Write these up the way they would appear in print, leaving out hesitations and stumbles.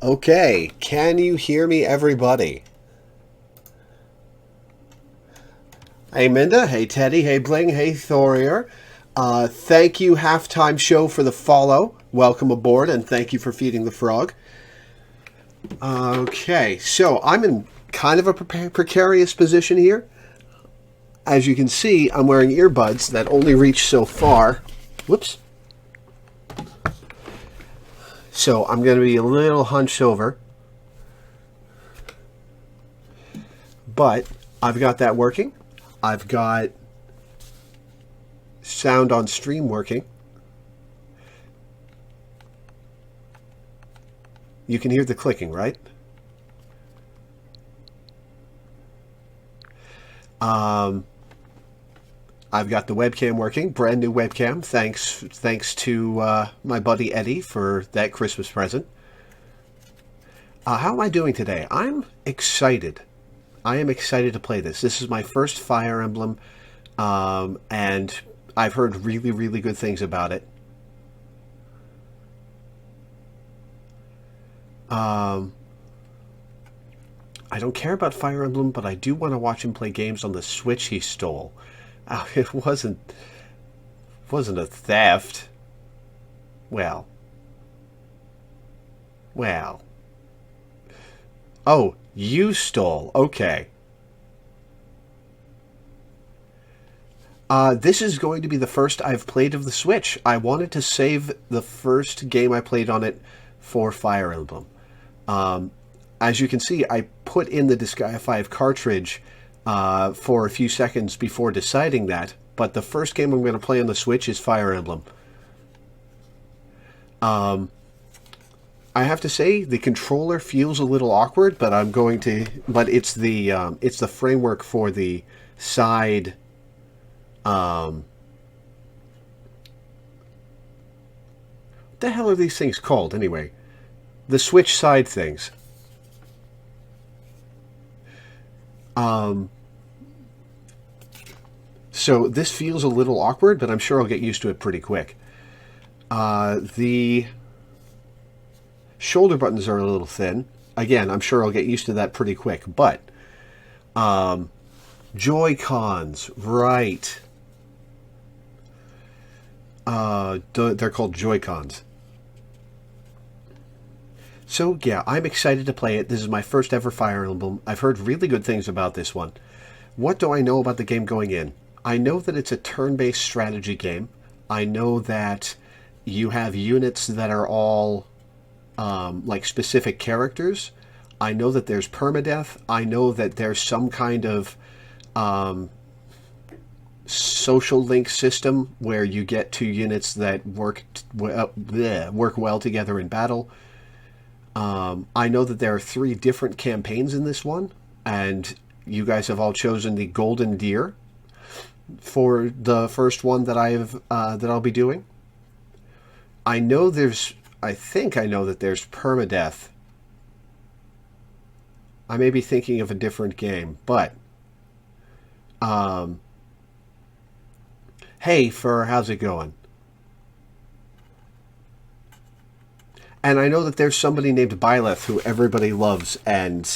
Okay, can you hear me, everybody? Hey, Minda. Hey, Teddy. Hey, Bling. Hey, Thorier. Thank you, Halftime Show, for the follow. Welcome aboard, and thank you for feeding the frog. Okay, so I'm in kind of a precarious position here. As you can see, I'm wearing earbuds that only reach so far. Whoops. So I'm going to be a little hunched over. But I've got that working. I've got sound on stream working. You can hear the clicking, right? I've got the webcam working, brand new webcam. Thanks to my buddy Eddie for that Christmas present. How am I doing today? I'm excited. I am excited to play this. This is my first Fire Emblem, and I've heard really, really good things about it. I don't care about Fire Emblem, but I do want to watch him play games on the Switch he stole. It wasn't a theft. Well. Oh, you stole. Okay. This is going to be the first I've played of the Switch. I wanted to save the first game I played on it for Fire Emblem. As you can see, I put in the Disgaea 5 cartridge for a few seconds before deciding that, but the first game I'm going to play on the Switch is Fire Emblem. I have to say the controller feels a little awkward, but it's the framework for the side. What the hell are these things called anyway? The Switch side things. So this feels a little awkward, but I'm sure I'll get used to it pretty quick. The shoulder buttons are a little thin. Again, I'm sure I'll get used to that pretty quick. But Joy-Cons, right. They're called Joy-Cons. So yeah, I'm excited to play it. This is my first ever Fire Emblem. I've heard really good things about this one. What do I know about the game going in? I know that it's a turn-based strategy game. I know that you have units that are all like specific characters. I know that there's permadeath. I know that there's some kind of social link system where you get two units that work well together in battle. I know that there are 3 different campaigns in this one, and you guys have all chosen the Golden Deer for the first one that I'll be doing. I think I know that there's permadeath. I may be thinking of a different game, but hey, Fur, how's it going? And I know that there's somebody named Byleth who everybody loves, and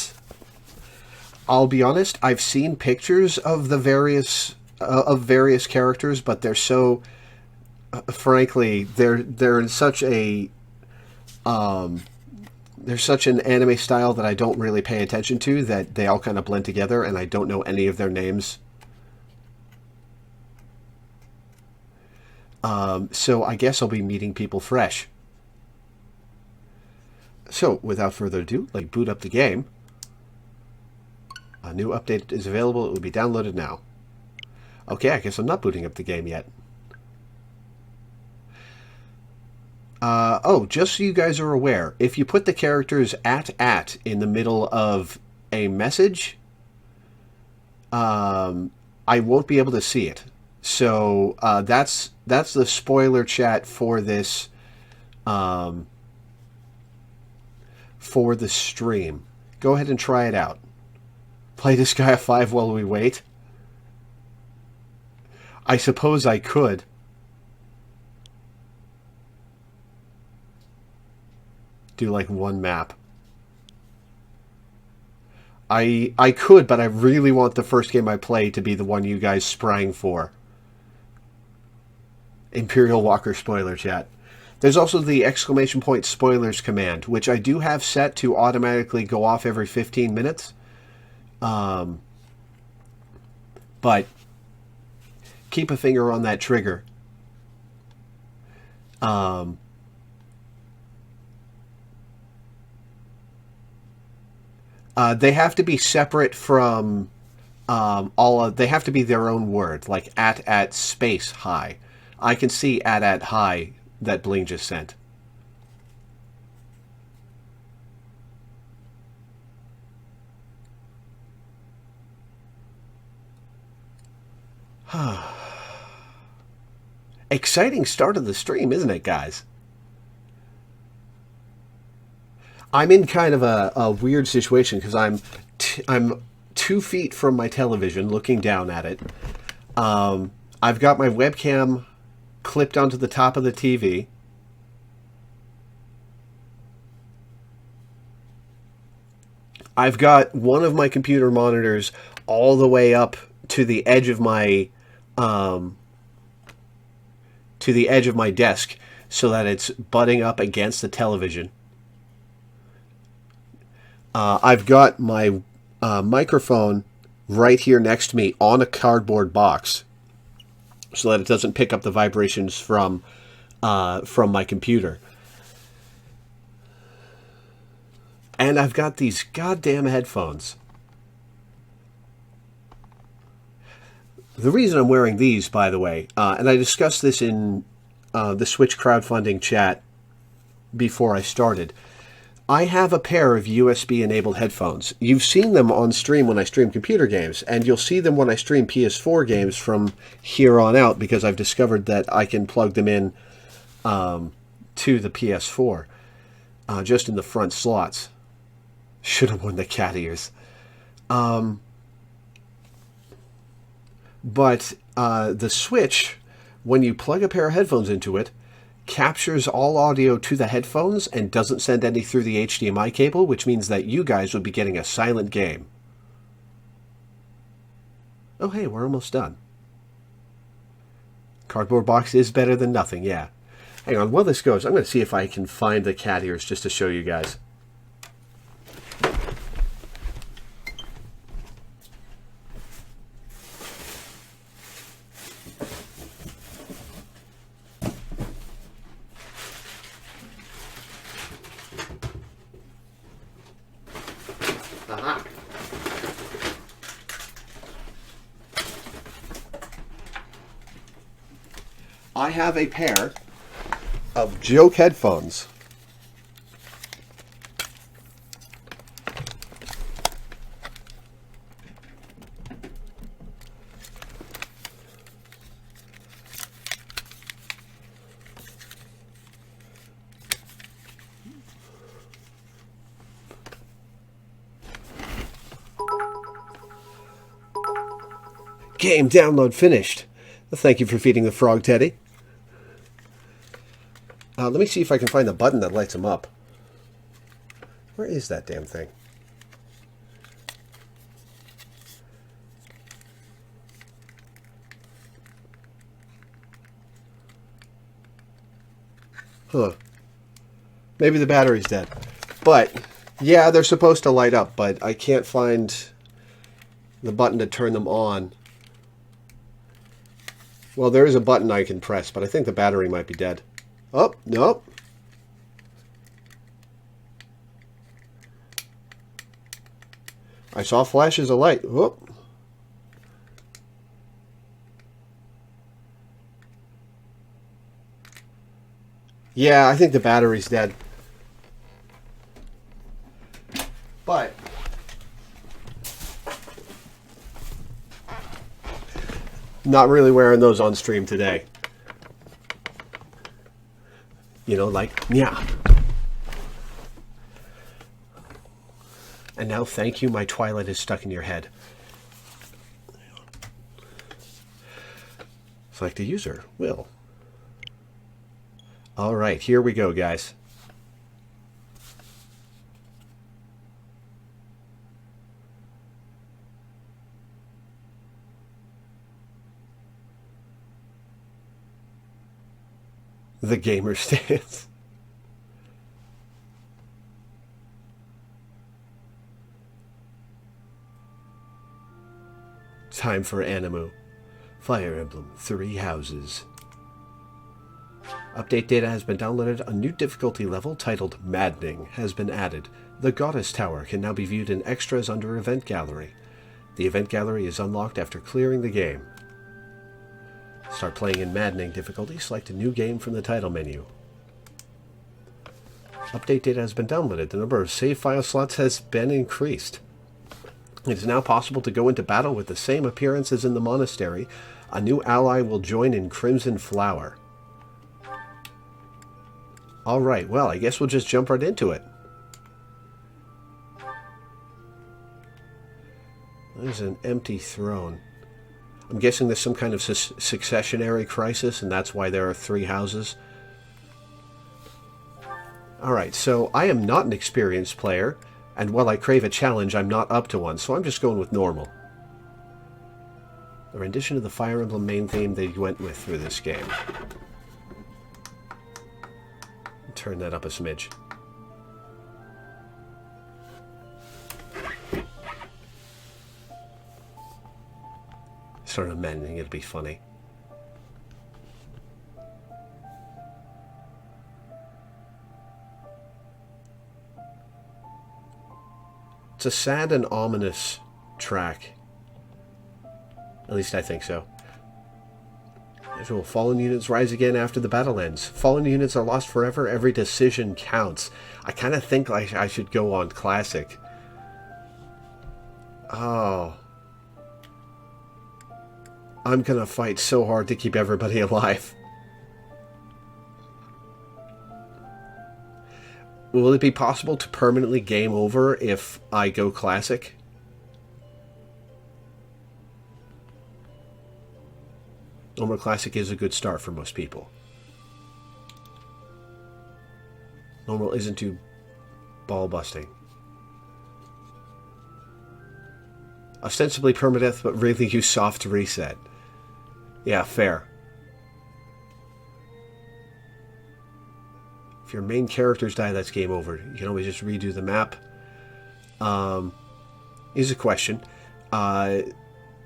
I'll be honest, I've seen pictures of the various characters, but they're so frankly, they're in such a they're such an anime style that I don't really pay attention to, that they all kind of blend together, and I don't know any of their names. So I guess I'll be meeting people fresh. So, without further ado, let's boot up the game. A new update is available. It will be downloaded now. Okay, I guess I'm not booting up the game yet. Just so you guys are aware, if you put the characters at in the middle of a message, I won't be able to see it. So that's the spoiler chat for this, for the stream. Go ahead and try it out. Play Disgaea 5 while we wait. I suppose I could. Do like one map. I could, but I really want the first game I play to be the one you guys sprang for. Imperial Walker spoiler chat. There's also the exclamation point spoilers command, which I do have set to automatically go off every 15 minutes. But keep a finger on that trigger. They have to be separate from they have to be their own word, like at space hi. I can see at hi that Bling just sent. Exciting start of the stream, isn't it, guys? I'm in kind of a weird situation because I'm 2 feet from my television looking down at it. I've got my webcam clipped onto the top of the TV. I've got one of my computer monitors all the way up to the edge of my desk so that it's butting up against the television. I've got my microphone right here next to me on a cardboard box so that it doesn't pick up the vibrations from my computer. And I've got these goddamn headphones. The reason I'm wearing these, by the way, and I discussed this in the Switch crowdfunding chat before I started, I have a pair of USB-enabled headphones. You've seen them on stream when I stream computer games, and you'll see them when I stream PS4 games from here on out because I've discovered that I can plug them in to the PS4 just in the front slots. Should have worn the cat ears. But the Switch, when you plug a pair of headphones into it, captures all audio to the headphones and doesn't send any through the HDMI cable, which means that you guys would be getting a silent game. Oh, hey, we're almost done. Cardboard box is better than nothing, yeah. Hang on, while this goes, I'm going to see if I can find the cat ears just to show you guys. I have a pair of joke headphones. Game download finished. Thank you for feeding the frog, Teddy. Let me see if I can find the button that lights them up. Where is that damn thing? Huh. Maybe the battery's dead. But, yeah, they're supposed to light up, but I can't find the button to turn them on. Well, there is a button I can press, but I think the battery might be dead. Oh, nope. I saw flashes of light. Whoop. Yeah, I think the battery's dead. But not really wearing those on stream today. You know, like, yeah. And now, thank you, my Twilight is stuck in your head. Select a user. Will. All right, here we go, guys. The gamer stance. Time for Animu. Fire Emblem 3 Houses. Update data has been downloaded. A new difficulty level titled Maddening has been added. The Goddess Tower can now be viewed in extras under Event Gallery. The Event Gallery is unlocked after clearing the game. Start playing in Maddening difficulty. Select a new game from the title menu. Update data has been downloaded. The number of save file slots has been increased. It is now possible to go into battle with the same appearance as in the monastery. A new ally will join in Crimson Flower. Alright, well, I guess we'll just jump right into it. There's an empty throne. I'm guessing there's some kind of successionary crisis, and that's why there are 3 houses. Alright, so I am not an experienced player. And while I crave a challenge, I'm not up to one, so I'm just going with normal. A rendition of the Fire Emblem main theme they went with through this game. Turn that up a smidge. Start amending, it'll be funny. It's a sad and ominous track. At least I think so. Visual. Fallen units rise again after the battle ends. Fallen units are lost forever. Every decision counts. I kind of think like I should go on classic. Oh. I'm gonna fight so hard to keep everybody alive. Will it be possible to permanently game over if I go classic? Normal classic is a good start for most people. Normal isn't too ball busting. Ostensibly permadeath, but really use soft reset. Yeah, fair. If your main characters die, that's game over. You can always just redo the map. Here's a question.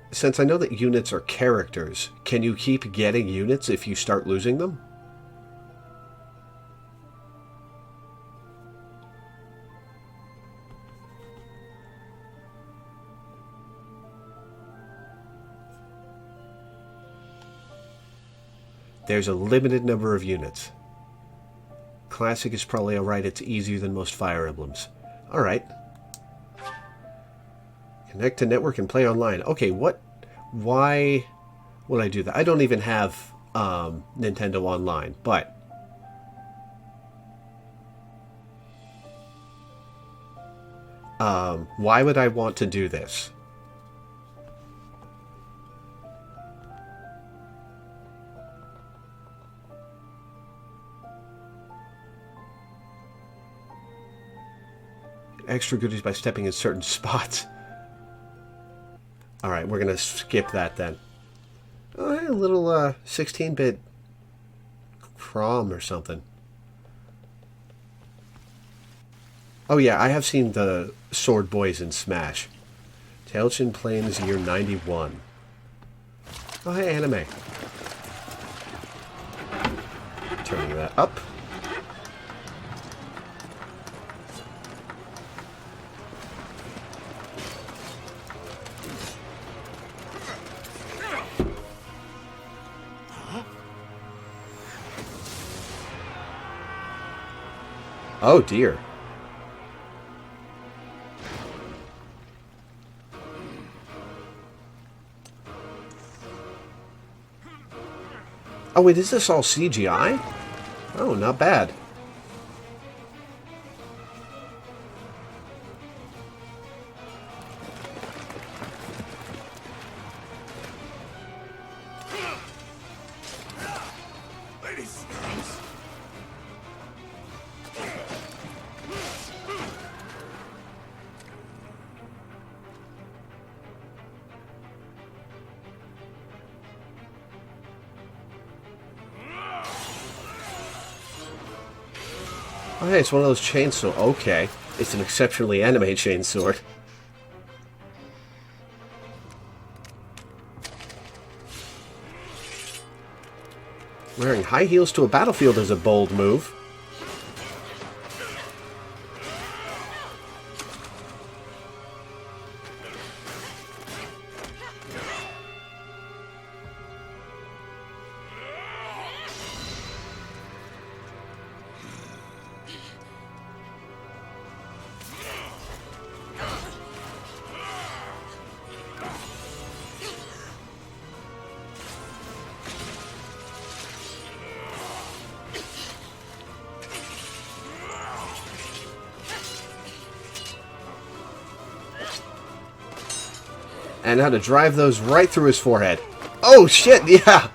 Since I know that units are characters, can you keep getting units if you start losing them? There's a limited number of units. Classic is probably alright. It's easier than most Fire Emblems. Alright. Connect to network and play online. Okay, why would I do that? I don't even have Nintendo Online, but why would I want to do this? Extra goodies by stepping in certain spots. Alright, we're going to skip that then. Oh, a little 16-bit Crom or something. Oh yeah, I have seen the Sword Boys in Smash. Tailchin Plains year 91. Oh hey, anime. Turning that up. Oh dear. Oh wait, is this all CGI? Oh, not bad. Oh, hey, it's one of those chainsaw. Okay. It's an exceptionally anime chainsword. Wearing high heels to a battlefield is a bold move. And how to drive those right through his forehead. Oh, shit, yeah!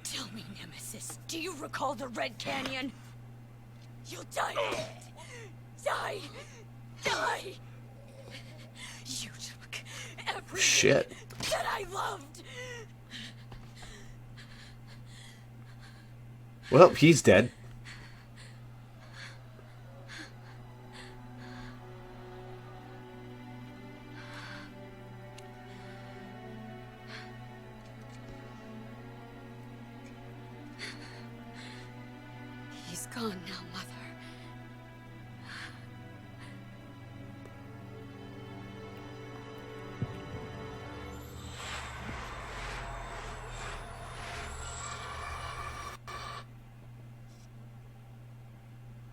Tell me, Nemesis, do you recall the Red Canyon? You'll die. Die. Die. You took everything Shit. that I loved. Well, he's dead. He's gone now, Mother.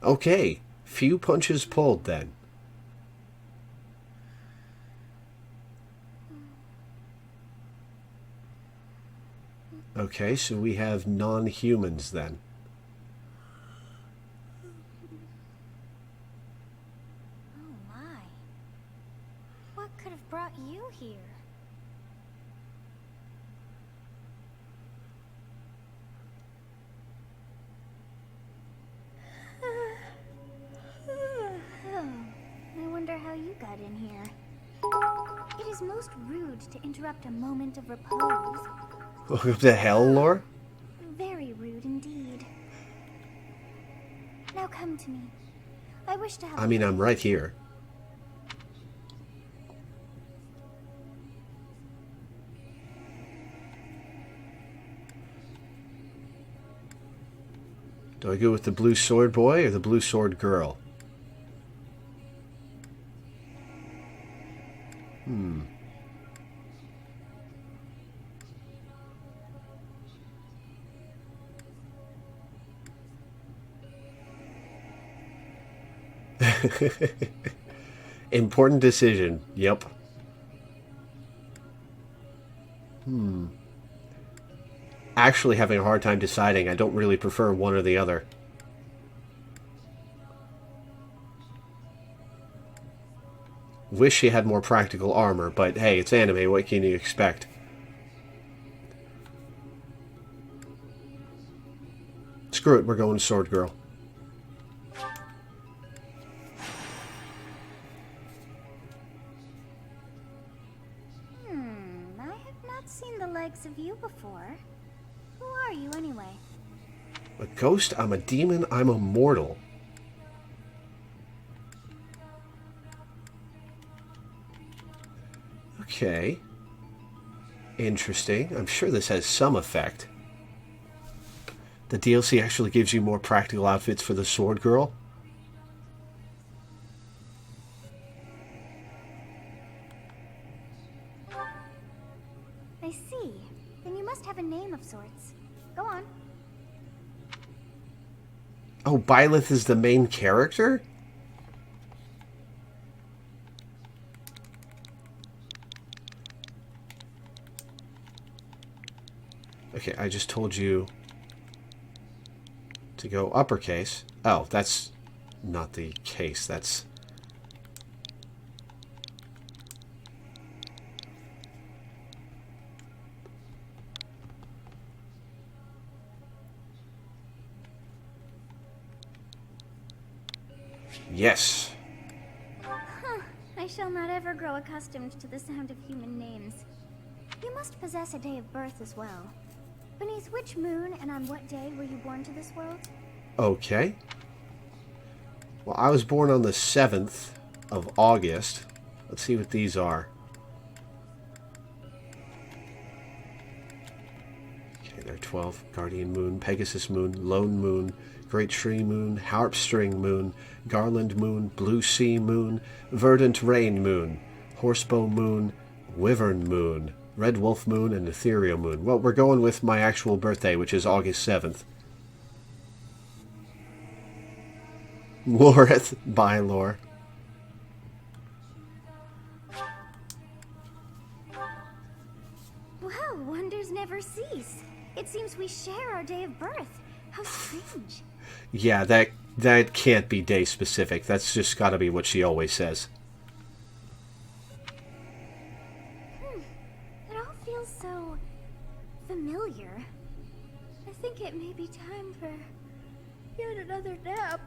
Okay. Few punches pulled, then. Okay, so we have non-humans, then. Oh my. What could have brought you here? I wonder how you got in here. It is most rude to interrupt a moment of repose. What the hell, Lore? Very rude indeed. Now come to me. I wish to have... I mean, I'm right here. Do I go with the blue sword boy or the blue sword girl? Important decision. Yep. Actually having a hard time deciding. I don't really prefer one or the other. Wish she had more practical armor, but hey, it's anime. What can you expect? Screw it, we're going sword girl. I have not seen the likes of you before. Who are you anyway? A ghost? I'm a demon? I'm immortal. Okay. Interesting. I'm sure this has some effect. The DLC actually gives you more practical outfits for the sword girl. I see. Then you must have a name of sorts. Go on. Oh, Byleth is the main character? Okay, I just told you to go uppercase. Oh, that's not the case. That's... Yes. I shall not ever grow accustomed to the sound of human names. You must possess a day of birth as well. Beneath which moon and on what day were you born to this world? Okay. Well, I was born on the 7th of August. Let's see what these are. Okay, there are 12. Guardian Moon, Pegasus Moon, Lone Moon, Great Tree Moon, Harp String Moon, Garland Moon, Blue Sea Moon, Verdant Rain Moon, Horsebow Moon, Wyvern Moon, Red Wolf Moon, and Ethereal Moon. Well, we're going with my actual birthday, which is August 7th. Loreth by Lore. Wow, wonders never cease. It seems we share our day of birth. How strange. Yeah, that can't be day specific. That's just got to be what she always says. It all feels so familiar. I think it may be time for yet another nap.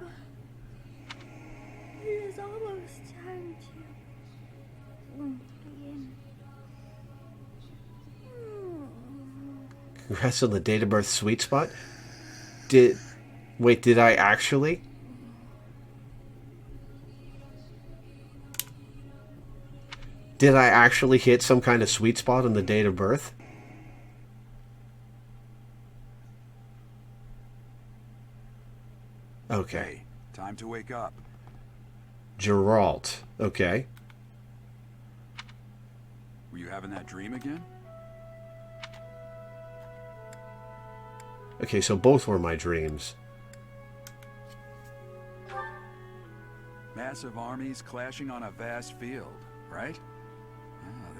It is almost time to begin. Congrats on the date of birth sweet spot. Wait, did I actually? Did I actually hit some kind of sweet spot on the date of birth? Okay. Hey, time to wake up. Geralt. Okay. Were you having that dream again? Okay, so both were my dreams. Massive armies clashing on a vast field, right?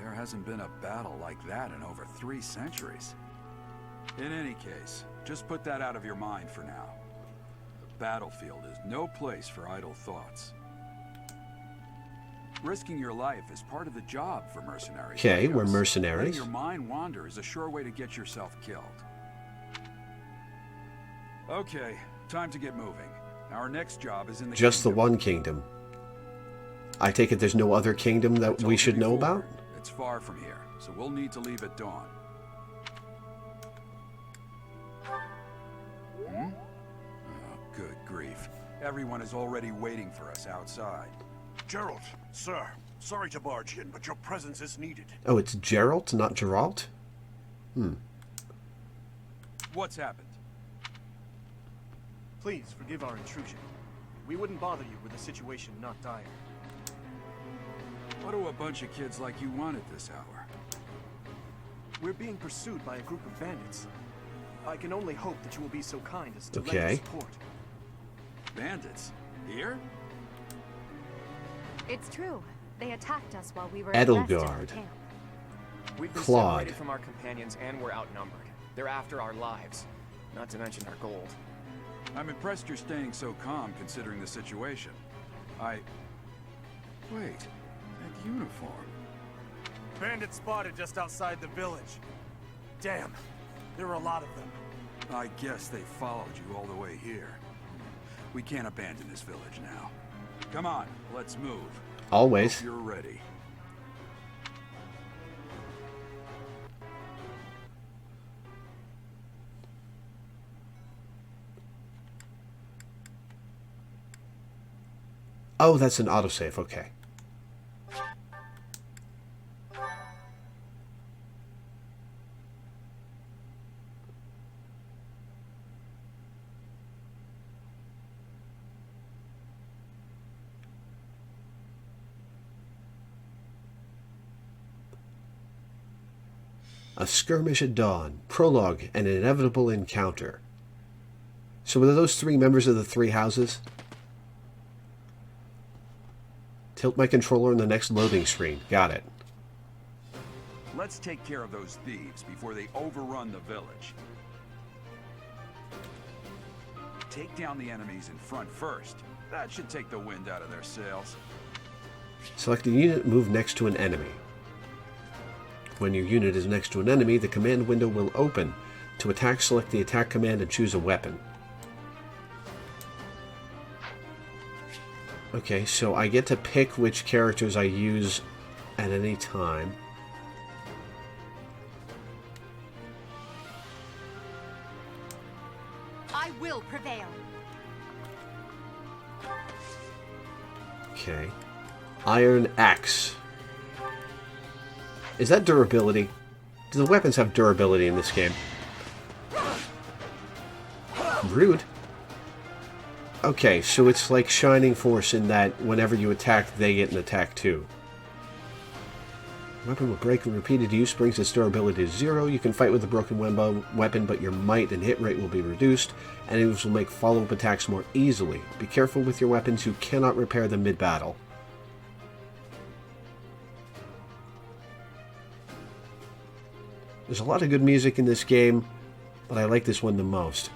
There hasn't been a battle like that in over 3 centuries. In any case, just put that out of your mind for now. The battlefield is no place for idle thoughts. Risking your life is part of the job for mercenaries. Okay, like we're us. mercenaries. Letting your mind wander is a sure way to get yourself killed. Okay, time to get moving. Our next job is in the Just the kingdom. one kingdom. I take it there's no other kingdom that Told we you should know before, about? It's far from here, so we'll need to leave at dawn. Oh, good grief. Everyone is already waiting for us outside. Geralt, sir, sorry to barge in, but your presence is needed. Oh, it's Geralt, not Geralt? What's happened? Please forgive our intrusion. We wouldn't bother you with a situation not dire. What do a bunch of kids like you want at this hour? We're being pursued by a group of bandits. I can only hope that you will be so kind as to lend Okay. us support. Bandits? Here? It's true. They attacked us while we were at rest in our Edelgard. camp. We've been Claude. separated from our companions and we're outnumbered. They're after our lives, not to mention our gold. I'm impressed you're staying so calm considering the situation. Wait, that uniform. Bandits spotted just outside the village. Damn, there are a lot of them. I guess they followed you all the way here. We can't abandon this village now. Come on, let's move. Always. Hope you're ready. Oh, that's an autosave, okay. A skirmish at dawn, prologue, and an inevitable encounter. So were those 3 members of the 3 houses? Tilt my controller on the next loading screen. Got it. Let's take care of those thieves before they overrun the village. Take down the enemies in front first. That should take the wind out of their sails. Select a unit, move next to an enemy. When your unit is next to an enemy, the command window will open. To attack, select the attack command and choose a weapon. Okay, so I get to pick which characters I use at any time. I will prevail. Okay. Iron Axe. Is that durability? Do the weapons have durability in this game? Rude. Okay, so it's like Shining Force in that whenever you attack, they get an attack too. Weapon will break when repeated use, brings its durability to 0. You can fight with a broken weapon, but your might and hit rate will be reduced. Enemies will make follow-up attacks more easily. Be careful with your weapons, you cannot repair them mid-battle. There's a lot of good music in this game, but I like this one the most.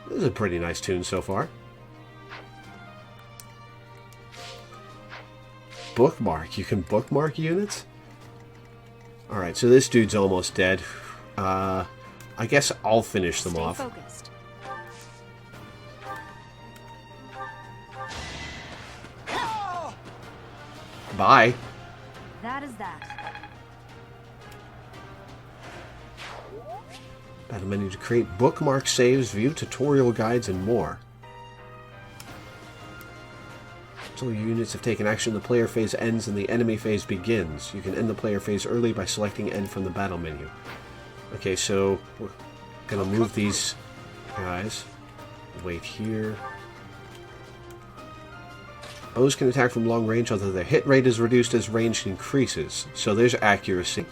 This is a pretty nice tune so far. Bookmark. You can bookmark units? Alright, so this dude's almost dead. I guess I'll finish them off. Focused. Bye. That is that. Battle menu to create bookmark saves, view tutorial guides, and more. Until your units have taken action, the player phase ends and the enemy phase begins. You can end the player phase early by selecting End from the battle menu. Okay, so we're gonna move these guys. Wait here. Bows can attack from long range, although their hit rate is reduced as range increases. So there's accuracy.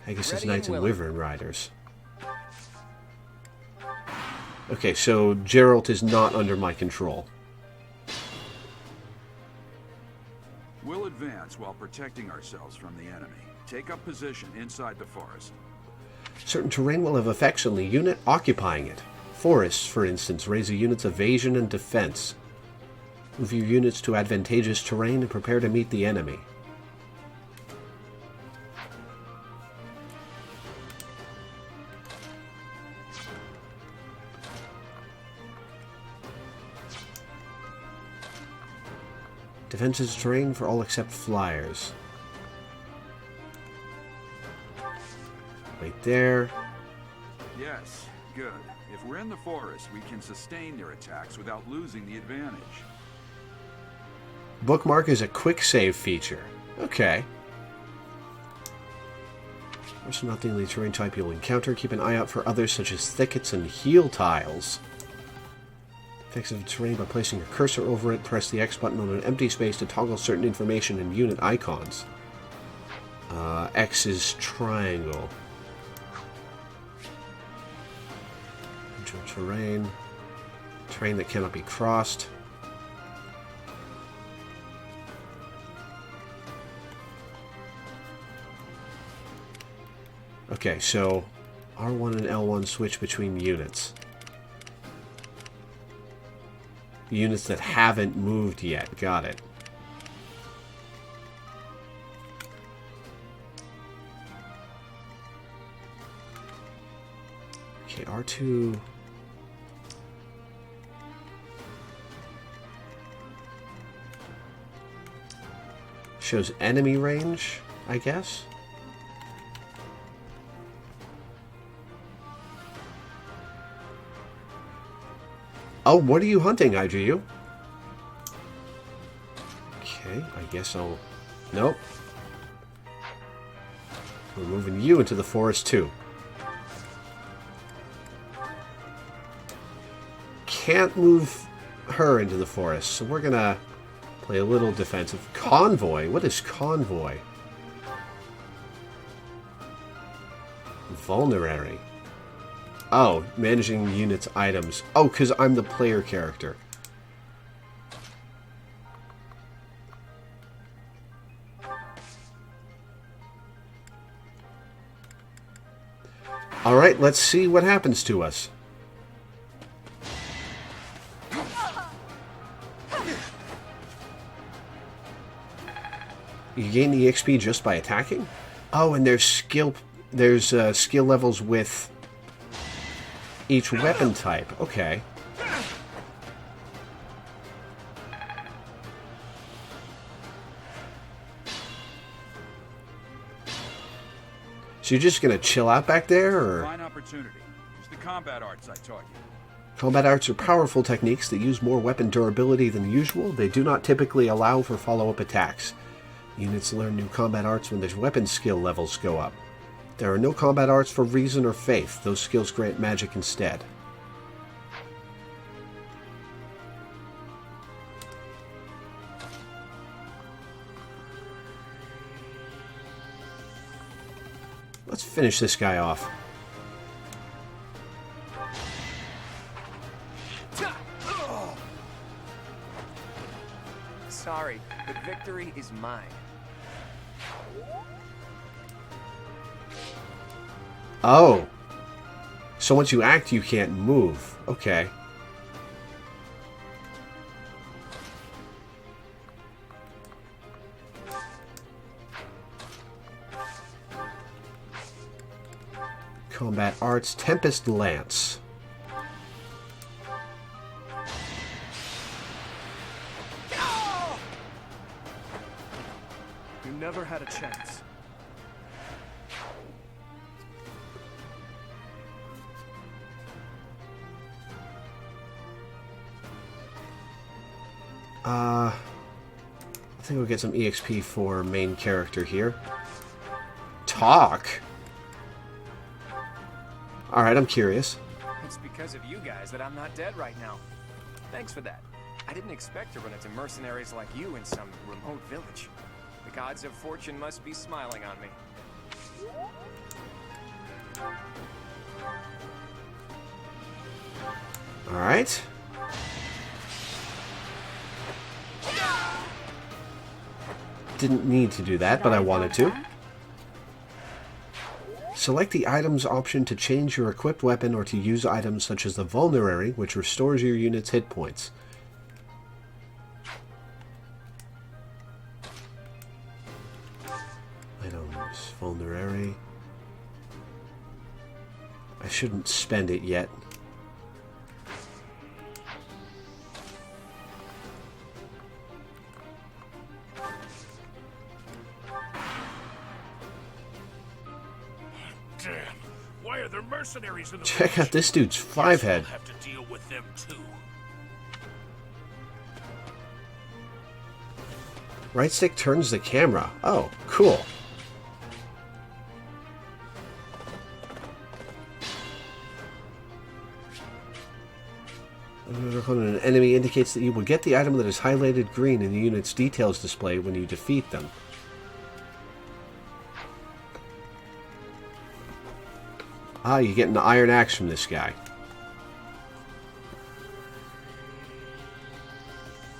Pegasus Knights and Wyvern Riders. Okay, so Geralt is not under my control. We'll advance while protecting ourselves from the enemy. Take up position inside the forest. Certain terrain will have effects on the unit occupying it. Forests, for instance, raise a unit's evasion and defense. Move your units to advantageous terrain and prepare to meet the enemy. Defenses terrain for all except flyers. Right there. Yes, good. If we're in the forest, we can sustain their attacks without losing the advantage. Bookmark is a quick save feature. Okay. Also not the only terrain type you'll encounter. Keep an eye out for others such as thickets and heal tiles. Effects of terrain by placing a cursor over it. Press the X button on an empty space to toggle certain information and unit icons. X is triangle. Terrain. Terrain that cannot be crossed. Okay, so R1 and L1 switch between units. Units that haven't moved yet. Got it. Okay, R2... shows enemy range, I guess? Oh, what are you hunting, IGU? Okay, I guess I'll... Nope. We're moving you into the forest, too. Can't move her into the forest, so we're gonna play a little defensive. Convoy? What is convoy? Vulnerary. Oh, managing units' items. Oh, because I'm the player character. Alright, let's see what happens to us. You gain the XP just by attacking? Oh, and there's skill levels with each weapon type. Okay. So you're just gonna chill out back there, or? Fine opportunity. Use the combat arts I taught you. Combat arts are powerful techniques that use more weapon durability than usual. They do not typically allow for follow-up attacks. Units learn new combat arts when their weapon skill levels go up. There are no combat arts for reason or faith. Those skills grant magic instead. Let's finish this guy off. Sorry, but victory is mine. Oh. So once you act, you can't move. Okay. Combat Arts, Tempest Lance. You never had a chance. I think we'll get some EXP for main character here. Talk? Alright, I'm curious. It's because of you guys that I'm not dead right now. Thanks for that. I didn't expect to run into mercenaries like you in some remote village. The gods of fortune must be smiling on me. Alright. Didn't need to do that, but I wanted to. Select the items option to change your equipped weapon or to use items such as the Vulnerary, which restores your unit's hit points. Items, Vulnerary. I shouldn't spend it yet. Damn! Why are there mercenaries in the Check out this dude's 5-head. Have to deal with them too. Right stick turns the camera. Oh, cool. An enemy indicates that you will get the item that is highlighted green in the unit's details display when you defeat them. Ah, you get an iron axe from this guy.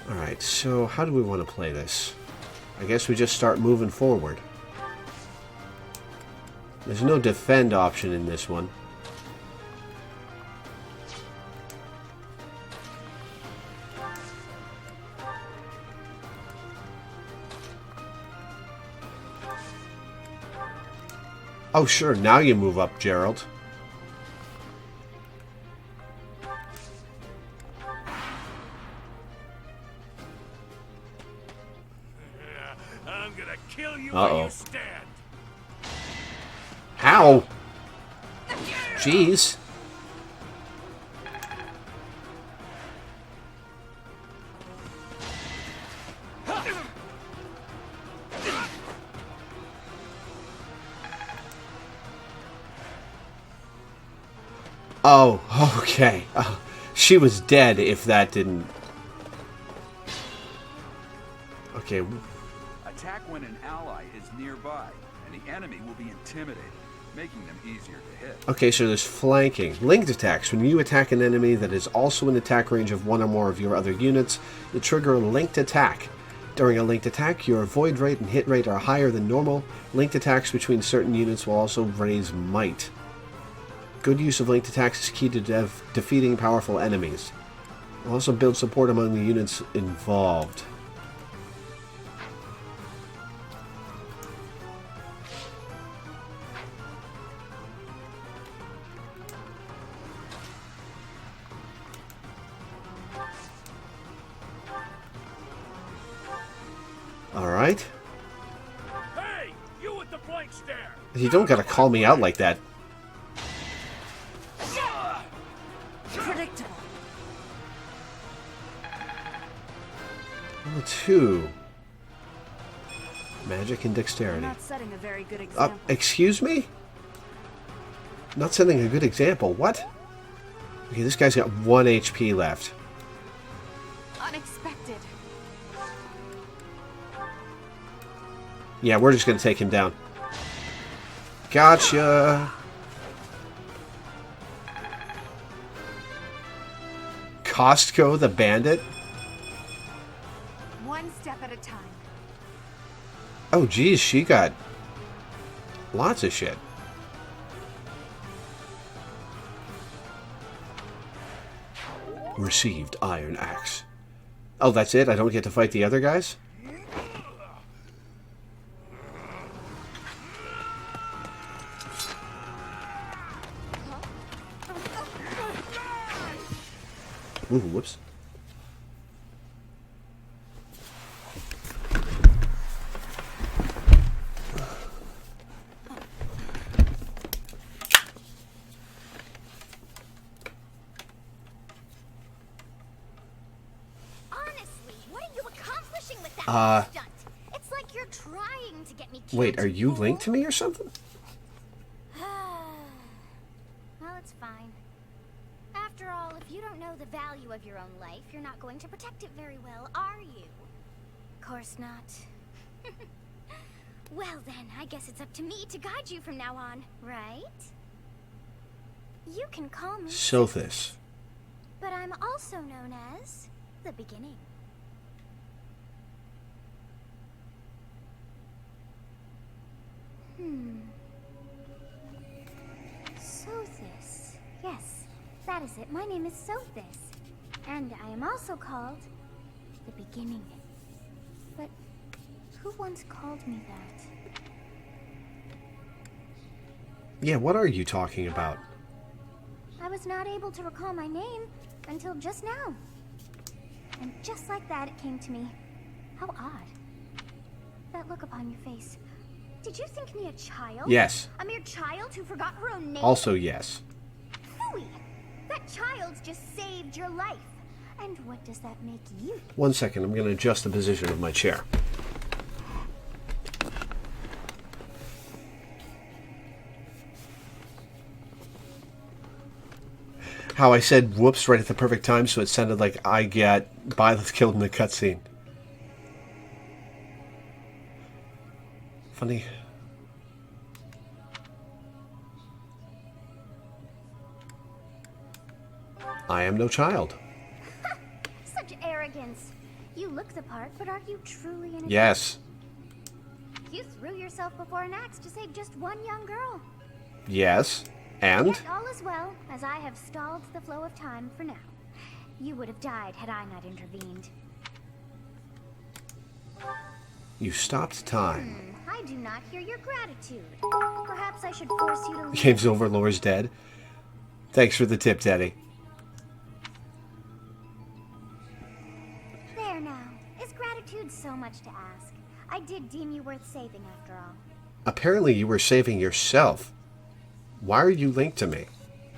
Alright, so how do we want to play this? I guess we just start moving forward. There's no defend option in this one. Oh, sure, now you move up, Gerald. I'm gonna kill you Uh-oh. where you stand. How? Jeez. Oh, okay. She was dead if that didn't... Okay. Attack when an ally is nearby, and the enemy will be intimidated, making them easier to hit. Okay, so there's flanking. Linked attacks. When you attack an enemy that is also in attack range of one or more of your other units, you trigger a linked attack. During a linked attack, your avoid rate and hit rate are higher than normal. Linked attacks between certain units will also raise might. Good use of linked attacks is key to defeating powerful enemies. It will also build support among the units involved. Alright. Hey, you with the flank stare! You don't gotta call me out like that. Predictable. Level 2. Magic and I'm dexterity. not setting a very good example. Excuse me? Not setting a good example. What? Okay, this guy's got 1 HP left. Unexpected. Yeah, we're just gonna take him down. Gotcha! Costco the Bandit? One step at a time. Oh, geez, she got lots of shit. Received Iron Axe. Oh, that's it? I don't get to fight the other guys? Ooh, whoops. Honestly, what are you accomplishing with that stunt? It's like you're trying to get me killed. Wait, are you linked to me or something? Well, it's fine. After all, if you don't know the value of your own life, you're not going to protect it very well, are you? Of course not. Well then, I guess it's up to me to guide you from now on, right? You can call me Sothis. but I'm also known as the beginning. Sothis. Yes, that is it. My name is Sothis. And I am also called the beginning. But who once called me that? Yeah, what are you talking about? I was not able to recall my name until just now. And just like that, it came to me. How odd. That look upon your face. Did you think me a child? Yes. A mere child who forgot her own name? Also, yes. Phooey! That child just saved your life. And what does that make you? 1 second, I'm going to adjust the position of my chair. How I said whoops right at the perfect time, so it sounded like I get Byleth killed in the cutscene. Funny. I am no child. Such arrogance. You look the part, but are you truly an Yes. You threw yourself before an axe to save just one young girl. Yes. And? Yet all is well, as I have stalled the flow of time for now. You would have died had I not intervened. You stopped time. I do not hear your gratitude. Perhaps I should force you to leave. Game's over, Lore's dead. Thanks for the tip, Teddy. There now. Is gratitude so much to ask? I did deem you worth saving after all. Apparently you were saving yourself. Why are you linked to me?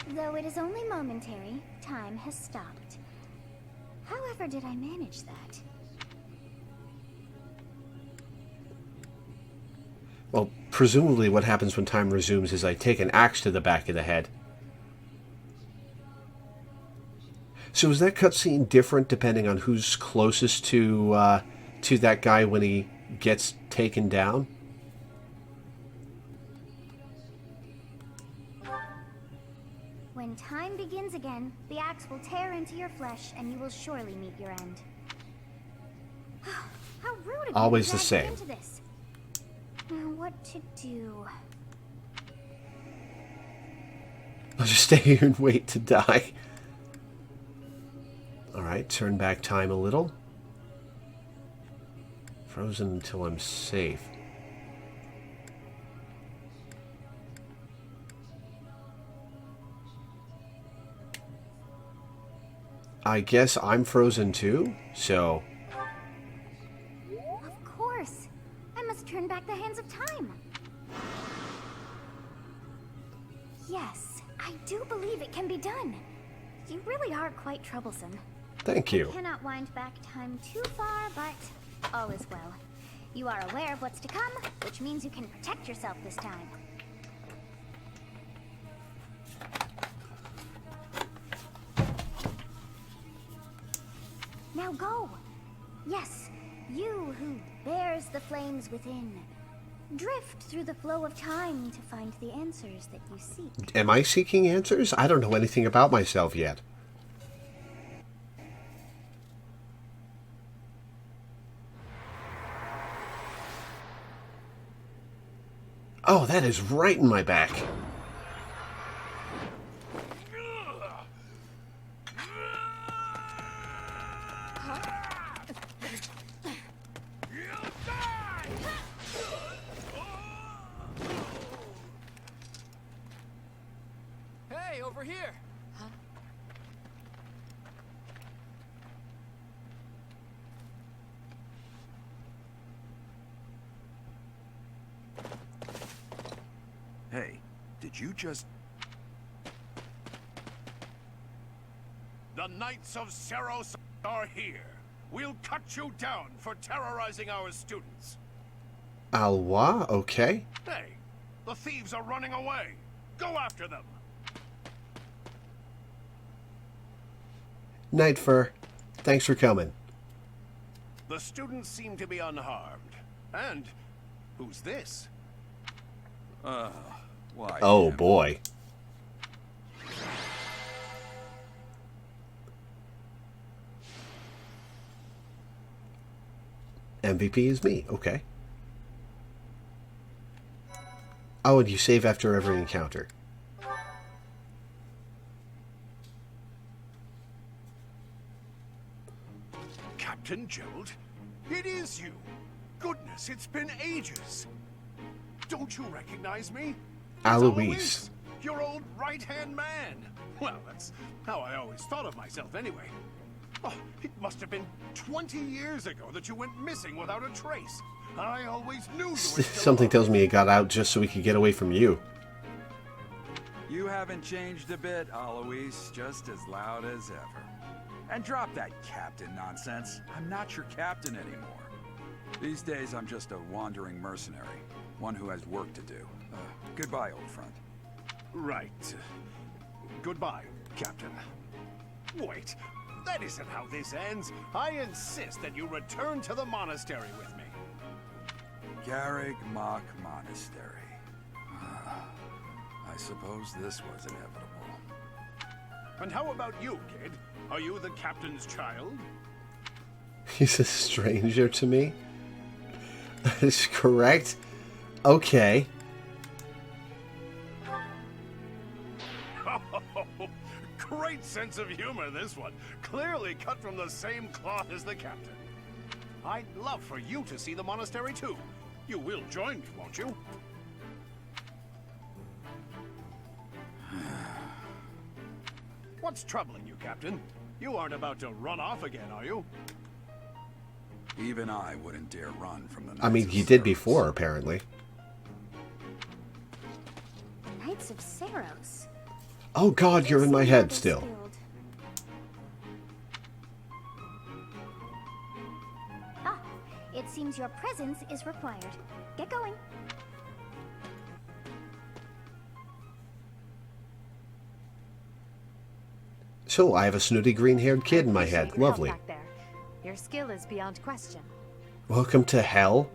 Though it is only momentary, time has stopped. However did I manage that? Well, presumably what happens when time resumes is I take an axe to the back of the head. So is that cutscene different depending on who's closest to that guy when he gets taken down? When time begins again, the axe will tear into your flesh, and you will surely meet your end. How rude of you to Always the drag me same. into this. Now, what to do? I'll just stay here and wait to die. Alright, turn back time a little. Frozen until I'm safe. I guess I'm frozen too, so... Of course. I must turn back the hands of time. Yes, I do believe it can be done. You really are quite troublesome. Thank you. I cannot wind back time too far, but all is well. You are aware of what's to come, which means you can protect yourself this time. Now go! Yes, you who bears the flames within. Drift through the flow of time to find the answers that you seek. Am I seeking answers? I don't know anything about myself yet. Oh, that is right in my back. Hey, over here! Huh? Hey, did you just... The Knights of Seros are here. We'll cut you down for terrorizing our students. Alwa? Okay. Hey, the thieves are running away. Go after them. Nightfur, thanks for coming. The students seem to be unharmed. And who's this? Why? Oh, damn. boy. MVP is me. Okay. Oh, and you save after every encounter. Captain Gerald? It is you. Goodness, it's been ages. Don't you recognize me? It's Alois. Your old right-hand man. Well, that's how I always thought of myself anyway. Oh, it must have been 20 years ago that you went missing without a trace. I always knew you were still Something alive. tells me he got out just so he could get away from you. You haven't changed a bit, Alois. Just as loud as ever. And drop that captain nonsense. I'm not your captain anymore. These days, I'm just a wandering mercenary. One who has work to do. Goodbye, old friend. Right. Goodbye, Captain. Wait, that isn't how this ends. I insist that you return to the monastery with me. Garrig Mach Monastery. I suppose this was inevitable. And how about you, kid? Are you the captain's child? He's a stranger to me? That is correct. Okay. Great sense of humor, this one. Clearly cut from the same cloth as the captain. I'd love for you to see the monastery, too. You will join me, won't you? What's troubling you, Captain? You aren't about to run off again, are you? Even I wouldn't dare run from the Knights I mean, of you did Seros. before, apparently. Knights of Seros. Oh god, you're in my head still. Ah, it seems your presence is required. Get going. So, I have a snooty green-haired kid in my head. Appreciate your help Lovely. back there. Your skill is beyond question. Welcome to hell?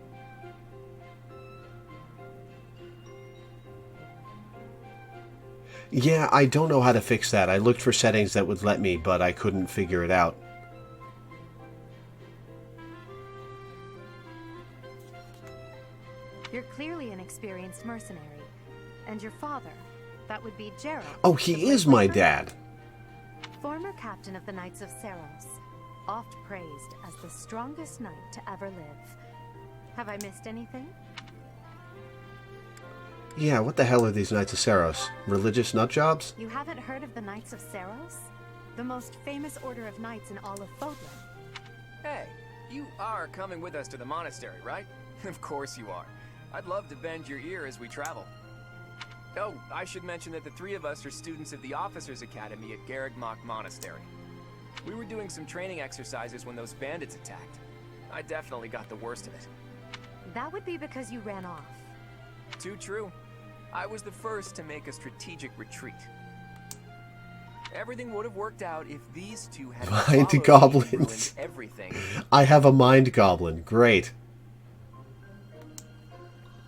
Yeah, I don't know how to fix that. I looked for settings that would let me, but I couldn't figure it out. You're clearly an experienced mercenary. And your father, that would be Gerald. Oh, he is my dad. Former captain of the Knights of Seros. Oft praised as the strongest knight to ever live. Have I missed anything? Yeah, what the hell are these Knights of Seros? Religious nutjobs? You haven't heard of the Knights of Seros? The most famous order of knights in all of Fodlan. Hey, you are coming with us to the monastery, right? Of course you are. I'd love to bend your ear as we travel. Oh, I should mention that the three of us are students of the Officers Academy at Garrigmach Monastery. We were doing some training exercises when those bandits attacked. I definitely got the worst of it. That would be because you ran off. Too true. I was the first to make a strategic retreat. Everything would have worked out if these two had Mind followed me and goblins. ruined everything. I have a mind goblin. Great.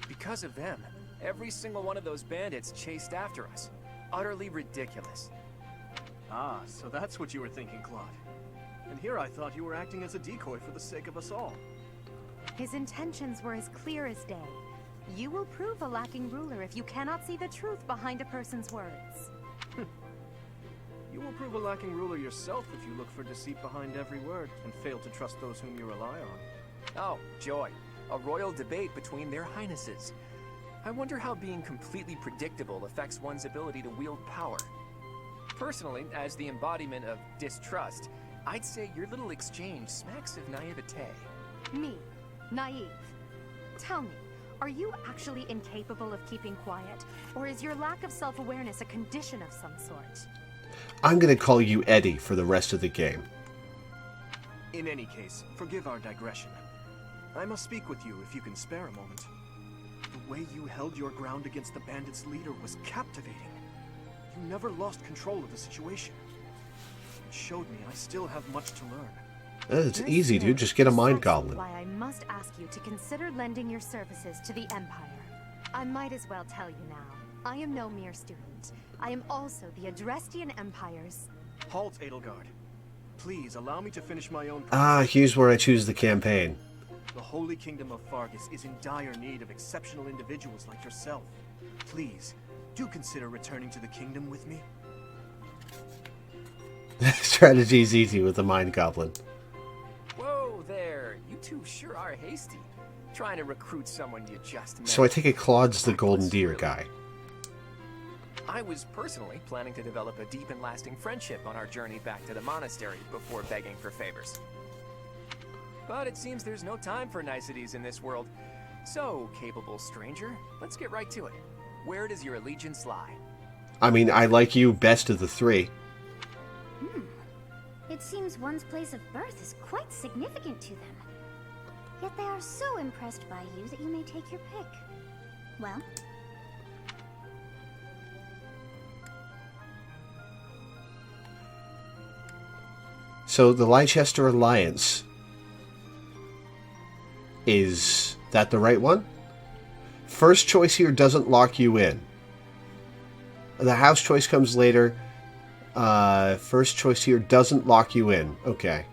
Because of them, every single one of those bandits chased after us. Utterly ridiculous. Ah, so that's what you were thinking, Claude. And here I thought you were acting as a decoy for the sake of us all. His intentions were as clear as day. You will prove a lacking ruler if you cannot see the truth behind a person's words. You will prove a lacking ruler yourself if you look for deceit behind every word and fail to trust those whom you rely on. Oh, joy. A royal debate between their highnesses. I wonder how being completely predictable affects one's ability to wield power. Personally, as the embodiment of distrust, I'd say your little exchange smacks of naivete. Me, naive. Tell me, are you actually incapable of keeping quiet? Or is your lack of self-awareness a condition of some sort? I'm going to call you Eddie for the rest of the game. In any case, forgive our digression. I must speak with you if you can spare a moment. The way you held your ground against the bandits' leader was captivating. You never lost control of the situation. It showed me I still have much to learn. It's easy, dude. Just get a mind goblin. Why I must ask you to consider lending your services to the Empire. I might as well tell you now. I am no mere student. I am also the Adrestian Empire's... Halt, Edelgard. Please allow me to finish my own... Ah, here's where I choose the campaign. The Holy Kingdom of Fargus is in dire need of exceptional individuals like yourself. Please, do consider returning to the kingdom with me. Strategy's easy with the mind goblin. Whoa there, you two sure are hasty. Trying to recruit someone you just met. So I take it Claude's the golden deer guy. I was personally planning to develop a deep and lasting friendship on our journey back to the monastery before begging for favors. But it seems there's no time for niceties in this world. So, capable stranger, let's get right to it. Where does your allegiance lie? I mean, I like you best of the three. It seems one's place of birth is quite significant to them. Yet they are so impressed by you that you may take your pick. Well... So the Leicester Alliance... Is that the right one? First choice here doesn't lock you in. The house choice comes later. First choice here doesn't lock you in. Okay.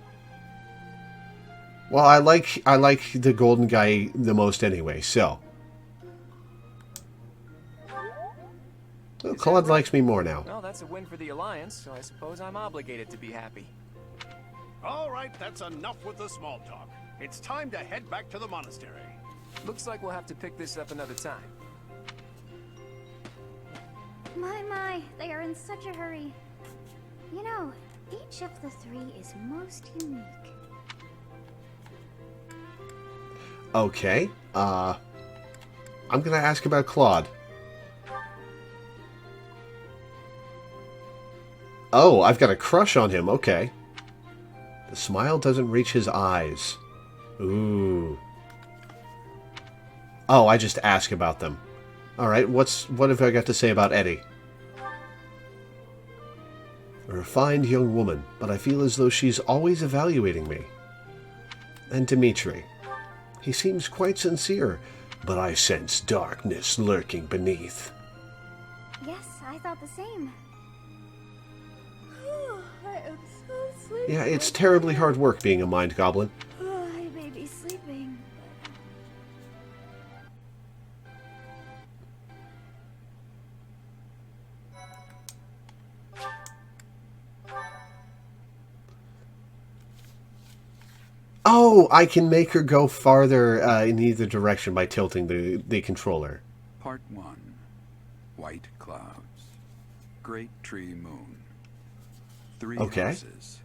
Well, I like the golden guy the most anyway, so. Well, Claude likes me more now. Well, that's a win for the Alliance, so I suppose I'm obligated to be happy. All right, that's enough with the small talk. It's time to head back to the monastery. Looks like we'll have to pick this up another time. My, they are in such a hurry. You know, each of the three is most unique. Okay, I'm gonna ask about Claude. Oh, I've got a crush on him, okay. The smile doesn't reach his eyes. Ooh. Oh, I just ask about them. Alright, what have I got to say about Eddie? A refined young woman, but I feel as though she's always evaluating me. And Dimitri. He seems quite sincere, but I sense darkness lurking beneath. Yes, I thought the same. I am so sleepy. Yeah, it's terribly hard work being a mind goblin. I may be sleeping. Oh, I can make her go farther in either direction by tilting the controller. Part 1. White clouds. Great tree moon. 3 Okay. houses.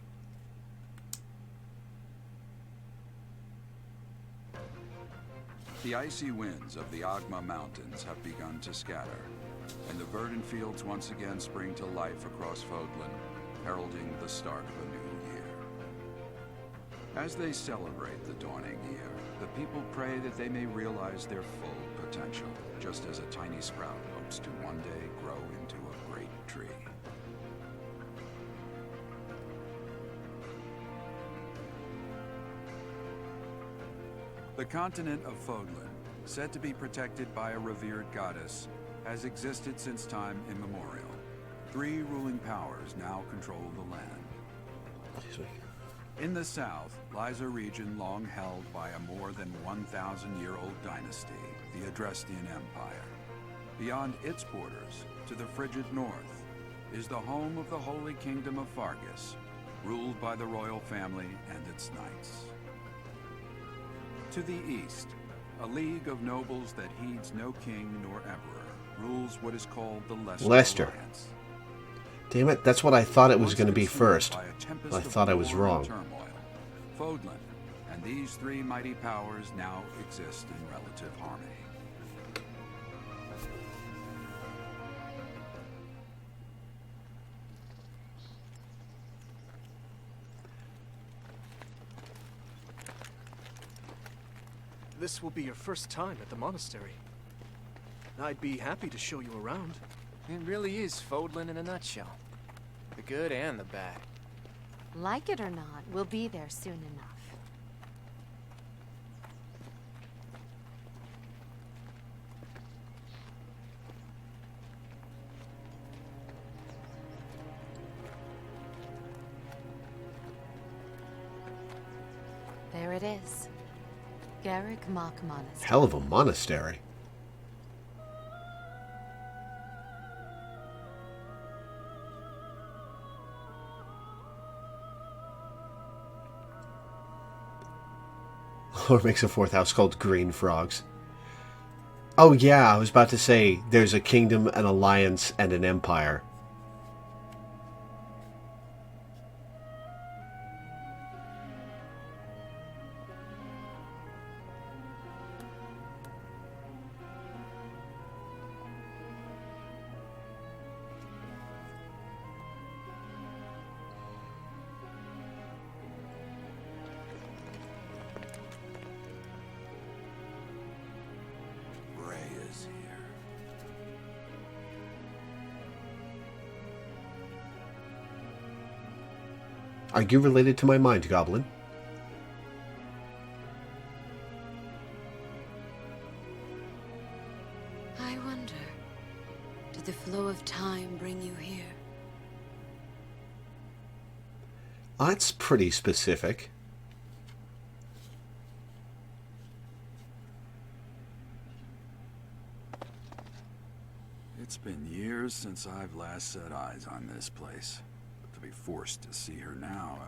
The icy winds of the Agma Mountains have begun to scatter. and the verdant fields once again spring to life across Fodlan, heralding the start of a new year. As they celebrate the dawning year, the people pray that they may realize their full potential, just as a tiny sprout hopes to one day grow into a great tree. The continent of Fodlan, said to be protected by a revered goddess, has existed since time immemorial. 3 ruling powers now control the land. In the south lies a region long held by a more than 1,000-year-old dynasty, the Adrestian Empire. Beyond its borders, to the frigid north, is the home of the Holy Kingdom of Fargus, ruled by the royal family and its knights. To the east, a league of nobles that heeds no king nor emperor rules what is called the Leicester Alliance. Damn it, that's what I thought it was going to be first. I thought I was wrong. Fodlan and these 3 mighty powers now exist in relative harmony. This will be your first time at the monastery. I'd be happy to show you around. It really is Fodlan in a nutshell. The good and the bad. Like it or not, we'll be there soon enough. There it is. Garrick Mock Monastery. Hell of a monastery. Or makes a 4th house called Green Frogs. Oh yeah, I was about to say there's a kingdom, an alliance, and an empire. Are you related to my mind, Goblin? I wonder, did the flow of time bring you here? That's pretty specific. It's been years since I've last set eyes on this place. To be forced to see her now,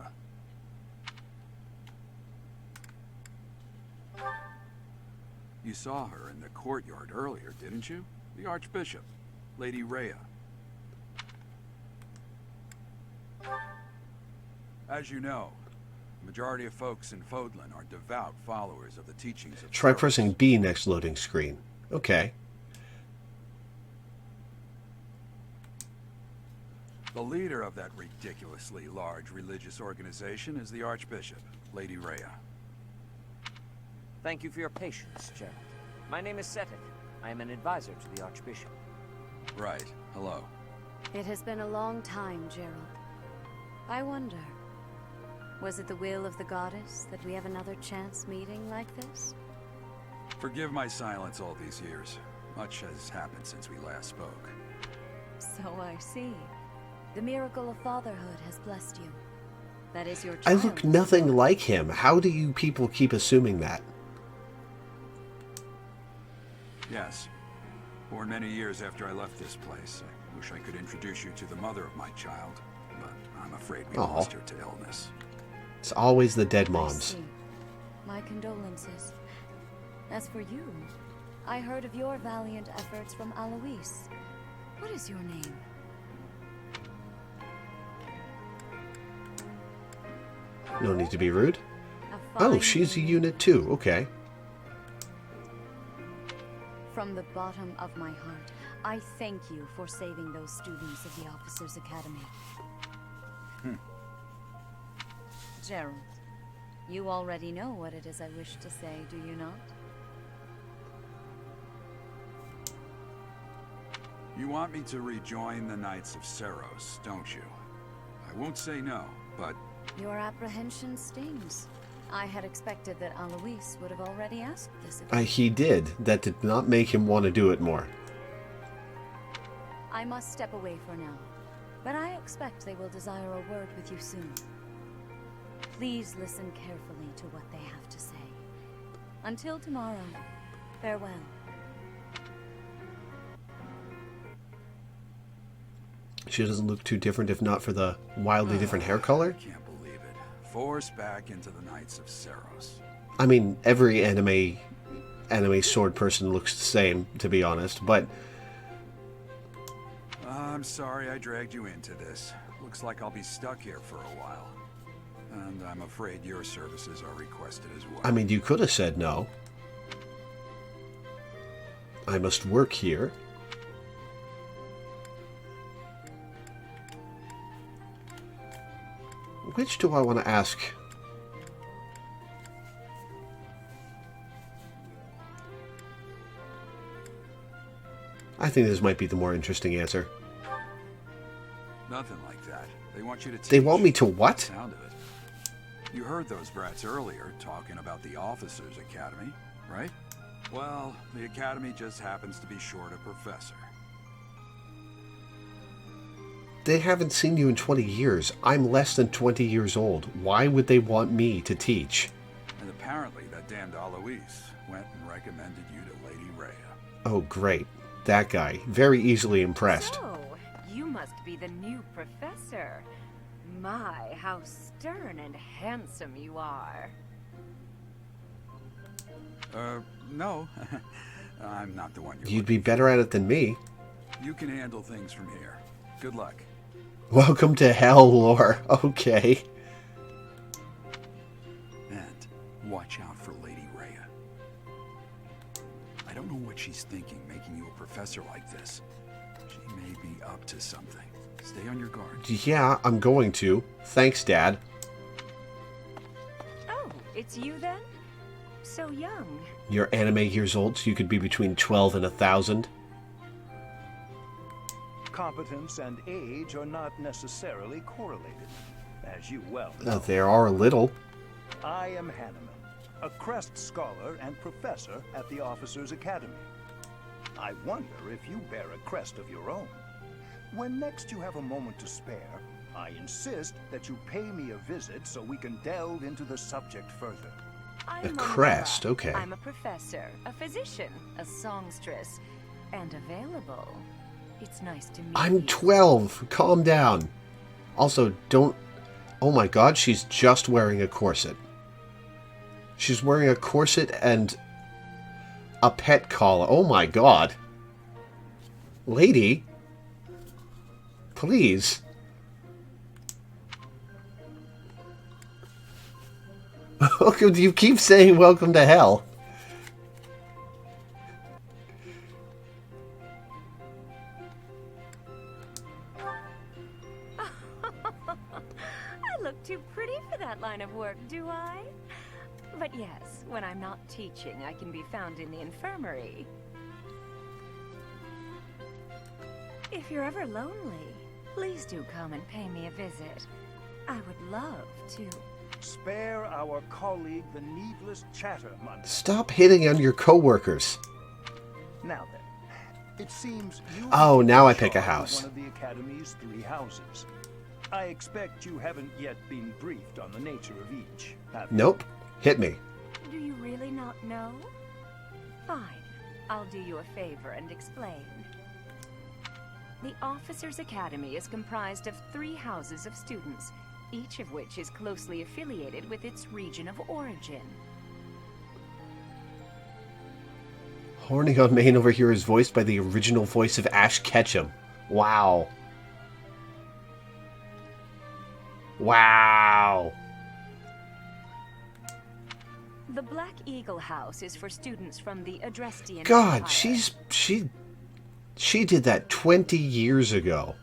You saw her in the courtyard earlier, didn't you? The Archbishop, Lady Rhea. As you know, the majority of folks in Fodlan are devout followers of the teachings of Try Taurus. pressing B next loading screen. Okay. The leader of that ridiculously large religious organization is the Archbishop, Lady Rhea. Thank you for your patience, Gerald. My name is Setic. I am an advisor to the Archbishop. Right. Hello. It has been a long time, Gerald. I wonder, was it the will of the goddess that we have another chance meeting like this? Forgive my silence all these years. Much has happened since we last spoke. So I see. The miracle of fatherhood has blessed you. That is your I child. look nothing like him. How do you people keep assuming that? Yes. Born many years after I left this place. I wish I could introduce you to the mother of my child, but I'm afraid we Aw. lost her to illness. It's always the dead I moms. see. My condolences. As for you, I heard of your valiant efforts from Alois. What is your name? No need to be rude. A Oh, fine she's a name. unit too. Okay. From the bottom of my heart, I thank you for saving those students of the Officers' Academy. Gerald, you already know what it is I wish to say, do you not? You want me to rejoin the Knights of Seros, don't you? I won't say no, but... Your apprehension stings. I had expected that Alois would have already asked this of you. He did. That did not make him want to do it more. I must step away for now, but I expect they will desire a word with you soon. Please listen carefully to what they have to say. Until tomorrow, farewell. She doesn't look too different if not for the wildly different hair color. I can't believe it. Forced back into the Knights of Seros. I mean, every anime sword person looks the same, to be honest, but... I'm sorry I dragged you into this. Looks like I'll be stuck here for a while. And I'm afraid your services are requested as well. I mean, you could have said no. I must work here. Which do I want to ask? I think this might be the more interesting answer. Nothing like that. They want you to teach. They want me to what? Sound of it. You heard those brats earlier talking about the Officers' Academy, right? Well, the Academy just happens to be short a professor. They haven't seen you in 20 years. I'm less than 20 years old. Why would they want me to teach? And apparently that damned Alois went and recommended you to Lady Rhea. Oh, great. That guy. Very easily impressed. So, you must be the new professor. My, how stern and handsome you are. No. I'm not the one You'd be better at it than me. You can handle things from here. Good luck. Welcome to hell, Lore. Okay. And watch out for Lady Rhea. I don't know what she's thinking, making you a professor like this. She may be up to something. Stay on your guard. Yeah, I'm going to. Thanks, Dad. Oh, it's you then? So young. You're anime years old, so you could be between 12 and 1,000. Competence and age are not necessarily correlated, as you well know. There are a little. I am Hanneman, a Crest Scholar and Professor at the Officers' Academy. I wonder if you bear a crest of your own. When next you have a moment to spare, I insist that you pay me a visit so we can delve into the subject further. A crest, okay. I'm a professor, a physician, a songstress, and available. It's nice to meet I'm you. 12. Calm down. Also, don't... Oh my god, she's just wearing a corset. She's wearing a corset and a pet collar. Oh my god. Lady? Please. You keep saying welcome to hell. I look too pretty for that line of work, do I? But yes, when I'm not teaching, I can be found in the infirmary. If you're ever lonely, please do come and pay me a visit. I would love to. Spare our colleague the needless chatter, Mundy. Stop hitting on your coworkers. Now then, it seems you... Oh, now I pick a house. One of the Academy's 3 houses. I expect you haven't yet been briefed on the nature of each, have you? Nope. Hit me. Do you really not know? Fine. I'll do you a favor and explain. The Officers' Academy is comprised of 3 houses of students, each of which is closely affiliated with its region of origin. Horning on Main over here is voiced by the original voice of Ash Ketchum. Wow. Wow. The Black Eagle House is for students from the Adrestian God, Empire. She did that 20 years ago.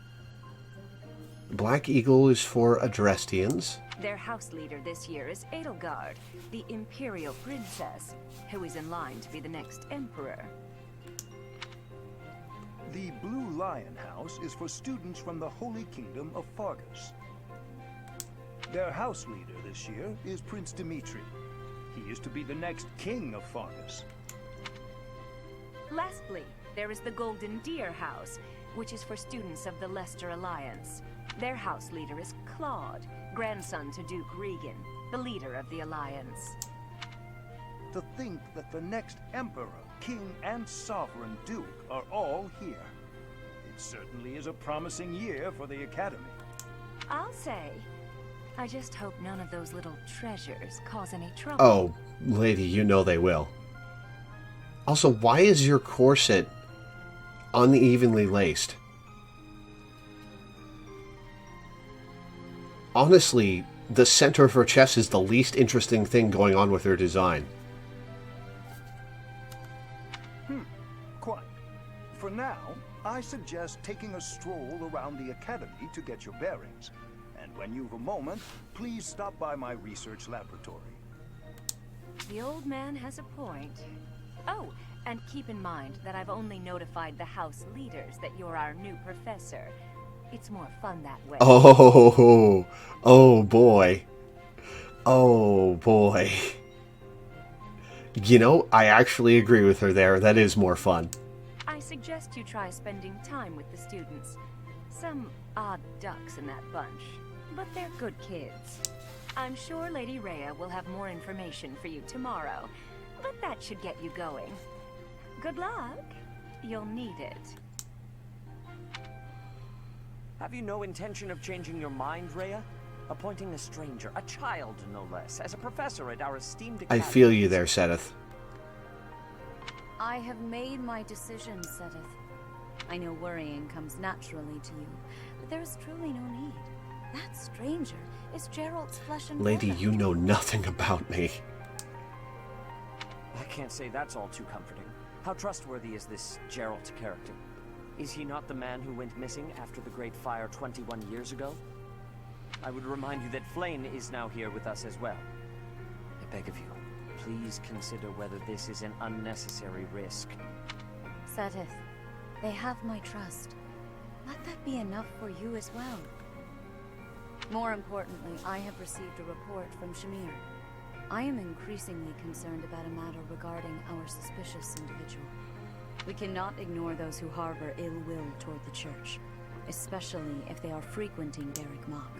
Black Eagle is for Adrestians. Their house leader this year is Edelgard, the Imperial Princess, who is in line to be the next Emperor. The Blue Lion House is for students from the Holy Kingdom of Fargus. Their house leader this year is Prince Dimitri. He is to be the next king of Fargus. Lastly, there is the Golden Deer House, which is for students of the Leicester Alliance. Their house leader is Claude, grandson to Duke Regan, the leader of the Alliance. To think that the next Emperor, King, and Sovereign Duke are all here. It certainly is a promising year for the Academy. I'll say. I just hope none of those little treasures cause any trouble. Oh, lady, you know they will. Also, why is your corset unevenly laced? Honestly, the center of her chest is the least interesting thing going on with her design. Quite. For now, I suggest taking a stroll around the Academy to get your bearings. And when you've a moment, please stop by my research laboratory. The old man has a point. Oh, and keep in mind that I've only notified the house leaders that you're our new professor. It's more fun that way. Oh boy. Oh boy. You know, I actually agree with her there. That is more fun. I suggest you try spending time with the students. Some odd ducks in that bunch, but they're good kids. I'm sure Lady Rhea will have more information for you tomorrow, but that should get you going. Good luck. You'll need it. Have you no intention of changing your mind, Rhea? Appointing a stranger, a child no less, as a professor at our esteemed academy. I feel you there, Seteth. I have made my decision, Seteth. I know worrying comes naturally to you, but there is truly no need. That stranger is Gerald's flesh and blood. Lady, you know nothing about me. I can't say that's all too comforting. How trustworthy is this Gerald character? Is he not the man who went missing after the Great Fire 21 years ago? I would remind you that Flame is now here with us as well. I beg of you, please consider whether this is an unnecessary risk. Seteth, they have my trust. Let that be enough for you as well. More importantly, I have received a report from Shamir. I am increasingly concerned about a matter regarding our suspicious individual. We cannot ignore those who harbor ill will toward the Church, especially if they are frequenting Derek Mock.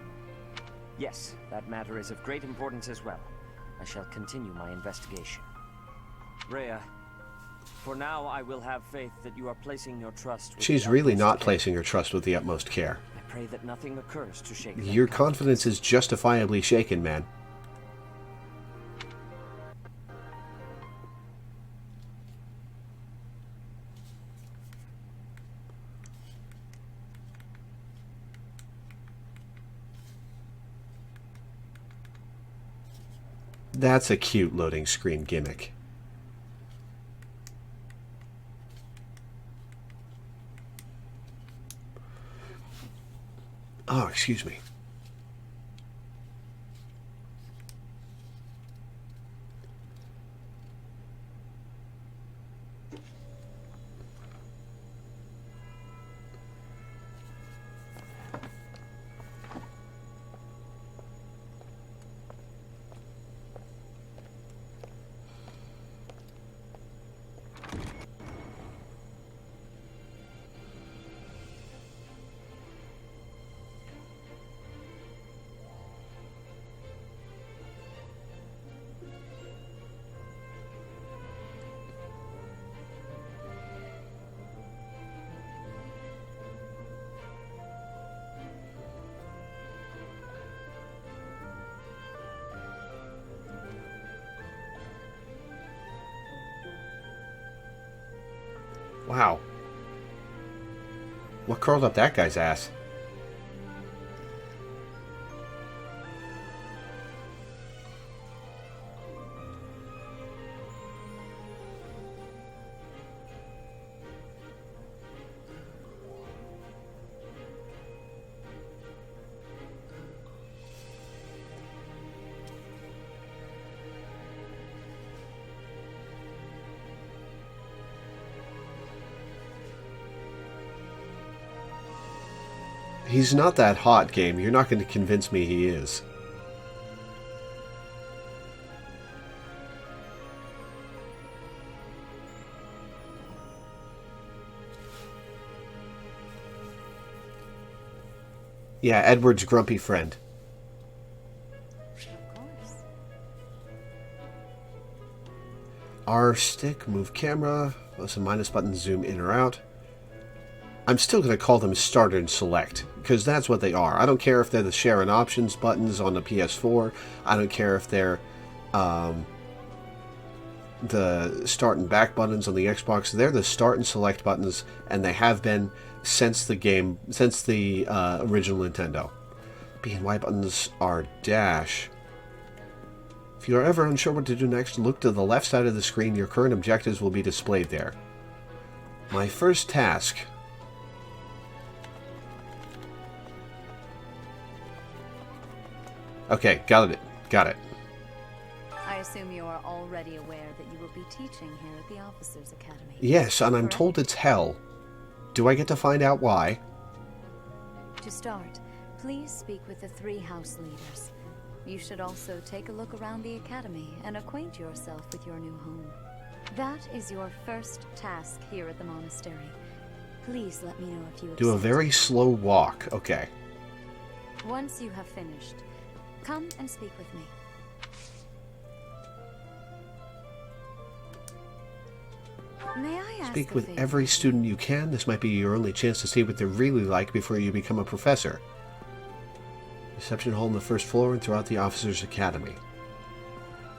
Yes, that matter is of great importance as well. I shall continue my investigation. Rhea, for now I will have faith that you are placing your trust with She's really not placing her trust with the utmost care. I pray that nothing occurs to shake Your confidence is justifiably shaken, man. That's a cute loading screen gimmick. Oh, excuse me. Wow. What curled up that guy's ass? He's not that hot, game. You're not going to convince me he is. Yeah, Edward's grumpy friend. Of course. R stick, move camera, plus and minus buttons, zoom in or out. I'm still going to call them start and select, because that's what they are. I don't care if they're the share and options buttons on the PS4. I don't care if they're the start and back buttons on the Xbox. They're the start and select buttons, and they have been since the original Nintendo. B and Y buttons are dash. If you are ever unsure what to do next, look to the left side of the screen. Your current objectives will be displayed there. My first task. Okay, got it. I assume you are already aware that you will be teaching here at the Officers Academy. Yes, and I'm told it's hell. Do I get to find out why? To start, please speak with the 3 house leaders. You should also take a look around the academy and acquaint yourself with your new home. That is your first task here at the monastery. Please let me know if you Do a accept. very slow walk. Okay. Once you have finished, come and speak with me. May I ask Speak a with favor? every student you can. This might be your only chance to see what they're really like before you become a professor. Reception hall on the first floor and throughout the Officers Academy.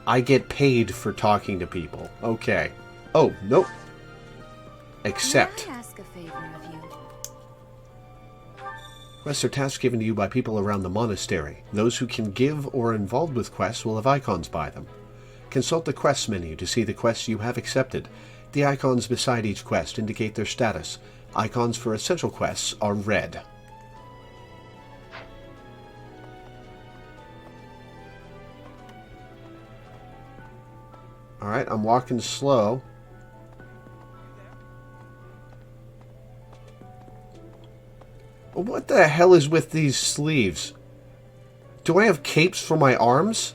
I get paid for talking to people. Okay. Oh, nope. Accept. May I ask a favor of you? Quests are tasks given to you by people around the monastery. Those who can give or are involved with quests will have icons by them. Consult the quests menu to see the quests you have accepted. The icons beside each quest indicate their status. Icons for essential quests are red. Alright, I'm walking slow. What the hell is with these sleeves? Do I have capes for my arms?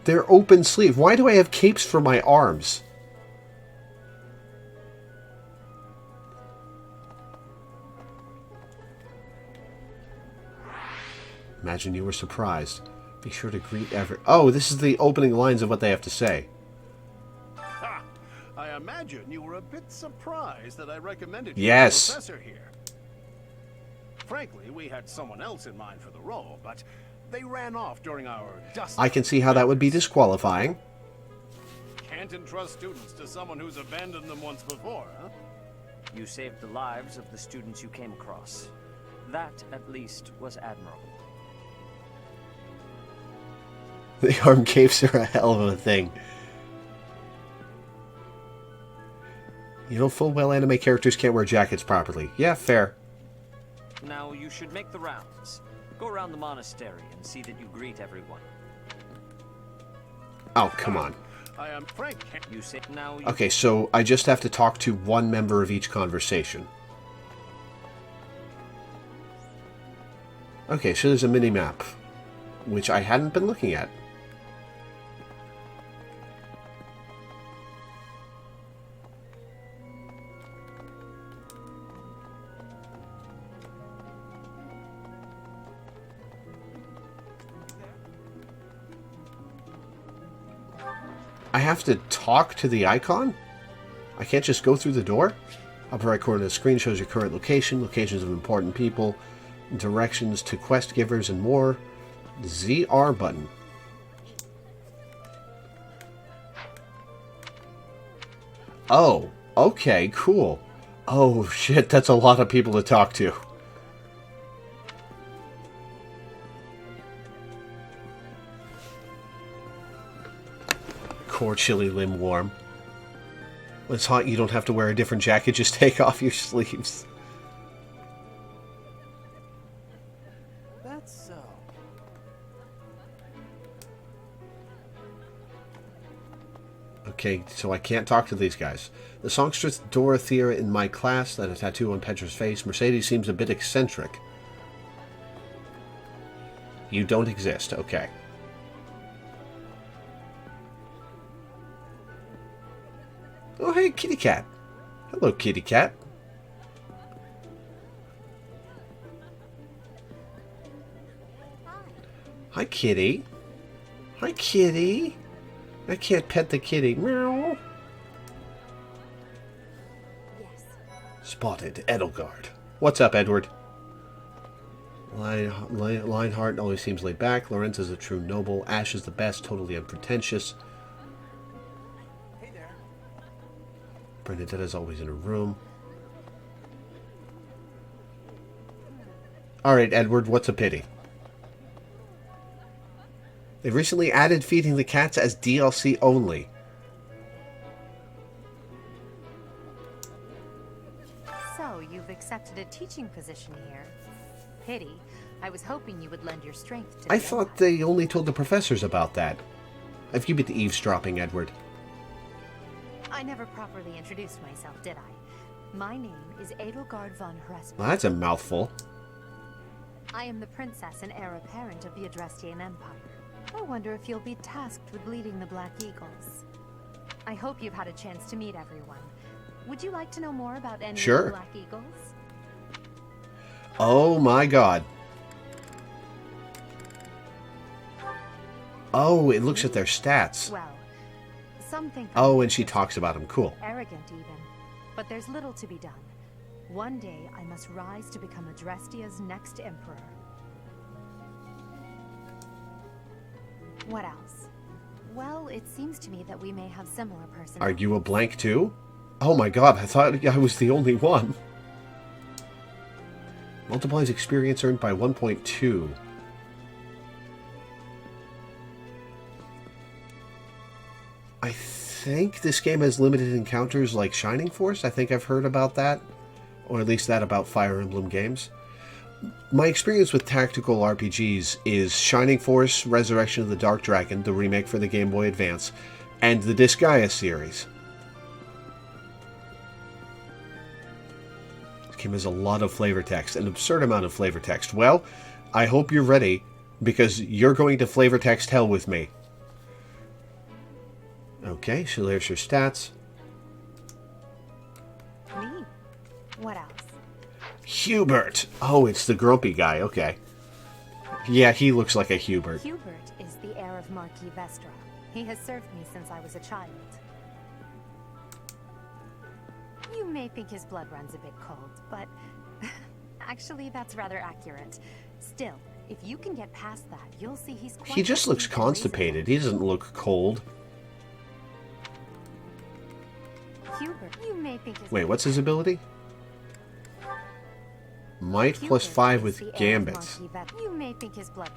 They're open sleeve. Why do I have capes for my arms? Imagine you were surprised. Be sure to greet every... Oh, this is the opening lines of what they have to say. Ha! I imagine you were a bit surprised that I recommended you Yes. as professor here. Frankly, we had someone else in mind for the role, but they ran off during our dust. I can see how that would be disqualifying. Can't entrust students to someone who's abandoned them once before, huh? You saved the lives of the students you came across. That, at least, was admirable. The arm capes are a hell of a thing. You know, full well anime characters can't wear jackets properly. Yeah, fair. Now, you should make the rounds. Go around the monastery and see that you greet everyone. Oh, come on. I am Frank. You say now. You Okay, so I just have to talk to one member of each conversation. Okay, so there's a mini-map, which I hadn't been looking at. I have to talk to the icon? I can't just go through the door? Upper right corner of the screen shows your current location, locations of important people, directions to quest givers, and more. ZR button. Oh, okay, cool. Oh shit, that's a lot of people to talk to. Core chilly, limb warm. When it's hot, you don't have to wear a different jacket, just take off your sleeves. That's so. Okay, so I can't talk to these guys. The songstress Dorothea in my class, that a tattoo on Petra's face. Mercedes seems a bit eccentric. You don't exist, okay. Oh, hey, kitty cat. Hello, kitty cat. Hi, kitty. Hi, kitty. I can't pet the kitty. Meow. Yes. Spotted. Edelgard. What's up, Edward? Lionheart always seems laid back. Lorenz is a true noble. Ash is the best, totally unpretentious. Hey there. Bernadetta's always in her room. Alright, Edward, what's a pity? They've recently added feeding the cats as DLC only. So, you've accepted a teaching position here. Pity. I was hoping you would lend your strength to I thought they only told the professors about that. Have you been eavesdropping, Edward? I never properly introduced myself, did I? My name is Edelgard von Hresper. Well, that's a mouthful. I am the princess and heir apparent of the Adrestian Empire. I wonder if you'll be tasked with leading the Black Eagles. I hope you've had a chance to meet everyone. Would you like to know more about any of the Black Eagles? Oh my god. Oh, it looks at their stats. Well, some think oh, and she talks about them. Cool. Arrogant even. But there's little to be done. One day I must rise to become Adrestia's next emperor. What else? Well, it seems to me that we may have similar personalities. Are you a blank too? Oh my god, I thought I was the only one. Multiplies experience earned by 1.2. I think this game has limited encounters like Shining Force. I think I've heard about that. Or at least that about Fire Emblem games. My experience with tactical RPGs is Shining Force, Resurrection of the Dark Dragon, the remake for the Game Boy Advance, and the Disgaea series. This game has a lot of flavor text, an absurd amount of flavor text. Well, I hope you're ready, because you're going to flavor text hell with me. Okay, so there's your stats. Me? What else? Hubert! Oh, it's the grumpy guy, okay. Yeah, he looks like a Hubert. Hubert is the heir of Marquis Vestra. He has served me since I was a child. You may think his blood runs a bit cold, but actually that's rather accurate. Still, if you can get past that, you'll see he's quite... He just looks constipated. He doesn't look cold. Hubert, you may think his... Wait, what's his ability? Might plus 5 with gambits. You may think his blood.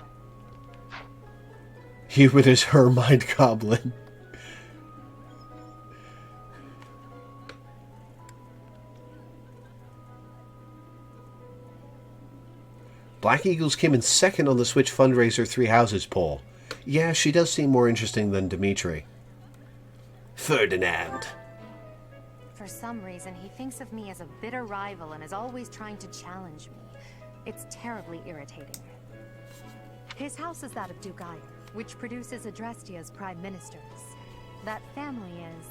Hubert is her mind goblin. Black Eagles came in second on the Switch fundraiser Three Houses poll. Yeah, she does seem more interesting than Dimitri. Ferdinand. For some reason, he thinks of me as a bitter rival and is always trying to challenge me. It's terribly irritating. His house is that of Duke Iron, which produces Adrestia's prime ministers. That family is,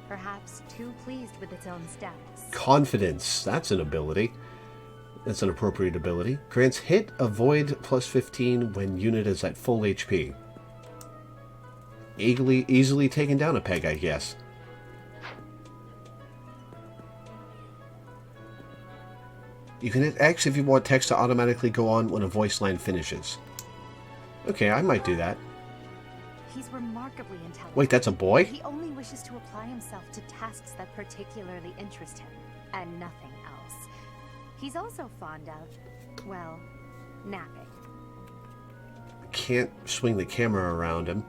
perhaps, too pleased with its own status. Confidence. That's an ability. That's an appropriate ability. Grants hit, avoid, plus 15 when unit is at full HP. Easily taken down a peg, I guess. You can hit X if you want text to automatically go on when a voice line finishes. Okay, I might do that. He's remarkably intelligent. Wait, that's a boy? He only wishes to apply himself to tasks that particularly interest him, and nothing else. He's also fond of, well, napping. Can't swing the camera around him.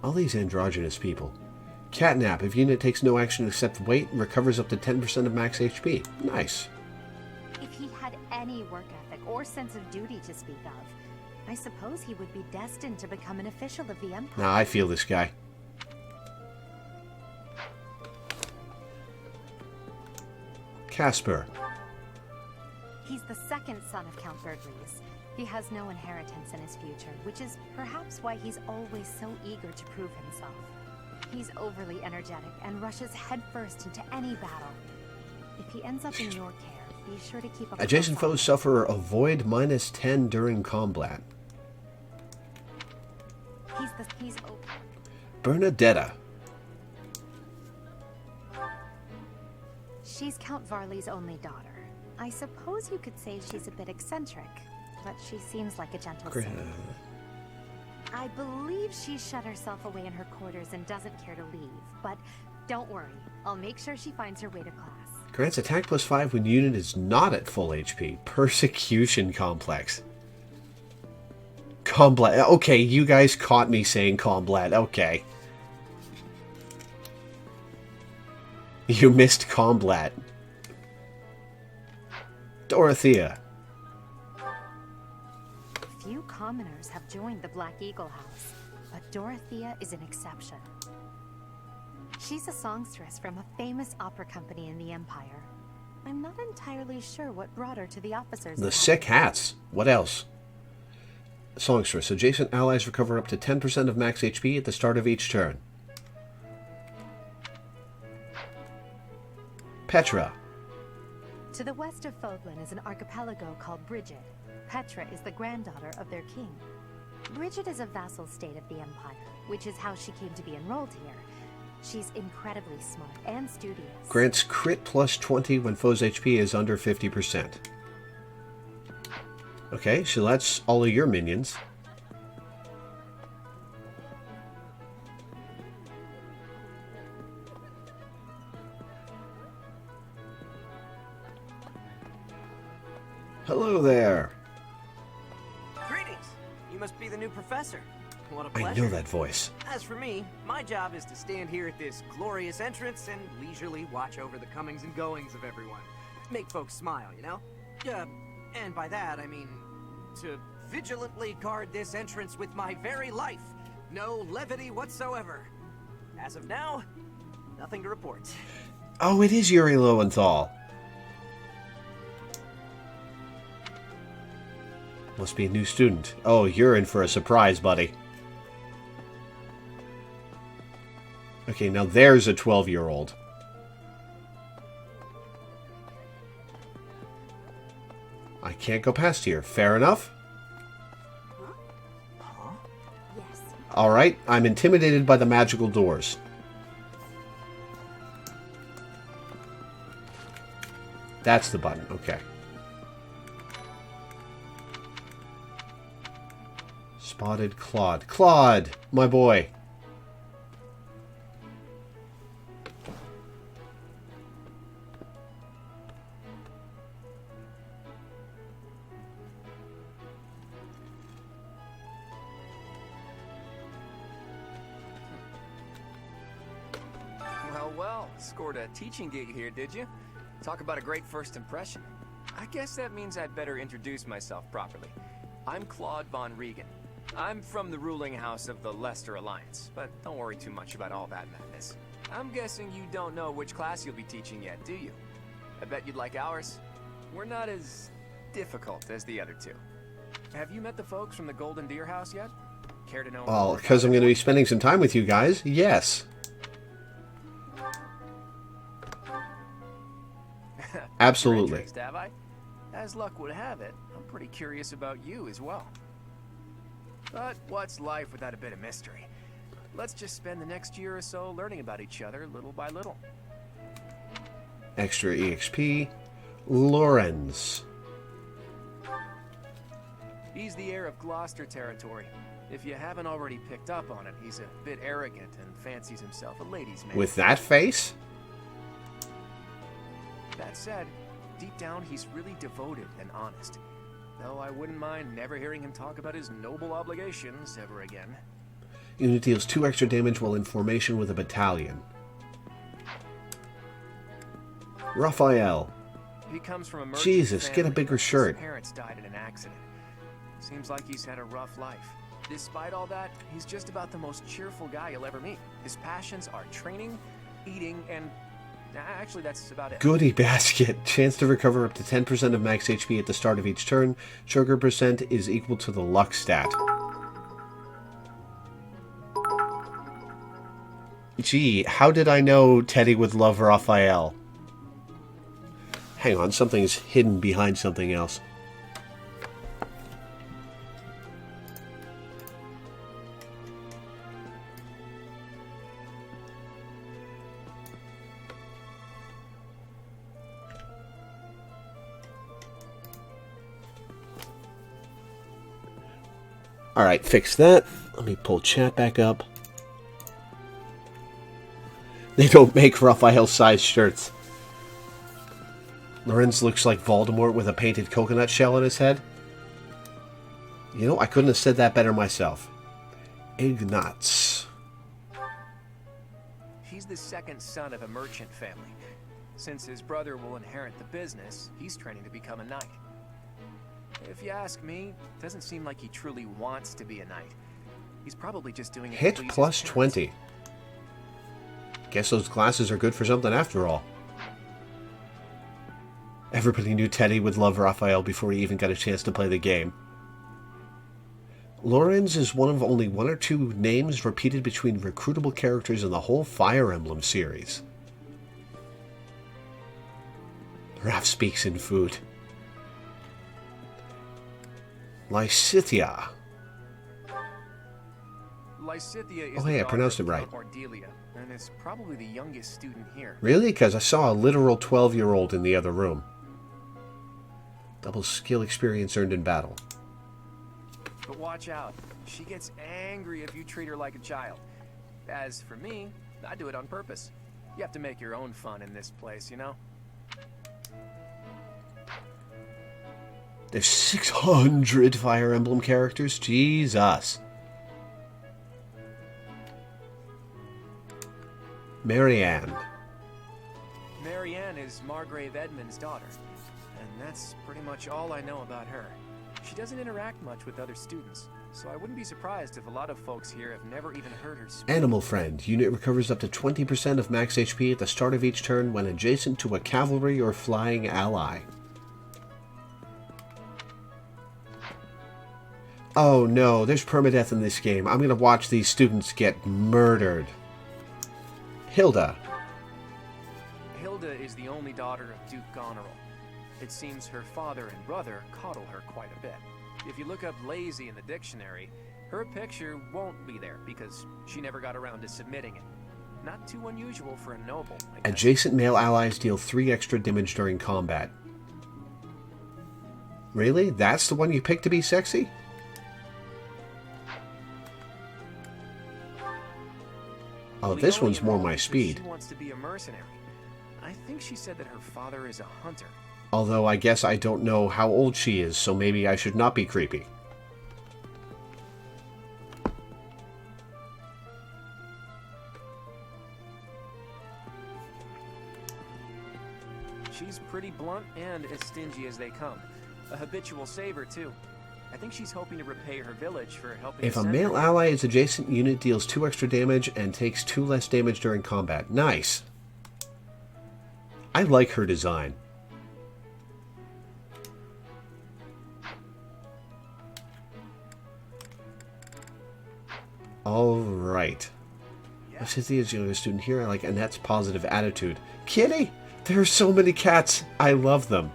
All these androgynous people. Catnap. If unit takes no action except wait, recovers up to 10% of max HP. Nice. If he had any work ethic or sense of duty to speak of, I suppose he would be destined to become an official of the Empire. Nah, I feel this guy. Casper. He's the second son of Count Burgleys. He has no inheritance in his future, which is perhaps why he's always so eager to prove himself. He's overly energetic and rushes headfirst into any battle. If he ends up in your care, be sure to keep up. Adjacent foes suffer a void -10 during combat. He's open. Bernadetta. She's Count Varley's only daughter. I suppose you could say she's a bit eccentric, but she seems like a gentle soul. I believe she's shut herself away in her quarters and doesn't care to leave, but don't worry. I'll make sure she finds her way to class. Grants attack +5 when unit is not at full HP. Persecution complex. Combat. Okay, you guys caught me saying combat. Okay. You missed combat. Dorothea. Few commoners have joined the Black Eagle House, but Dorothea is an exception. She's a songstress from a famous opera company in the Empire. I'm not entirely sure what brought her to the officers. The sick hats. What else? Songstress. Adjacent allies recover up to 10% of max HP at the start of each turn. Petra. To the west of Fogland is an archipelago called Bridget. Petra is the granddaughter of their king. Bridget is a vassal state of the Empire, which is how she came to be enrolled here. She's incredibly smart and studious. Grants crit +20 when foe's HP is under 50%. Okay, so that's all of your minions. Hello there. Greetings. You must be the new professor. What a I pleasure. know that voice. As for me, my job is to stand here at this glorious entrance and leisurely watch over the comings and goings of everyone. Make folks smile, you know? And by that, I mean to vigilantly guard this entrance with my very life. No levity whatsoever. As of now, nothing to report. Oh, it is Yuri Lowenthal. Must be a new student. Oh, you're in for a surprise, buddy. Okay, now there's a 12-year-old. I can't go past here. Fair enough? Yes. Alright, I'm intimidated by the magical doors. That's the button, okay. Spotted Claude. Claude, my boy. Well, scored a teaching gig here, did you? Talk about a great first impression. I guess that means I'd better introduce myself properly. I'm Claude von Regan. I'm from the ruling house of the Leicester Alliance, but don't worry too much about all that madness. I'm guessing you don't know which class you'll be teaching yet, do you? I bet you'd like ours. We're not as difficult as the other two. Have you met the folks from the Golden Deer House yet? Care to know? Well, because I'm going to be spending some time with you guys, yes. Absolutely. Interest, have I? As luck would have it, I'm pretty curious about you as well. But what's life without a bit of mystery? Let's just spend the next year or so learning about each other little by little. Extra EXP. Lorenz. He's the heir of Gloucester territory. If you haven't already picked up on it, he's a bit arrogant and fancies himself a ladies' man. With that face? That said, deep down he's really devoted and honest. Though I wouldn't mind never hearing him talk about his noble obligations ever again. Unit deals 2 extra damage while in formation with a battalion. Raphael. He comes from a merchant Jesus, get a family, bigger but shirt. His parents died in an accident. Seems like he's had a rough life. Despite all that, he's just about the most cheerful guy you'll ever meet. His passions are training, eating, and actually that's about it. Goodie basket. Chance to recover up to 10% of max HP at the start of each turn. Sugar percent is equal to the luck stat. Gee, how did I know Teddy would love Raphael? Hang on, something's hidden behind something else. Alright, fix that. Let me pull chat back up. They don't make Raphael-sized shirts. Lorenz looks like Voldemort with a painted coconut shell on his head. You know, I couldn't have said that better myself. Ignatz. He's the second son of a merchant family. Since his brother will inherit the business, he's training to become a knight. If you ask me, it doesn't seem like he truly wants to be a knight. He's probably just doing it Hit to please plus his parents. 20. Guess those glasses are good for something after all. Everybody knew Teddy would love Raphael before he even got a chance to play the game. Lorenz is one of only 1 or 2 names repeated between recruitable characters in the whole Fire Emblem series. Raph speaks in food. Lysithia. Lysithia is Oh, the hey, I daughter pronounced of it right. Count Cordelia, and is probably the youngest student here. Really? Because I saw a literal 12-year-old in the other room. Double skill experience earned in battle. But watch out. She gets angry if you treat her like a child. As for me, I do it on purpose. You have to make your own fun in this place, you know? There's 600 Fire Emblem characters? Jesus. Marianne. Marianne is Margrave Edmund's daughter, and that's pretty much all I know about her. She doesn't interact much with other students, so I wouldn't be surprised if a lot of folks here have never even heard her speak. Animal Friend. Unit recovers up to 20% of max HP at the start of each turn when adjacent to a cavalry or flying ally. Oh no, there's permadeath in this game. I'm gonna watch these students get murdered. Hilda. Hilda is the only daughter of Duke Goneril. It seems her father and brother coddle her quite a bit. If you look up lazy in the dictionary, her picture won't be there because she never got around to submitting it. Not too unusual for a noble, I guess. Adjacent male allies deal 3 extra damage during combat. Really? That's the one you picked to be sexy? Oh, this one's more my speed. She wants to be a mercenary. I think she said that her father is a hunter. Although I guess I don't know how old she is, so maybe I should not be creepy. She's pretty blunt and as stingy as they come. A habitual saver, too. I think she's hoping to repay her village for helping. If a male ally is adjacent, unit deals 2 extra damage and takes 2 less damage during combat. Nice. I like her design. Alright. Cynthia's the youngest student here. I like Annette's positive attitude. Kitty! There are so many cats. I love them.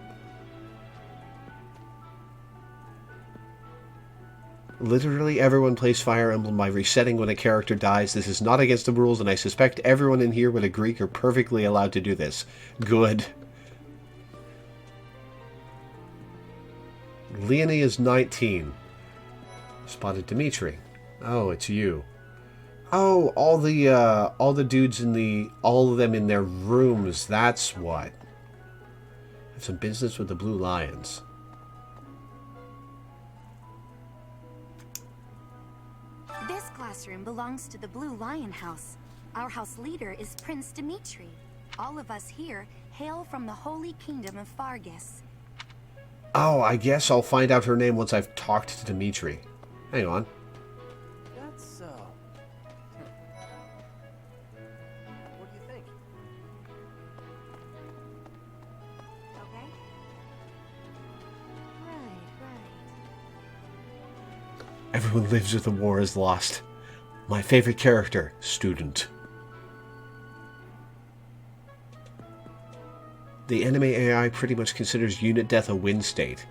Literally everyone plays Fire Emblem by resetting when a character dies. This is not against the rules, and I suspect everyone in here would agree you're perfectly allowed to do this. Good. Leonie is 19. Spotted Dimitri. Oh, it's you. Oh, all the dudes in all of them in their rooms. That's what. Have some business with the Blue Lions. This classroom belongs to the Blue Lion House. Our house leader is Prince Dimitri. All of us here hail from the Holy Kingdom of Fargus. Oh, I guess I'll find out her name once I've talked to Dimitri. Hang on. That's so. What do you think? Okay. Right. Everyone lives with the war is lost. My favorite character, student. The anime AI pretty much considers unit death a win state.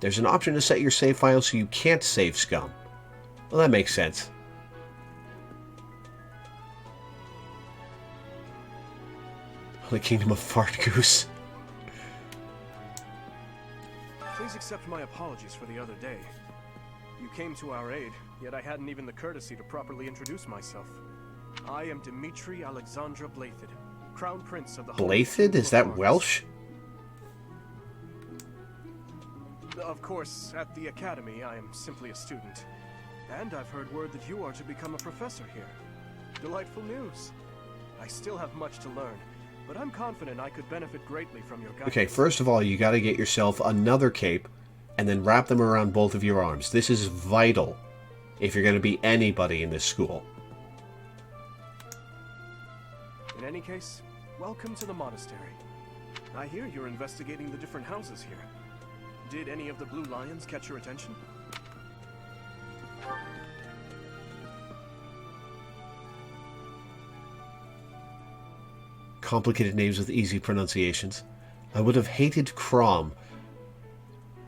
There's an option to set your save file so you can't save scum. Well, that makes sense. The Kingdom of Fart Goose. Please accept my apologies for the other day. You came to our aid, yet I hadn't even the courtesy to properly introduce myself. I am Dimitri Alexandra Blathid, Crown Prince of the Blathid? Is that Welsh? Of course, at the Academy, I am simply a student. And I've heard word that you are to become a professor here. Delightful news. I still have much to learn, but I'm confident I could benefit greatly from your guidance. Okay, first of all, you gotta get yourself another cape, and then wrap them around both of your arms. This is vital if you're gonna be anybody in this school. In any case, welcome to the monastery. I hear you're investigating the different houses here. Did any of the blue lions catch your attention? Complicated names with easy pronunciations. I would have hated Crom.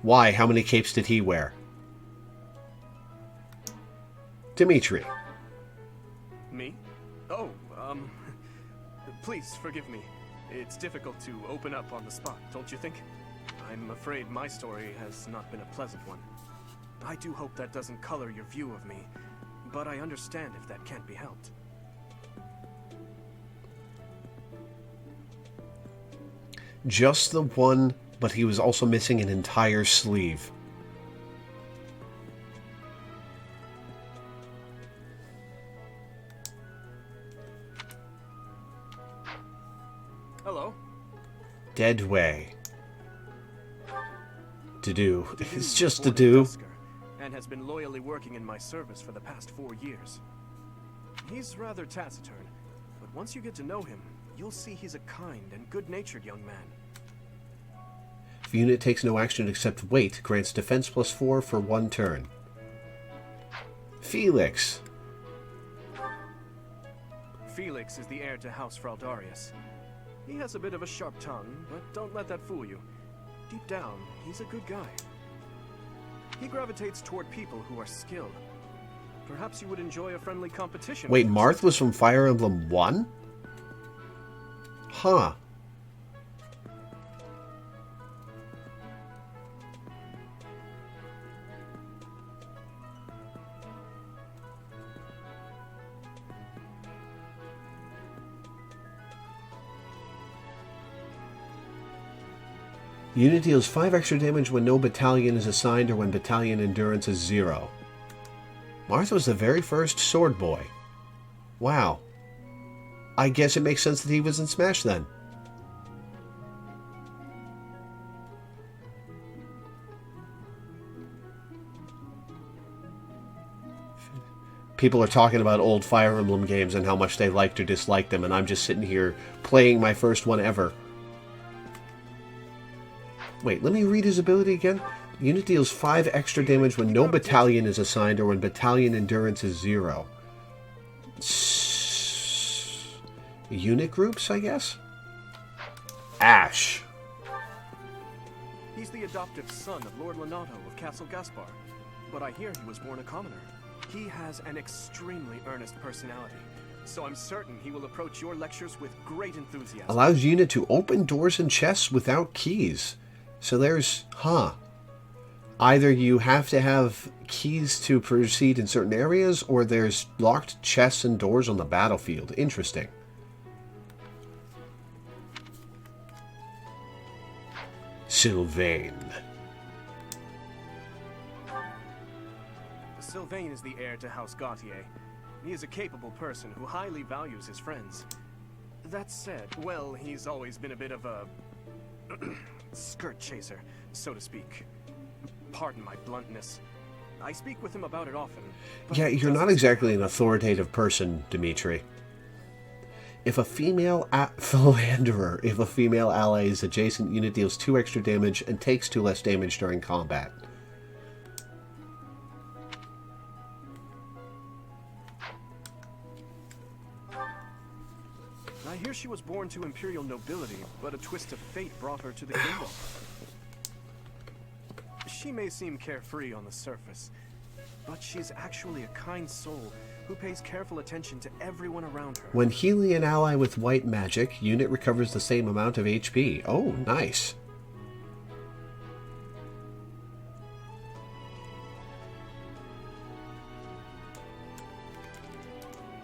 Why? How many capes did he wear? Dimitri. Me? Oh, please forgive me. It's difficult to open up on the spot, don't you think? I'm afraid my story has not been a pleasant one. I do hope that doesn't color your view of me, but I understand if that can't be helped. Just the one, but he was also missing an entire sleeve. Hello. Deadway. To do. It's just to do. And has been loyally working in my service for the past 4 years. He's rather taciturn, but once you get to know him, you'll see he's a kind and good-natured young man. If a unit takes no action except wait, grants defense +4 for 1 turn. Felix. Felix is the heir to House Fraldarius. He has a bit of a sharp tongue, but don't let that fool you. Deep down, he's a good guy. He gravitates toward people who are skilled. Perhaps you would enjoy a friendly competition. Wait, Marth was from Fire Emblem 1? Huh. Unit deals 5 extra damage when no battalion is assigned or when battalion endurance is 0. Marth was the very first sword boy. Wow. I guess it makes sense that he was in Smash then. People are talking about old Fire Emblem games and how much they liked or disliked them, and I'm just sitting here playing my first one ever. Wait, let me read his ability again. Unit deals 5 extra damage when no battalion is assigned or when battalion endurance is 0. Unit groups, I guess? Ash. He's the adoptive son of Lord Lonato of Castle Gaspar, but I hear he was born a commoner. He has an extremely earnest personality, so I'm certain he will approach your lectures with great enthusiasm. Allows unit to open doors and chests without keys. So there's, either you have to have keys to proceed in certain areas, or there's locked chests and doors on the battlefield. Interesting. Sylvain. Sylvain is the heir to House Gautier. He is a capable person who highly values his friends. That said, well, he's always been a bit of a skirt chaser, so to speak. Pardon my bluntness. I speak with him about it often. Yeah, you're not exactly an authoritative person, Dimitri. If a female philanderer, if a female ally's adjacent unit deals 2 extra damage and takes 2 less damage during combat. I hear she was born to imperial nobility, but a twist of fate brought her to the kingdom. She may seem carefree on the surface, but she is actually a kind soul who pays careful attention to everyone around her. When healing an ally with white magic, unit recovers the same amount of HP. Oh, nice.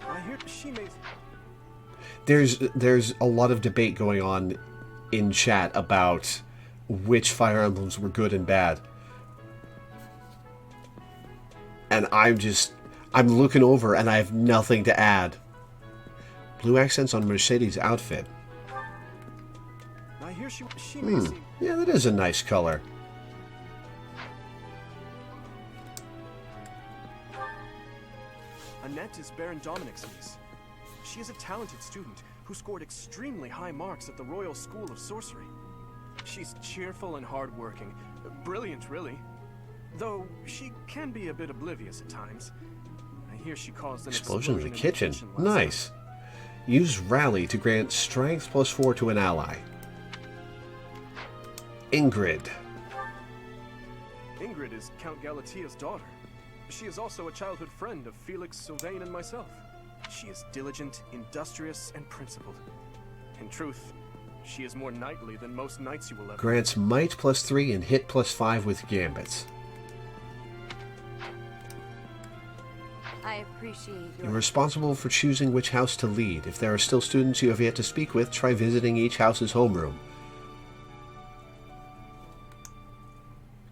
I hear she may... There's a lot of debate going on in chat about which Fire Emblems were good and bad. And I'm looking over and I have nothing to add. Blue accents on Mercedes' outfit. I hear she may seem... Yeah, that is a nice color. Annette is Baron Dominic's niece. She is a talented student who scored extremely high marks at the Royal School of Sorcery. She's cheerful and hardworking. Brilliant, really. Though she can be a bit oblivious at times. I hear she caused an Explosion in the kitchen. last Nice. Use Rally to grant Strength +4 to an ally. Ingrid. Ingrid is Count Galatia's daughter. She is also a childhood friend of Felix, Sylvain, and myself. She is diligent, industrious, and principled. In truth, she is more knightly than most knights you will ever... Grants Might +3 and Hit +5 with Gambits. I appreciate You're responsible for choosing which house to lead. If there are still students you have yet to speak with, try visiting each house's homeroom.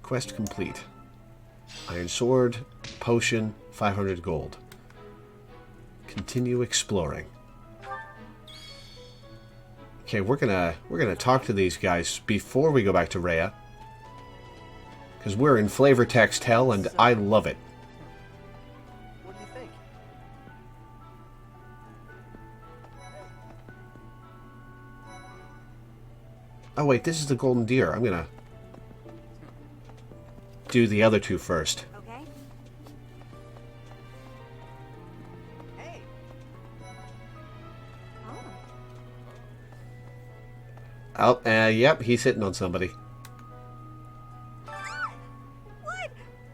Quest complete. Iron Sword, Potion, 500 gold. Continue exploring. Okay, we're gonna talk to these guys before we go back to Rhea. Because we're in flavor text hell and I love it. What do you think? Oh wait, this is the Golden Deer. I'm gonna do the other two first. Okay. Hey. Oh, yep, he's hitting on somebody. What?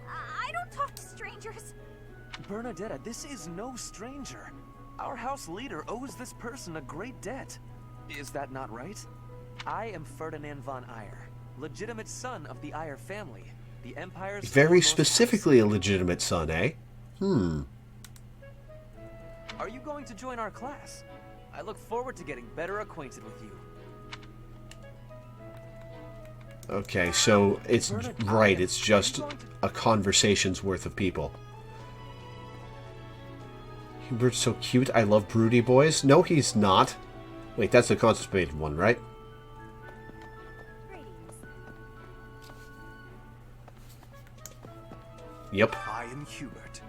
I don't talk to strangers. Bernadetta, this is no stranger. Our house leader owes this person a great debt. Is that not right? I am Ferdinand von Eyre, legitimate son of the Eyre family, the Empire's... Very specifically a legitimate son, eh? Are you going to join our class? I look forward to getting better acquainted with you. Okay, so it's right, it's just a conversation's worth of people. Hubert's so cute, I love broody boys. No, he's not. Wait, that's the constipated one, right? Yep. I am Hubert,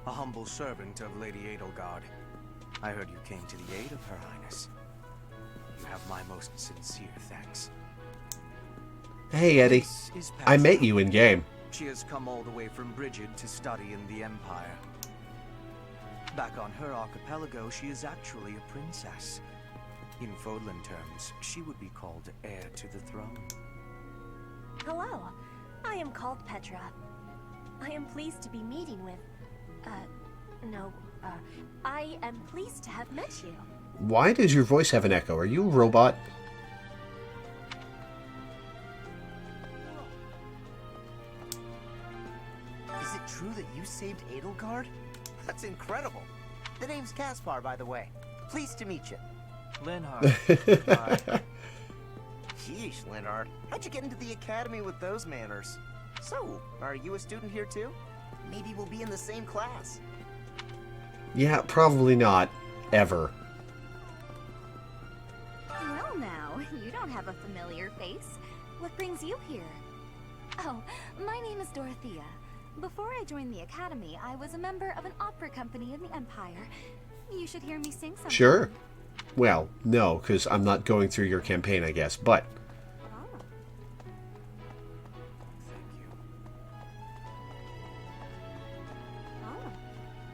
a humble servant of Lady Edelgard. I heard you came to the aid of Her Highness. You have my most sincere thanks. Hey, Eddie. This is I met Petra. you in game. She has come all the way from Brigid to study in the Empire. Back on her archipelago, she is actually a princess. In Fodlan terms, she would be called heir to the throne. Hello. I am called Petra. I am pleased to be meeting with... I am pleased to have met you. Why does your voice have an echo? Are you a robot? Is it true that you saved Edelgard? That's incredible. The name's Caspar, by the way. Pleased to meet you. Linhard. Sheesh, Linhard. How'd you get into the academy with those manners? So, are you a student here too? Maybe we'll be in the same class. Yeah, probably not. Ever. Well now, now. You don't have a familiar face. What brings you here? Oh, my name is Dorothea. Before I joined the Academy, I was a member of an opera company in the Empire. You should hear me sing sometime. Sure. Well, no, because I'm not going through your campaign, I guess, but...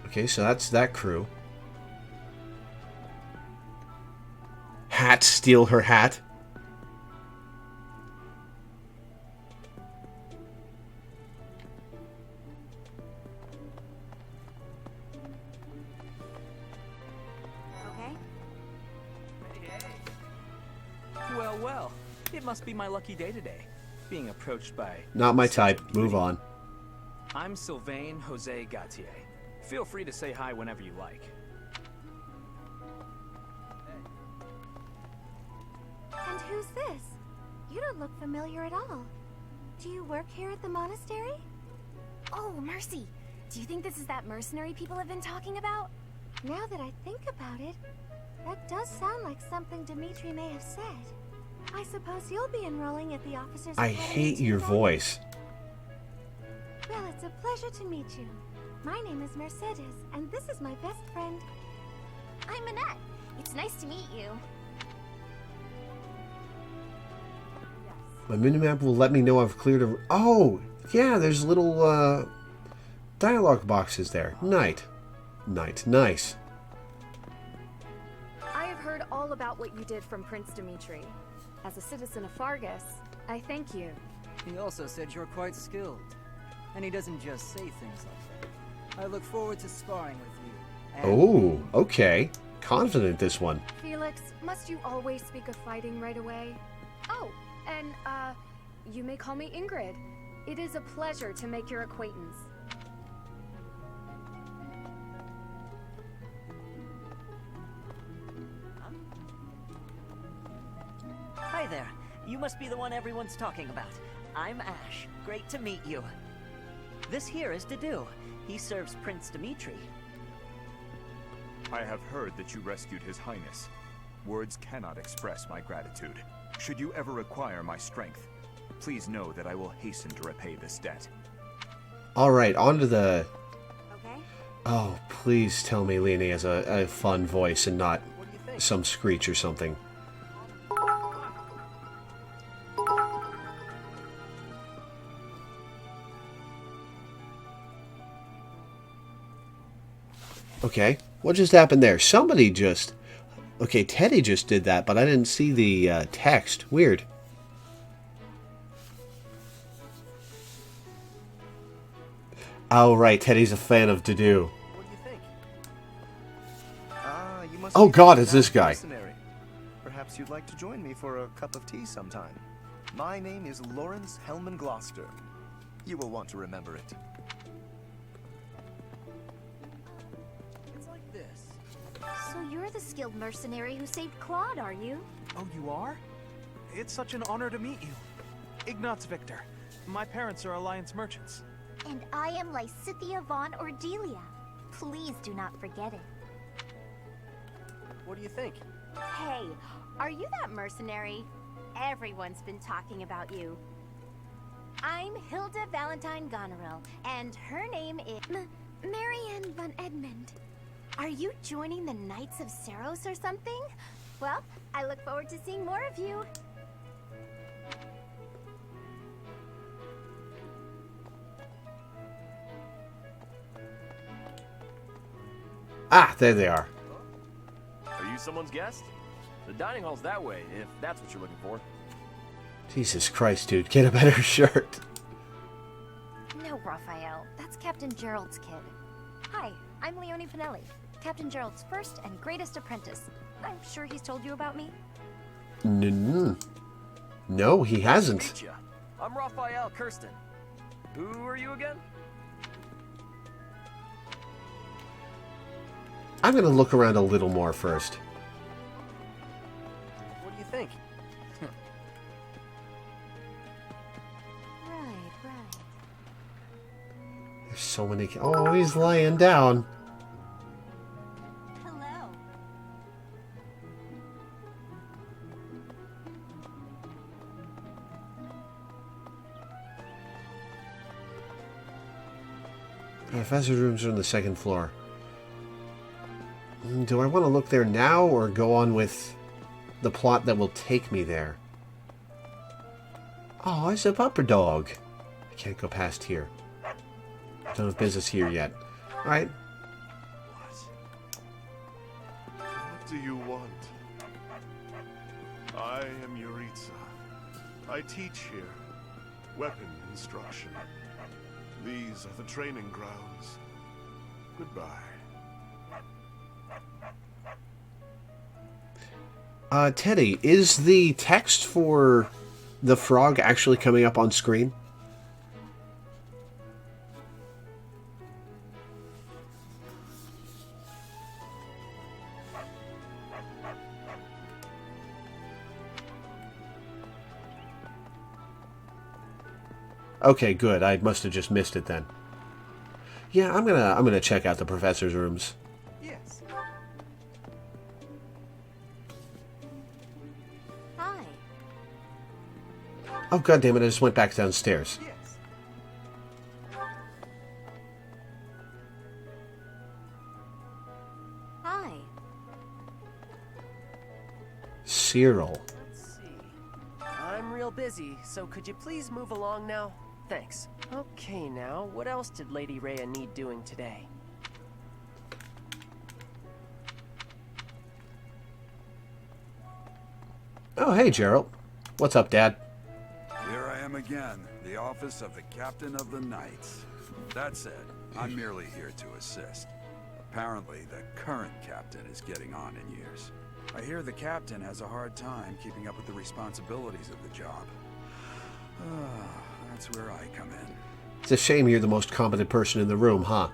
Okay, so that's that crew. Hat, steal her hat. Okay. Well, well. It must be my lucky day today. Being approached by... Not my type. Move on. I'm Sylvain Jose Gautier. Feel free to say hi whenever you like. And who's this? You don't look familiar at all. Do you work here at the monastery? Oh, mercy. Do you think this is that mercenary people have been talking about? Now that I think about it, that does sound like something Dimitri may have said. I suppose you'll be enrolling at the officers' I academy hate too, your then? voice. Well, it's a pleasure to meet you. My name is Mercedes, and this is my best friend. I'm Annette. It's nice to meet you. My minimap will let me know I've cleared a... Oh! Yeah, there's little, dialogue boxes there. Nice. I have heard all about what you did from Prince Dimitri. As a citizen of Fargus, I thank you. He also said you're quite skilled. And he doesn't just say things like that. I look forward to sparring with you. Oh, okay. Confident, this one. Felix, must you always speak of fighting right away? Oh, and, you may call me Ingrid. It is a pleasure to make your acquaintance. Hi there. You must be the one everyone's talking about. I'm Ash. Great to meet you. This here is Dedu. He serves Prince Dimitri. I have heard that you rescued His Highness. Words cannot express my gratitude. Should you ever require my strength, please know that I will hasten to repay this debt. Alright, on to the... Okay. Oh, please tell me Leonie has a fun voice and not some screech or something. Okay, what just happened there? Somebody just... Okay, Teddy just did that, but I didn't see the text. Weird. Oh, right, Teddy's a fan of Dedu. What do you think? You must Oh be God, the it's this guy. mercenary. Perhaps you'd like to join me for a cup of tea sometime. My name is Lawrence Hellman Gloucester. You will want to remember it. It's like this. So you're the skilled mercenary who saved Claude, are you? Oh, you are? It's such an honor to meet you. Ignatz Victor. My parents are Alliance merchants. And I am Lysithia von Ordelia. Please do not forget it. What do you think? Hey, are you that mercenary? Everyone's been talking about you. I'm Hilda Valentine Goneril, and her name is Marianne von Edmund. Are you joining the Knights of Seros or something? Well, I look forward to seeing more of you. Ah, there they are. Are you someone's guest? The dining hall's that way, if that's what you're looking for. Jesus Christ, dude, get a better shirt. No, Raphael. That's Captain Gerald's kid. Hi, I'm Leonie Pinelli, Captain Gerald's first and greatest apprentice. I'm sure he's told you about me. No, he hasn't. Meet ya. I'm Raphael Kirsten. Who are you again? I'm gonna look around a little more first. What do you think? There's so many... Oh, he's laying down. Hello. Professor's rooms are on the second floor. Do I want to look there now or go on with the plot that will take me there? Oh, it's a pupper dog. I can't go past here. Don't have business here yet. Alright. What do you want? I am Yuritsa. I teach here. Weapon instruction. These are the training grounds. Goodbye. Teddy, is the text for the frog actually coming up on screen? Okay, good. I must have just missed it then. Yeah, I'm gonna check out the professor's rooms. Yes. Hi. Oh, god damn it, I just went back downstairs. Yes. Hi. Cyril. Let's see. I'm real busy, so could you please move along now? Thanks. Okay, now, what else did Lady Rhea need doing today? Oh, hey, Gerald. What's up, Dad? Here I am again, the office of the Captain of the Knights. That said, I'm merely here to assist. Apparently, the current captain is getting on in years. I hear the captain has a hard time keeping up with the responsibilities of the job. That's where I come in. It's a shame you're the most competent person in the room, huh?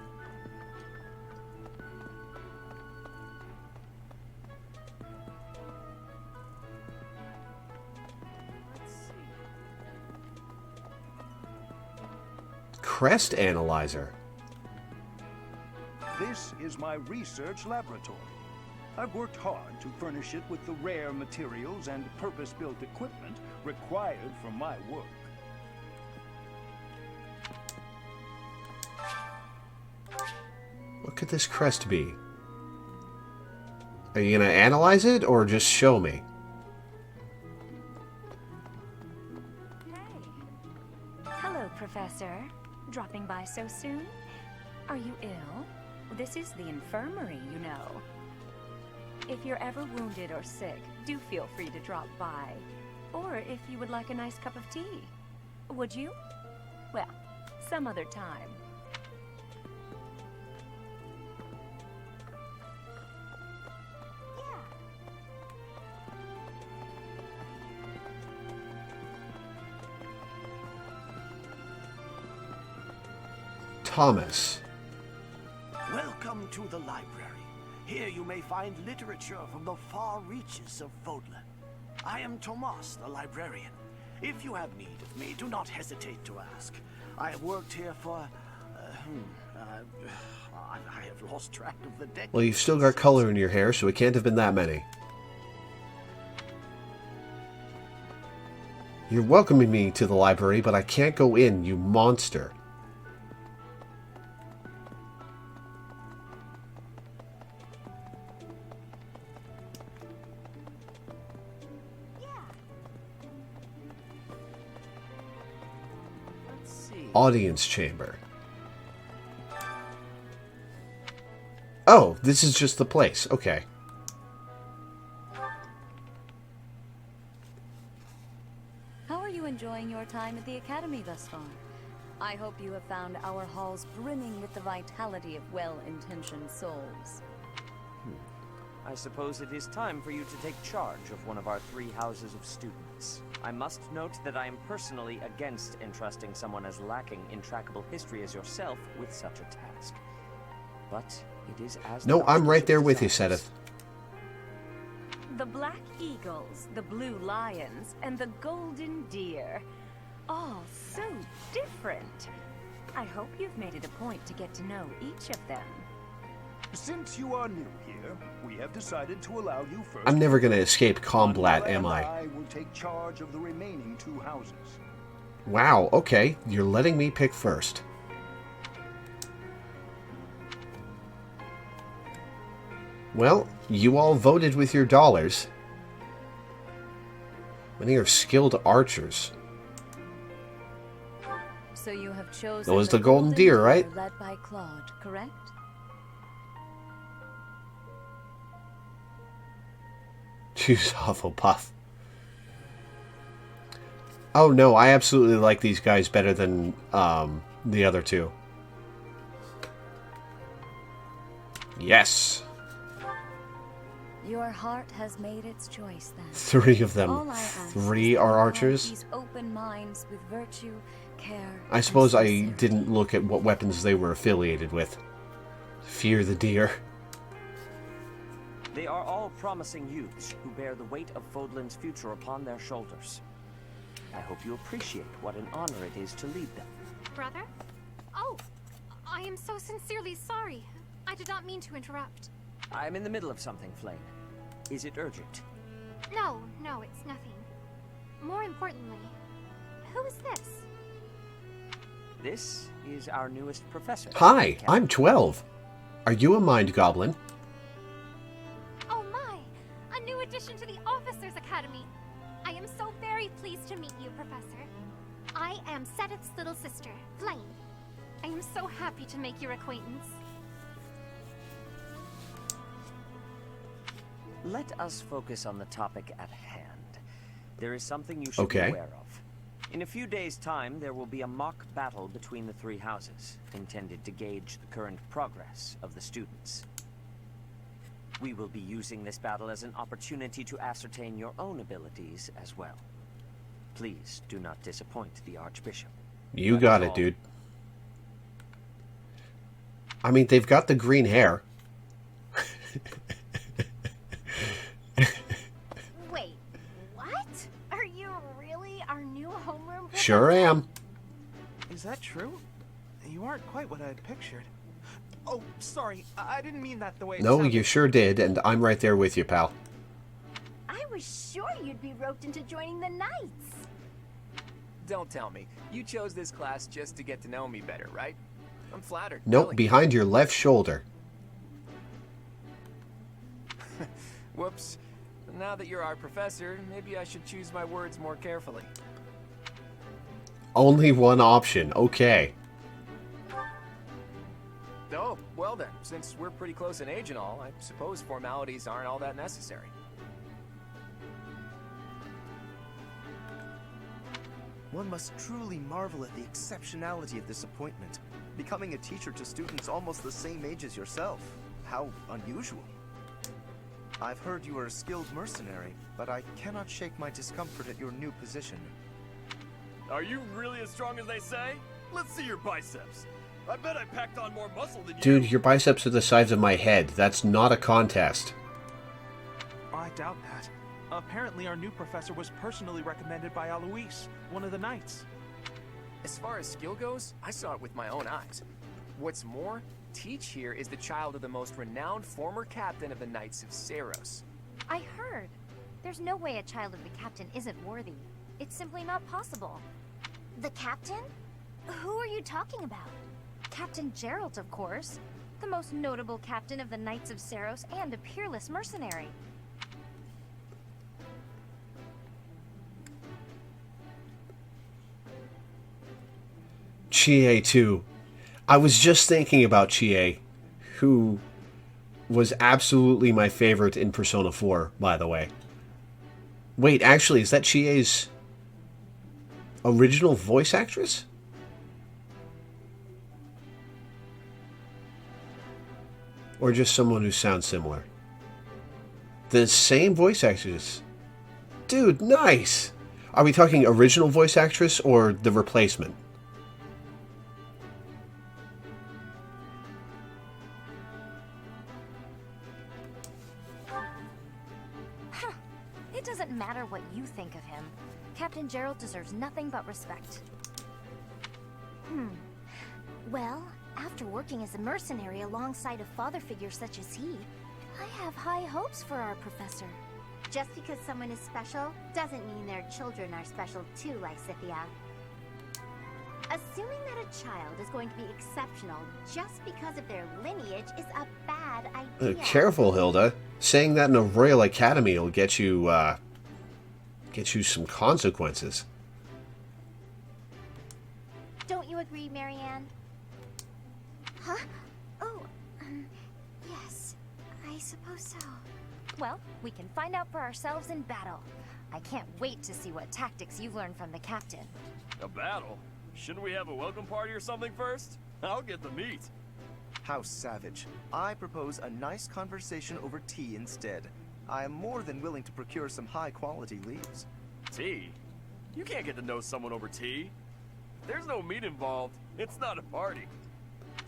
Crest analyzer. This is my research laboratory. I've worked hard to furnish it with the rare materials and purpose-built equipment required for my work. What could this crest be? Are you gonna analyze it or just show me? Hello, Professor. Dropping by so soon? Are you ill? This is the infirmary, you know. If you're ever wounded or sick, do feel free to drop by. Or if you would like a nice cup of tea. Would you? Well, some other time. Thomas. Welcome to the library. Here you may find literature from the far reaches of Fodlan. I am Tomas, the librarian. If you have need of me, do not hesitate to ask. I have worked here for... I have lost track of the decades. Well, you've still got color in your hair, so it can't have been that many. You're welcoming me to the library, but I can't go in, you monster. Audience chamber. Oh, this is just the place. Okay. How are you enjoying your time at the Academy thus far? I hope you have found our halls brimming with the vitality of well-intentioned souls. I suppose it is time for you to take charge of one of our 3 houses of students. I must note that I am personally against entrusting someone as lacking in trackable history as yourself with such a task. But it is as... No, I'm right there with you, Sedith. The Black Eagles, the Blue Lions, and the Golden Deer. All so different. I hope you've made it a point to get to know each of them. Since you are new here, we have decided to allow you first. I'm never going to escape Comblat, am I? I will take charge of the remaining 2 houses. Wow, okay. You're letting me pick first. Well, you all voted with your dollars. Many are skilled archers. So you have chosen That was the golden deer, right? led by Claude, correct? Choose Hufflepuff. Oh no, I absolutely like these guys better than the other two. Yes. Your heart has made its choice then. 3 of them. All I ask 3 is that are you archers. guide these open minds with virtue, care, I and suppose I sincerity. didn't look at what weapons they were affiliated with. Fear the deer. They are all promising youths who bear the weight of Fodlan's future upon their shoulders. I hope you appreciate what an honor it is to lead them. Brother? Oh, I am so sincerely sorry. I did not mean to interrupt. I'm in the middle of something, Flame. Is it urgent? No, it's nothing. More importantly, who is this? This is our newest professor. Hi, I'm 12. Are you a mind goblin? Oh my! A new addition to the Officers Academy! I am so very pleased to meet you, Professor. I am Sedith's little sister, Flame. I am so happy to make your acquaintance. Let us focus on the topic at hand. There is something you should Okay. be aware of. In a few days' time, there will be a mock battle between the 3 houses, intended to gauge the current progress of the students. We will be using this battle as an opportunity to ascertain your own abilities as well. Please do not disappoint the Archbishop. You got it, dude. I mean, they've got the green hair. Wait, what? Are you really our new homeroom professor? Sure am. Is that true? You aren't quite what I had pictured. Oh, sorry. I didn't mean that the way it No, sounded. you sure did, and I'm right there with you, pal. I was sure you'd be roped into joining the Knights. Don't tell me. You chose this class just to get to know me better, right? I'm flattered. Nope, really. behind your left shoulder. Whoops. Now that you're our professor, maybe I should choose my words more carefully. Only one option. Okay. Oh, well then, since we're pretty close in age and all, I suppose formalities aren't all that necessary. One must truly marvel at the exceptionality of this appointment. Becoming a teacher to students almost the same age as yourself. How unusual. I've heard you are a skilled mercenary, but I cannot shake my discomfort at your new position. Are you really as strong as they say? Let's see your biceps. I bet I packed on more muscle than you. Dude, your biceps are the size of my head. That's not a contest. I doubt that. Apparently our new professor was personally recommended by Alois, one of the Knights. As far as skill goes, I saw it with my own eyes. What's more, Teach here is the child of the most renowned former captain of the Knights of Saros. I heard. There's no way a child of the captain isn't worthy. It's simply not possible. The captain? Who are you talking about? Captain Geralt, of course. The most notable captain of the Knights of Saros and a peerless mercenary. Chie, too. I was just thinking about Chie, who was absolutely my favorite in Persona 4, by the way. Wait, actually, is that Chie's original voice actress? Or just someone who sounds similar? The same voice actress. Dude, nice! Are we talking original voice actress or the replacement? It doesn't matter what you think of him. Captain Geralt deserves nothing but respect. Well, after working as a mercenary alongside a father figure such as he, I have high hopes for our professor. Just because someone is special doesn't mean their children are special too, Lysithia. Assuming that a child is going to be exceptional just because of their lineage is a bad idea. Careful, Hilda. Saying that in a royal academy will get you some consequences. Don't you agree, Marianne? Huh? Oh, yes. I suppose so. Well, we can find out for ourselves in battle. I can't wait to see what tactics you've learned from the captain. A battle? Shouldn't we have a welcome party or something first? I'll get the meat. How savage. I propose a nice conversation over tea instead. I am more than willing to procure some high-quality leaves. Tea? You can't get to know someone over tea. There's no meat involved. It's not a party.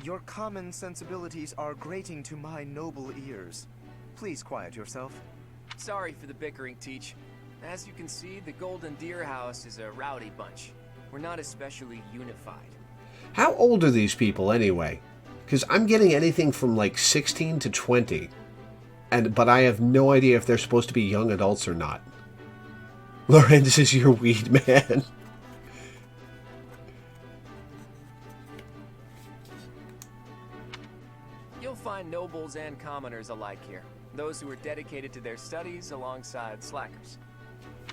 Your common sensibilities are grating to my noble ears. Please quiet yourself. Sorry for the bickering, Teach. As you can see, the Golden Deer House is a rowdy bunch. We're not especially unified. How old are these people anyway? Because I'm getting anything from like 16 to 20. But I have no idea if they're supposed to be young adults or not. Lorenz is your weed man. You'll find nobles and commoners alike here. Those who are dedicated to their studies alongside slackers.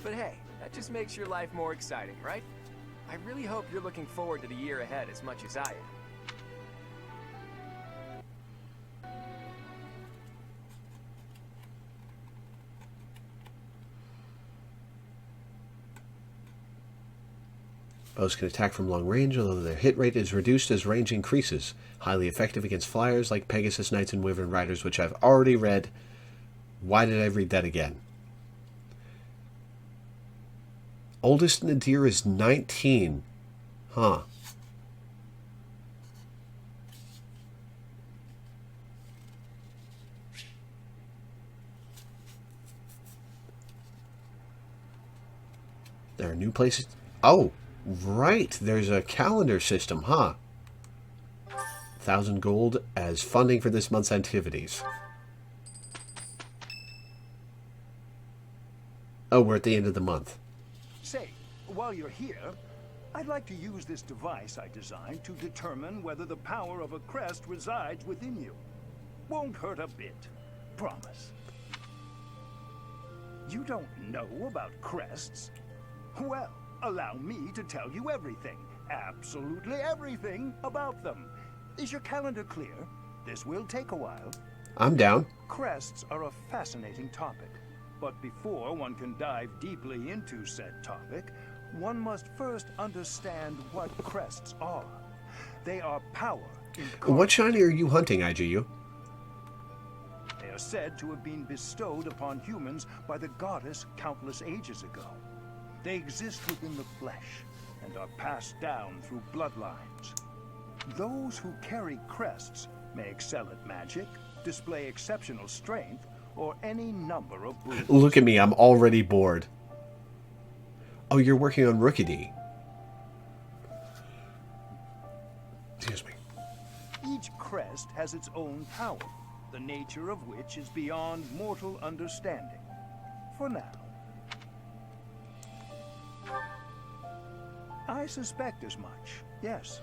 But hey, that just makes your life more exciting, right? I really hope you're looking forward to the year ahead as much as I am. Bows can attack from long range, although their hit rate is reduced as range increases. Highly effective against flyers like Pegasus Knights and Wyvern Riders, which I've already read. Why did I read that again? Oldest Nadir is 19. Huh. There are new places. Oh, right. There's a calendar system, huh? 1,000 gold as funding for this month's activities. Oh, we're at the end of the month. Say, while you're here, I'd like to use this device I designed to determine whether the power of a crest resides within you. Won't hurt a bit. Promise. You don't know about crests? Well, allow me to tell you everything, absolutely everything about them. Is your calendar clear? This will take a while. I'm down. Crests are a fascinating topic. But before one can dive deeply into said topic, one must first understand what crests are. They are power incarnate. What shiny are you hunting, IGU? They are said to have been bestowed upon humans by the goddess countless ages ago. They exist within the flesh and are passed down through bloodlines. Those who carry crests may excel at magic, display exceptional strength, or any number of breeds. Look at me, I'm already bored. Oh, you're working on Rookidee. Excuse me. Each crest has its own power, the nature of which is beyond mortal understanding. For now. I suspect as much, yes.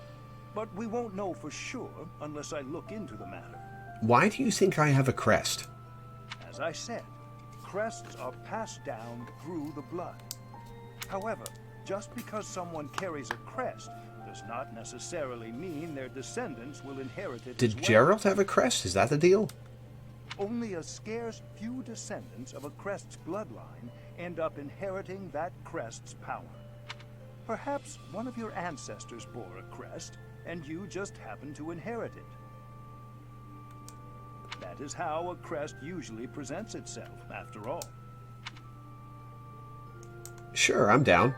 But we won't know for sure unless I look into the matter. Why do you think I have a crest? As I said, crests are passed down through the blood. However, just because someone carries a crest does not necessarily mean their descendants will inherit it as Did well. Geralt have a crest? Is that the deal? Only a scarce few descendants of a crest's bloodline end up inheriting that crest's power. Perhaps one of your ancestors bore a crest, and you just happen to inherit it. That is how a crest usually presents itself, after all. Sure, I'm down.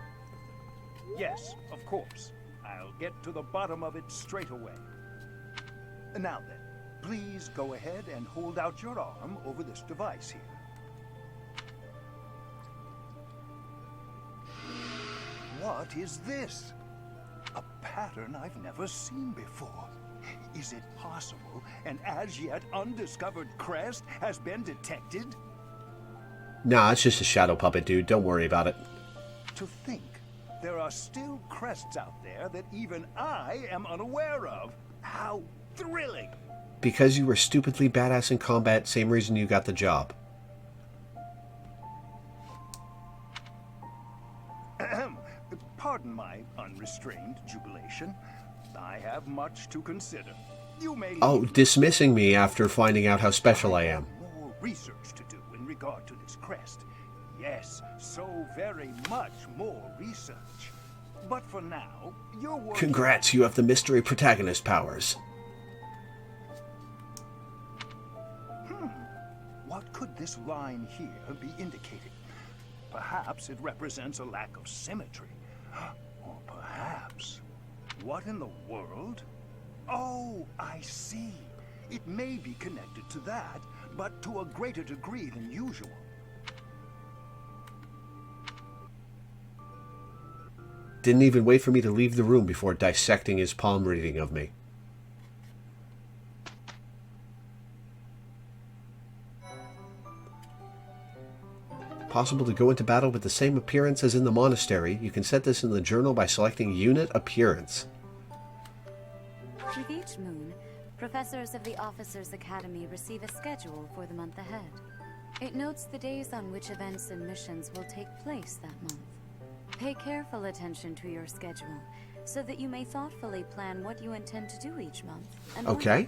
Yes, of course. I'll get to the bottom of it straight away. Now then, please go ahead and hold out your arm over this device here. What is this? A pattern I've never seen before. Is it possible an as yet undiscovered crest has been detected? Nah, it's just a shadow puppet, dude. Don't worry about it. To think, there are still crests out there that even I am unaware of. How thrilling! Because you were stupidly badass in combat, same reason you got the job. Pardon my unrestrained jubilation. I have much to consider. You may dismissing me after finding out how special I am. more research to do in regard to this crest. Yes, so very much more research. But for now, your work... Congrats, you have the mystery protagonist powers. What could this line here be indicating? Perhaps it represents a lack of symmetry. Or perhaps... What in the world? Oh, I see. It may be connected to that, but to a greater degree than usual. Didn't even wait for me to leave the room before dissecting his palm reading of me. Possible to go into battle with the same appearance as in the monastery. You can set this in the journal by selecting Unit Appearance. With each moon, professors of the Officers' Academy receive a schedule for the month ahead. It notes the days on which events and missions will take place that month. Pay careful attention to your schedule, so that you may thoughtfully plan what you intend to do each month. And Okay.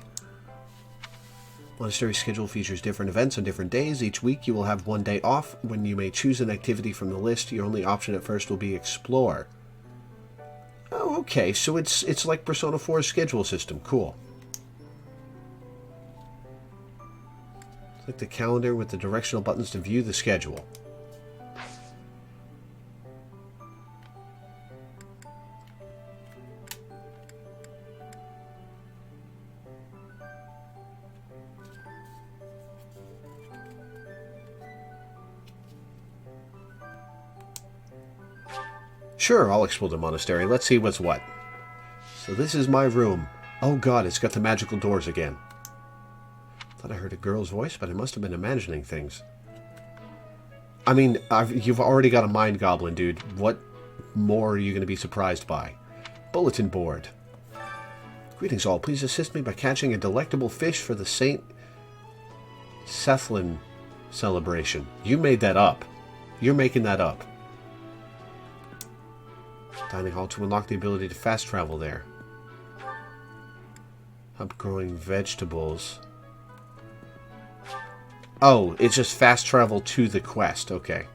Monastery schedule features different events on different days. Each week you will have one day off when you may choose an activity from the list. Your only option at first will be Explore. Oh, okay, so it's like Persona 4's schedule system. Cool. Click the calendar with the directional buttons to view the schedule. Sure, I'll explore the monastery. Let's see what's what. So this is my room. Oh god, it's got the magical doors again. Thought I heard a girl's voice, but I must have been imagining things. I mean, you've already got a mind goblin, dude. What more are you going to be surprised by? Bulletin board. Greetings all. Please assist me by catching a delectable fish for the St. Sethlin celebration. You made that up. You're making that up. Dining hall to unlock the ability to fast travel there. Hub growing vegetables. Oh, it's just fast travel to the quest. Okay.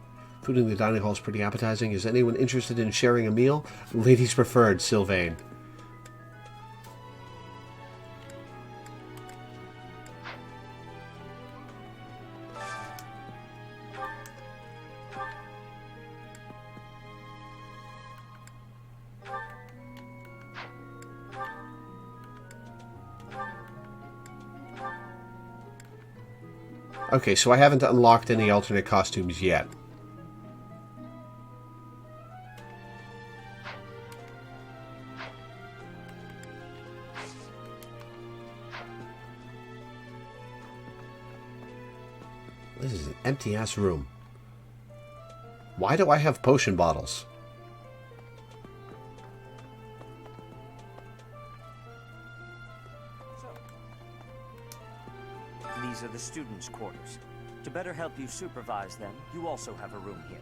Food in the dining hall is pretty appetizing. Is anyone interested in sharing a meal? Ladies preferred, Sylvain. Okay, so I haven't unlocked any alternate costumes yet. This is an empty-ass room. Why do I have potion bottles? These are the students' quarters. To better help you supervise them, you also have a room here.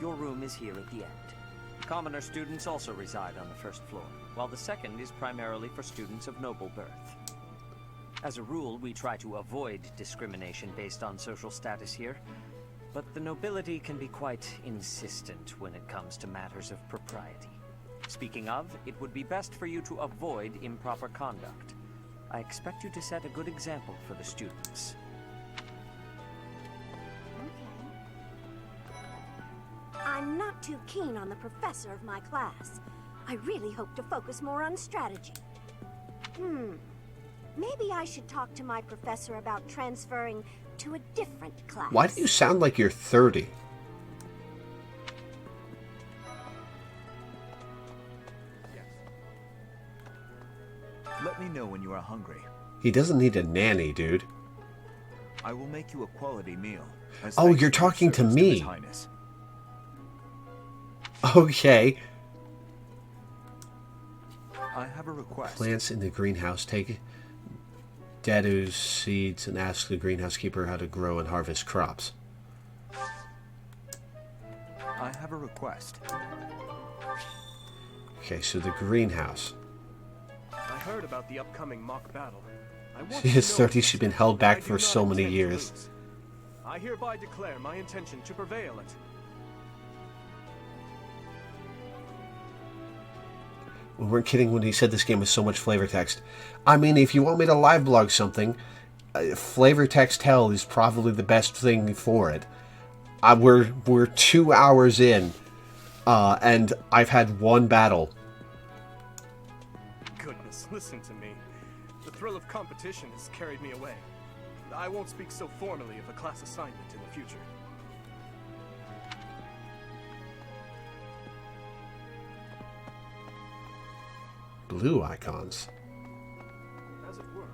Your room is here at the end. Commoner students also reside on the first floor, while the second is primarily for students of noble birth. As a rule, we try to avoid discrimination based on social status here, but the nobility can be quite insistent when it comes to matters of propriety. Speaking of, it would be best for you to avoid improper conduct. I expect you to set a good example for the students. I'm not too keen on the professor of my class. I really hope to focus more on strategy. Maybe I should talk to my professor about transferring to a different class. Why do you sound like you're 30? Let me know when you are hungry. He doesn't need a nanny, dude. I will make you a quality meal. Oh, you're talking to me. Highness. Okay. have a request. Plants in the greenhouse. Take Dadu's seeds and ask the greenhouse keeper how to grow and harvest crops. I have a request. Okay, so the greenhouse. I heard about the upcoming mock battle. I want She to is know 30. She's been held back for so many intend to years. lose. I hereby declare my intention to prevail at. We weren't kidding when he said this game was so much flavor text. I mean, if you want me to live blog something, flavor text hell is probably the best thing for it. We're 2 hours in, and I've had one battle. Goodness, listen to me. The thrill of competition has carried me away. I won't speak so formally of a class assignment in the future. Blue icons. As it were.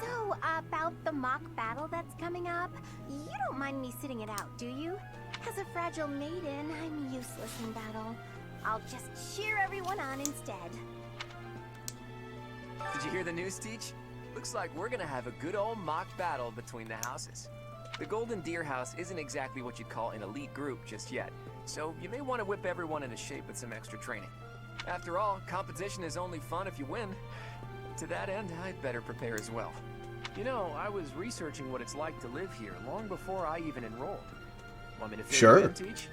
So, about the mock battle that's coming up, you don't mind me sitting it out, do you? As a fragile maiden, I'm useless in battle. I'll just cheer everyone on instead. Did you hear the news, Teach? Looks like we're gonna have a good old mock battle between the houses. The Golden Deer House isn't exactly what you'd call an elite group just yet, so you may want to whip everyone into shape with some extra training. After all, competition is only fun if you win. To that end, I'd better prepare as well. You know, I was researching what it's like to live here long before I even enrolled. Want me to fill Sure. you in, Teach?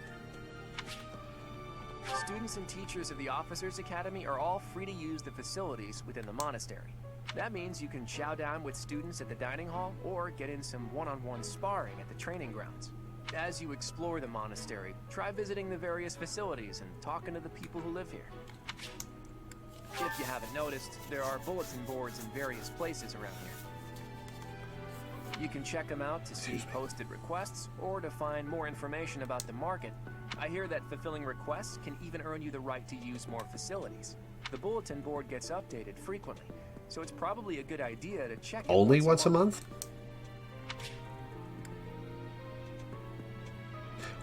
Students and teachers of the Officers Academy are all free to use the facilities within the monastery. That means you can chow down with students at the dining hall or get in some one-on-one sparring at the training grounds. As you explore the monastery, try visiting the various facilities and talking to the people who live here. If you haven't noticed, there are bulletin boards in various places around here. You can check them out to see posted requests or to find more information about the market. I hear that fulfilling requests can even earn you the right to use more facilities. The bulletin board gets updated frequently, so it's probably a good idea to check it Only once a month?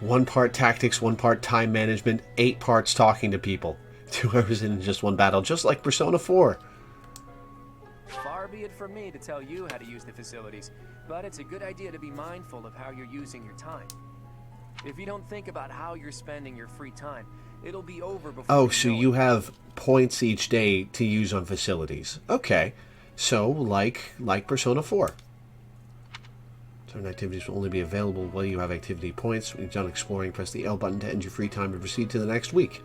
One part tactics, one part time management, 8 parts talking to people. 2 hours in just one battle, just like Persona 4. Far be it from me to tell you how to use the facilities, but it's a good idea to be mindful of how you're using your time. If you don't think about how you're spending your free time, it'll be over before Oh, so you have points each day to use on facilities. Okay. So, like Persona 4. Certain activities will only be available while you have activity points. When you're done exploring, press the L button to end your free time and proceed to the next week.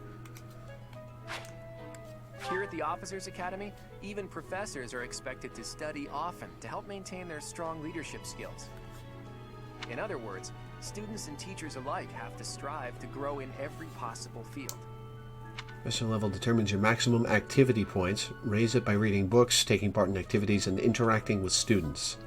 Here at the Officers Academy, even professors are expected to study often to help maintain their strong leadership skills. In other words, students and teachers alike have to strive to grow in every possible field. Professor level determines your maximum activity points. Raise it by reading books, taking part in activities, and interacting with students.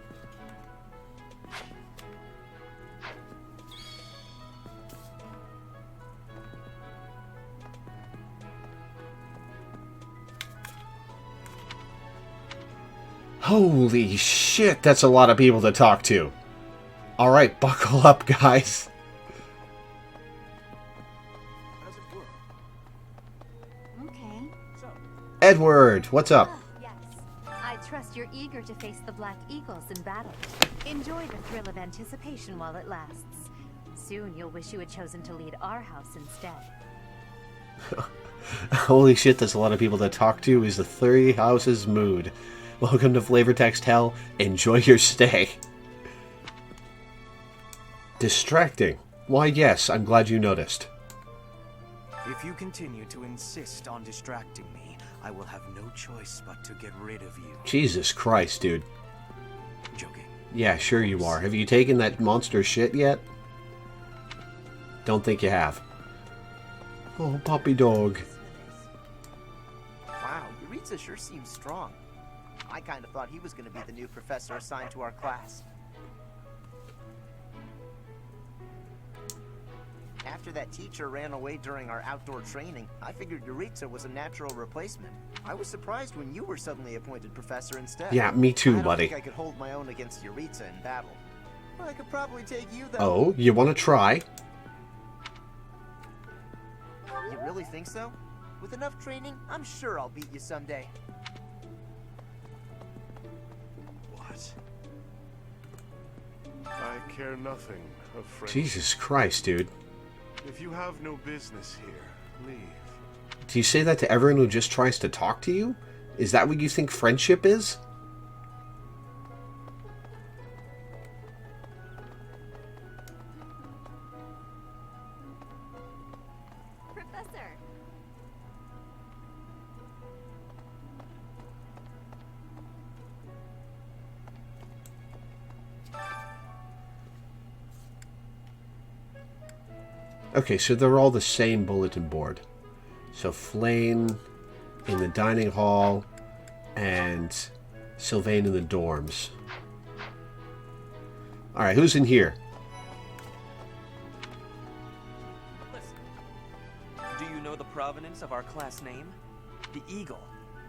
Holy shit, that's a lot of people to talk to. Alright, buckle up, guys. Okay. Edward, what's up? I trust you're eager to face the Black Eagles in battle. Enjoy the thrill of anticipation while it lasts. Soon you'll wish you had chosen to lead our house instead. Holy shit, that's a lot of people to talk to. Is the Three Houses mood. Welcome to Flavor Text Hell. Enjoy your stay. Distracting. Why, yes, I'm glad you noticed. If you continue to insist on distracting me, I will have no choice but to get rid of you. Jesus Christ, dude. Joking. Yeah, sure you are. Have you taken that monster shit yet? Don't think you have. Oh, puppy dog. Wow, Yuritsa sure seems strong. I kind of thought he was going to be the new professor assigned to our class. After that teacher ran away during our outdoor training, I figured Yuritsa was a natural replacement. I was surprised when you were suddenly appointed professor instead. Yeah, me too, buddy. I don't think I could hold my own against Yuritsa in battle. I could probably take you though. Oh, you want to try? really think so? With enough training, I'm sure I'll beat you someday. What? I care nothing of friendship. Jesus Christ, dude. If you have no business here, leave. Do you say that to everyone who just tries to talk to you? Is that what you think friendship is? Professor. Okay, so they're all the same bulletin board. So Flane in the dining hall and Sylvain in the dorms. Alright, who's in here? Do you know the provenance of our class name? The eagle.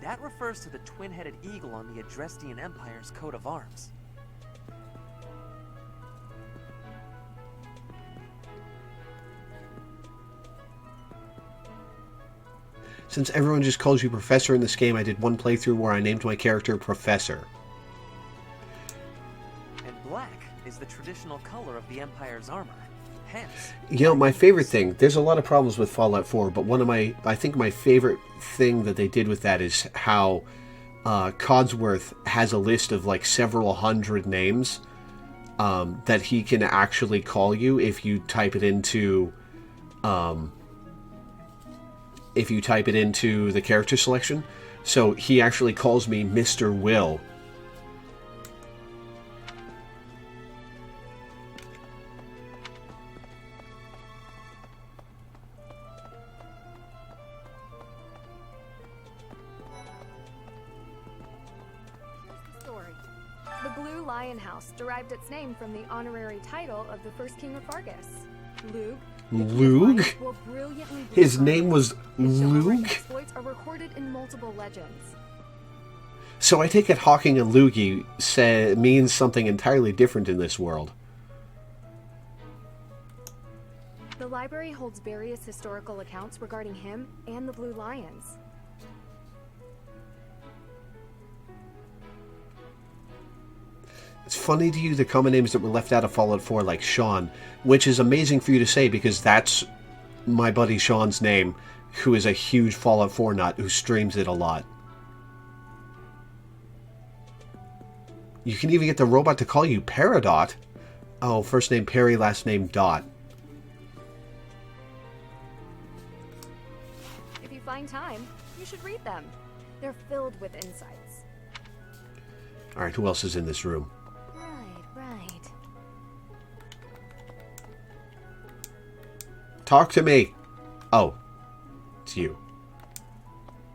That refers to the twin-headed eagle on the Adrestian Empire's coat of arms. Since everyone just calls you Professor in this game, I did one playthrough where I named my character Professor. And black is the traditional color of the Empire's armor. Hence... You know, my favorite thing, there's a lot of problems with Fallout 4, but I think my favorite thing that they did with that is how Codsworth has a list of like several hundred names that he can actually call you if you type it into... if you type it into the character selection. So he actually calls me Mr. Will. Story. The Blue Lion House derived its name from the honorary title of the first king of Fargus, Lug. Lug? His name was Lug? Exploits are recorded in multiple legends. So I take it Hawking and Lugi means something entirely different in this world. The library holds various historical accounts regarding him and the Blue Lions. It's funny to you the common names that were left out of Fallout 4, like Sean, which is amazing for you to say because that's my buddy Sean's name, who is a huge Fallout 4 nut who streams it a lot. You can even get the robot to call you Peridot. Oh, first name Perry, last name Dot. If you find time, you should read them. They're filled with insights. Alright, who else is in this room? Right. Talk to me! Oh, it's you.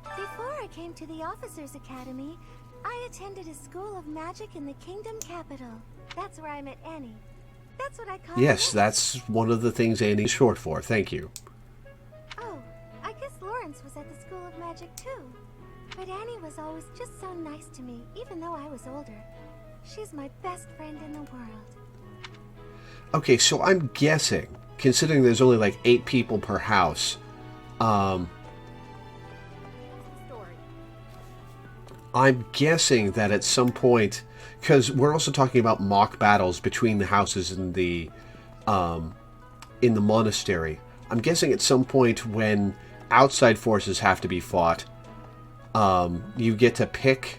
Before I came to the Officers Academy, I attended a school of magic in the Kingdom Capital. That's where I met Annie. That's what I call Yes, her. that's one of the things Annie's short for. Thank you. Oh, I guess Lawrence was at the School of Magic too. But Annie was always just so nice to me, even though I was older. She's my best friend in the world. Okay, so I'm guessing, considering there's only like 8 people per house, I'm guessing that at some point, because we're also talking about mock battles between the houses in the monastery. I'm guessing at some point when outside forces have to be fought, you get to pick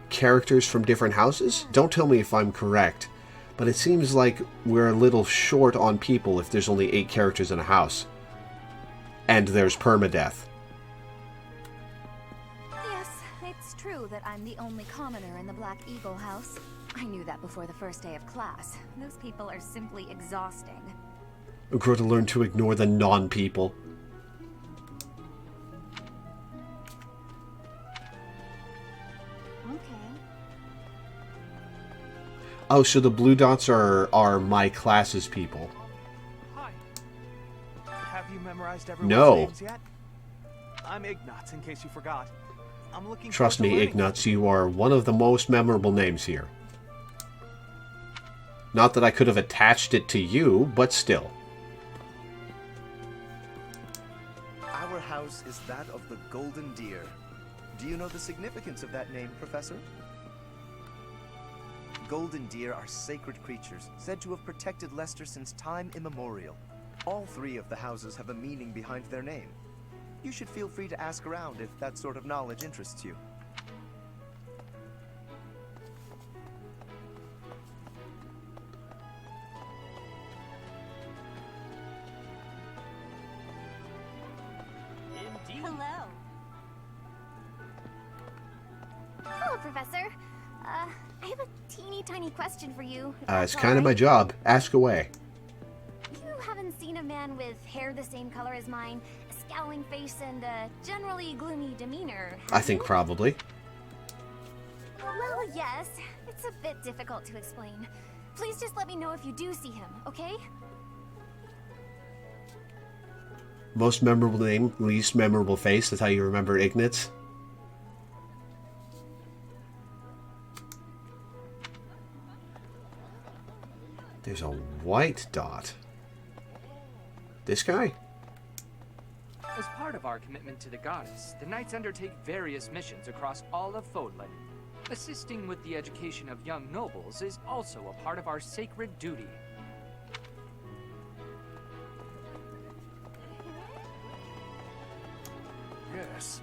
characters from different houses. Don't tell me if I'm correct, but it seems like we're a little short on people if there's only 8 characters in a house. And there's permadeath. Yes, it's true that I'm the only commoner in the Black Eagle house. I knew that before the first day of class. Those people are simply exhausting. Grow to learn to ignore the non-people. Oh, so the blue dots are my class's people. Hi. Have you memorized everyone's No. names yet? I'm Ignatz, in case you forgot. I'm looking Trust forward to me, learning. Ignatz, you are one of the most memorable names here. Not that I could have attached it to you, but still. house is that of the Golden Deer. Do you know the significance of that name, Professor? Golden deer are sacred creatures, said to have protected Leicester since time immemorial. All three of the houses have a meaning behind their name. You should feel free to ask around if that sort of knowledge interests you. Hello. Hello, Professor. I have a teeny tiny question for you. It's kind of my job. Ask away. You haven't seen a man with hair the same color as mine, a scowling face, and a generally gloomy demeanor, I think probably. Well, yes. It's a bit difficult to explain. Please just let me know if you do see him, okay? Most memorable name, least memorable face. That's how you remember Ignatz. There's a white dot. This guy? As part of our commitment to the goddess, the knights undertake various missions across all of Fodlan. Assisting with the education of young nobles is also a part of our sacred duty. Yes.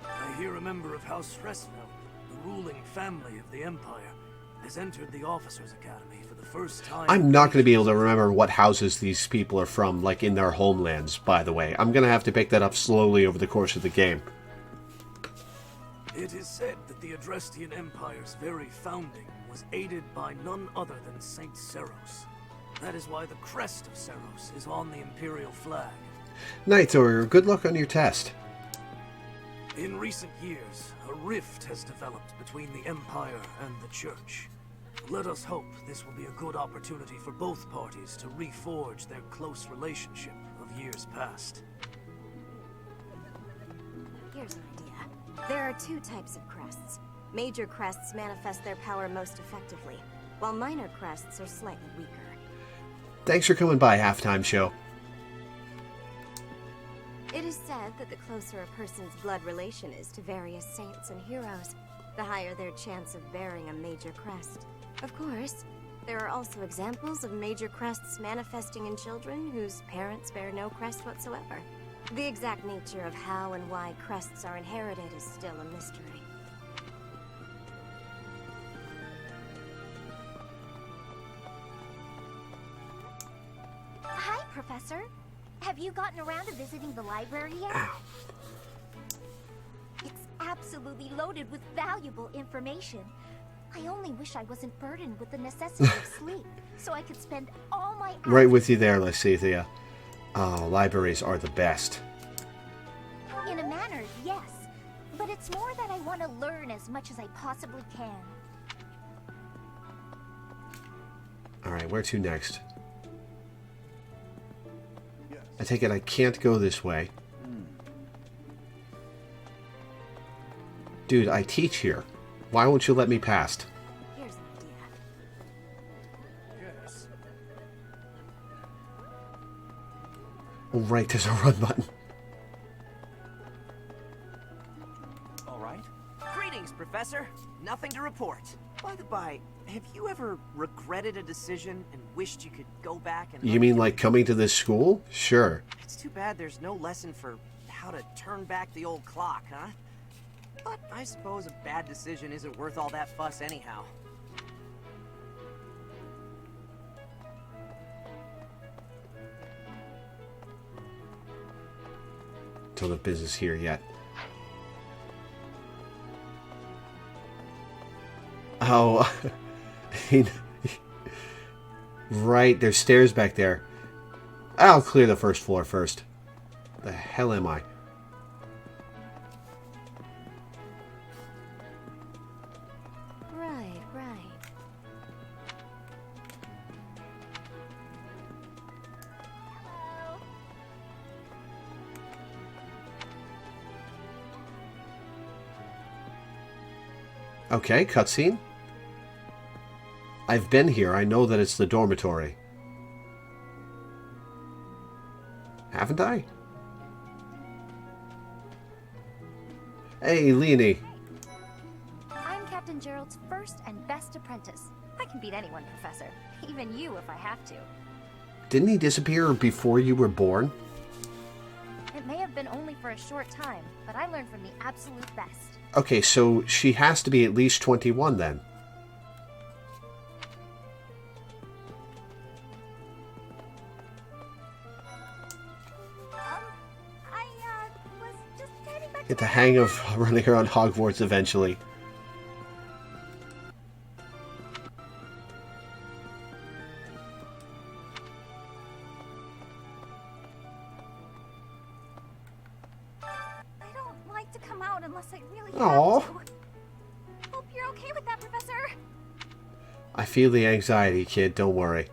I hear a member of House Fresno, the ruling family of the Empire, has entered the Officers' Academy for the first time. I'm not going to be able to remember what houses these people are from, like in their homelands, by the way. I'm going to have to pick that up slowly over the course of the game. It is said that the Adrestian Empire's very founding was aided by none other than Saint Seros. That is why the crest of Seros is on the Imperial flag. Knight Warrior, good luck on your test. In recent years, a rift has developed between the Empire and the Church. Let us hope this will be a good opportunity for both parties to reforge their close relationship of years past. Here's an idea. There are two types of crests. Major crests manifest their power most effectively, while minor crests are slightly weaker. Thanks for coming by, Halftime Show. It is said that the closer a person's blood relation is to various saints and heroes, the higher their chance of bearing a major crest. Of course, there are also examples of major crests manifesting in children whose parents bear no crest whatsoever. The exact nature of how and why crests are inherited is still a mystery. Hi, Professor. Have you gotten around to visiting the library yet? It's absolutely loaded with valuable information. I only wish I wasn't burdened with the necessity of sleep, so I could spend all my hours... Right with you there, Lysithia. Libraries are the best. In a manner, yes. But it's more that I want to learn as much as I possibly can. Alright, where to next? I take it I can't go this way. Dude, I teach here. Why won't you let me past? Here's an idea. Yes. Oh, right, there's a run button. All right. Greetings, Professor. Nothing to report. By the by, have you ever regretted a decision and wished you could go back and... You mean like coming to this school? Sure. It's too bad there's no lesson for how to turn back the old clock, huh? But I suppose a bad decision isn't worth all that fuss anyhow. Till the business here yet. Oh, right, there's stairs back there. I'll clear the first floor first. The hell am I? Right. Okay, cutscene. I've been here. I know that it's the dormitory. Haven't I? Hey, Leonie. I'm Captain Gerald's first and best apprentice. I can beat anyone, Professor. Even you if I have to. Didn't he disappear before you were born? It may have been only for a short time, but I learned from the absolute best. Okay, so she has to be at least 21 then. Was just heading back. Get the hang of running around Hogwarts eventually. I don't like to come out unless I really Aw. have to. Hope you're okay with that, Professor. I feel the anxiety, kid. Don't worry.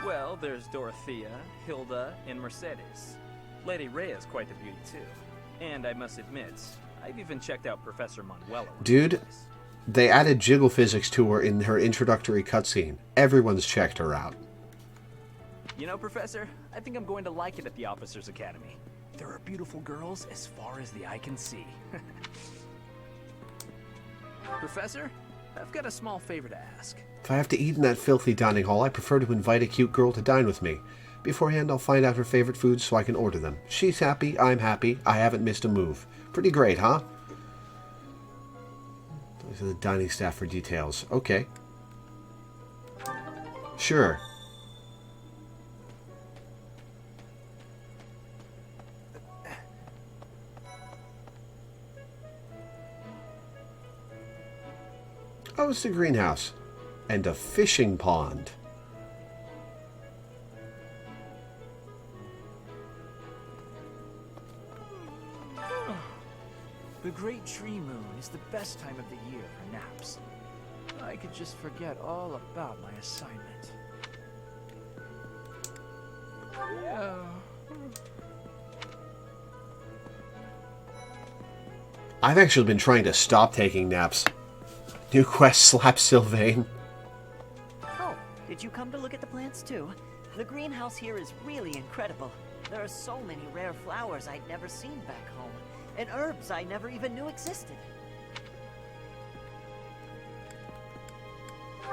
Well, there's Dorothea, Hilda, and Mercedes. Lady Rhea's quite the beauty, too. And I must admit, I've even checked out Professor Manuela. Dude, they added jiggle physics to her in her introductory cutscene. Everyone's checked her out. You know, Professor, I think I'm going to like it at the Officers Academy. There are beautiful girls as far as the eye can see. Professor, I've got a small favor to ask. If I have to eat in that filthy dining hall, I prefer to invite a cute girl to dine with me. Beforehand, I'll find out her favorite foods so I can order them. She's happy, I'm happy, I haven't missed a move. Pretty great, huh? Those are the dining staff for details. Okay. Sure. Oh, it's the greenhouse. And a fishing pond. The Great Tree Moon is the best time of the year for naps. I could just forget all about my assignment. Yeah. I've actually been trying to stop taking naps. New quest, Slap Sylvain. Oh, did you come to look at the plants too? The greenhouse here is really incredible. There are so many rare flowers I'd never seen back home, and herbs I never even knew existed.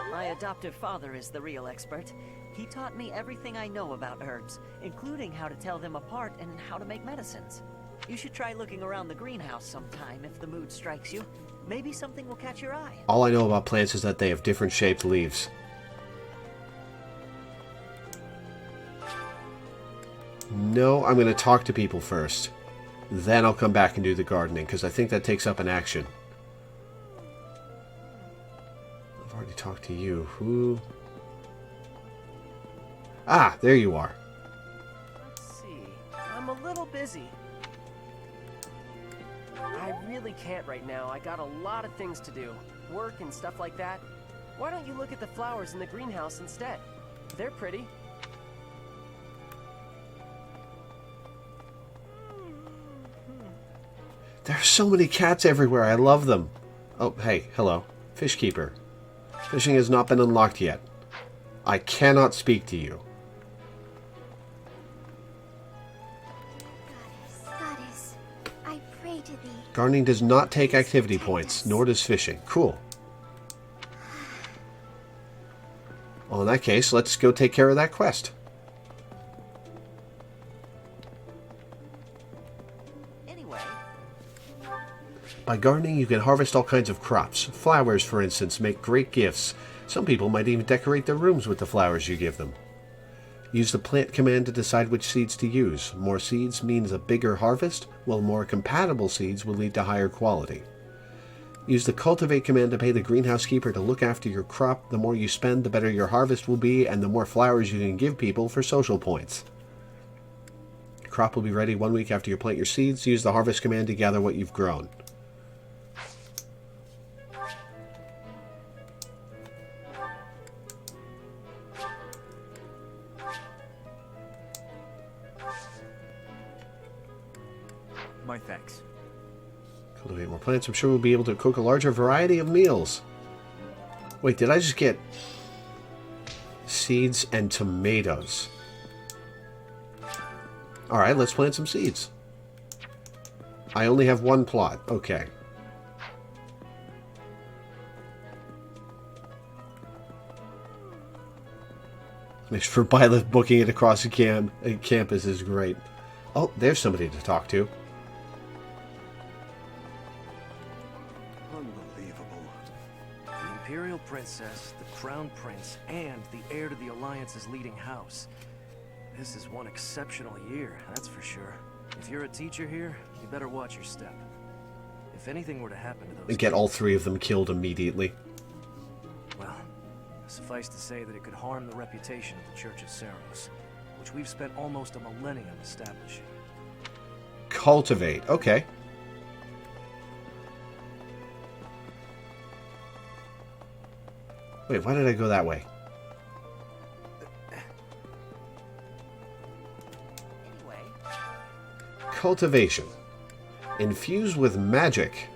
My adoptive father is the real expert. He taught me everything I know about herbs, including how to tell them apart and how to make medicines. You should try looking around the greenhouse sometime if the mood strikes you. Maybe something will catch your eye. All I know about plants is that they have different shaped leaves. No, I'm going to talk to people first. Then I'll come back and do the gardening, because I think that takes up an action. I've already talked to you. Who? Ah, there you are. Let's see. I'm a little busy. I really can't right now. I got a lot of things to do. Work and stuff like that. Why don't you look at the flowers in the greenhouse instead? They're pretty. There are so many cats everywhere. I love them. Oh, hey, hello. Fishkeeper. Fishing has not been unlocked yet. I cannot speak to you. Goddess, I pray to thee. Gardening does not take activity points, nor does fishing. Cool. Well, in that case, let's go take care of that quest. By gardening, you can harvest all kinds of crops. Flowers, for instance, make great gifts. Some people might even decorate their rooms with the flowers you give them. Use the plant command to decide which seeds to use. More seeds means a bigger harvest, while more compatible seeds will lead to higher quality. Use the cultivate command to pay the greenhouse keeper to look after your crop. The more you spend, the better your harvest will be, and the more flowers you can give people for social points. Your crop will be ready 1 week after you plant your seeds. Use the harvest command to gather what you've grown. My thanks. Cultivate more plants. I'm sure we'll be able to cook a larger variety of meals. Wait, did I just get seeds and tomatoes? Alright, let's plant some seeds. I only have one plot. Okay. For pilot booking it across the campus is great. Oh, there's somebody to talk to. Unbelievable. The Imperial Princess, the Crown Prince, and the heir to the Alliance's leading house. This is one exceptional year, that's for sure. If you're a teacher here, you better watch your step. If anything were to happen to those And get all three of them killed immediately. well, suffice to say that it could harm the reputation of the Church of Cerros, which we've spent almost a millennium establishing. Cultivate. Okay. Wait, why did I go that way? Cultivation. Infused with magic.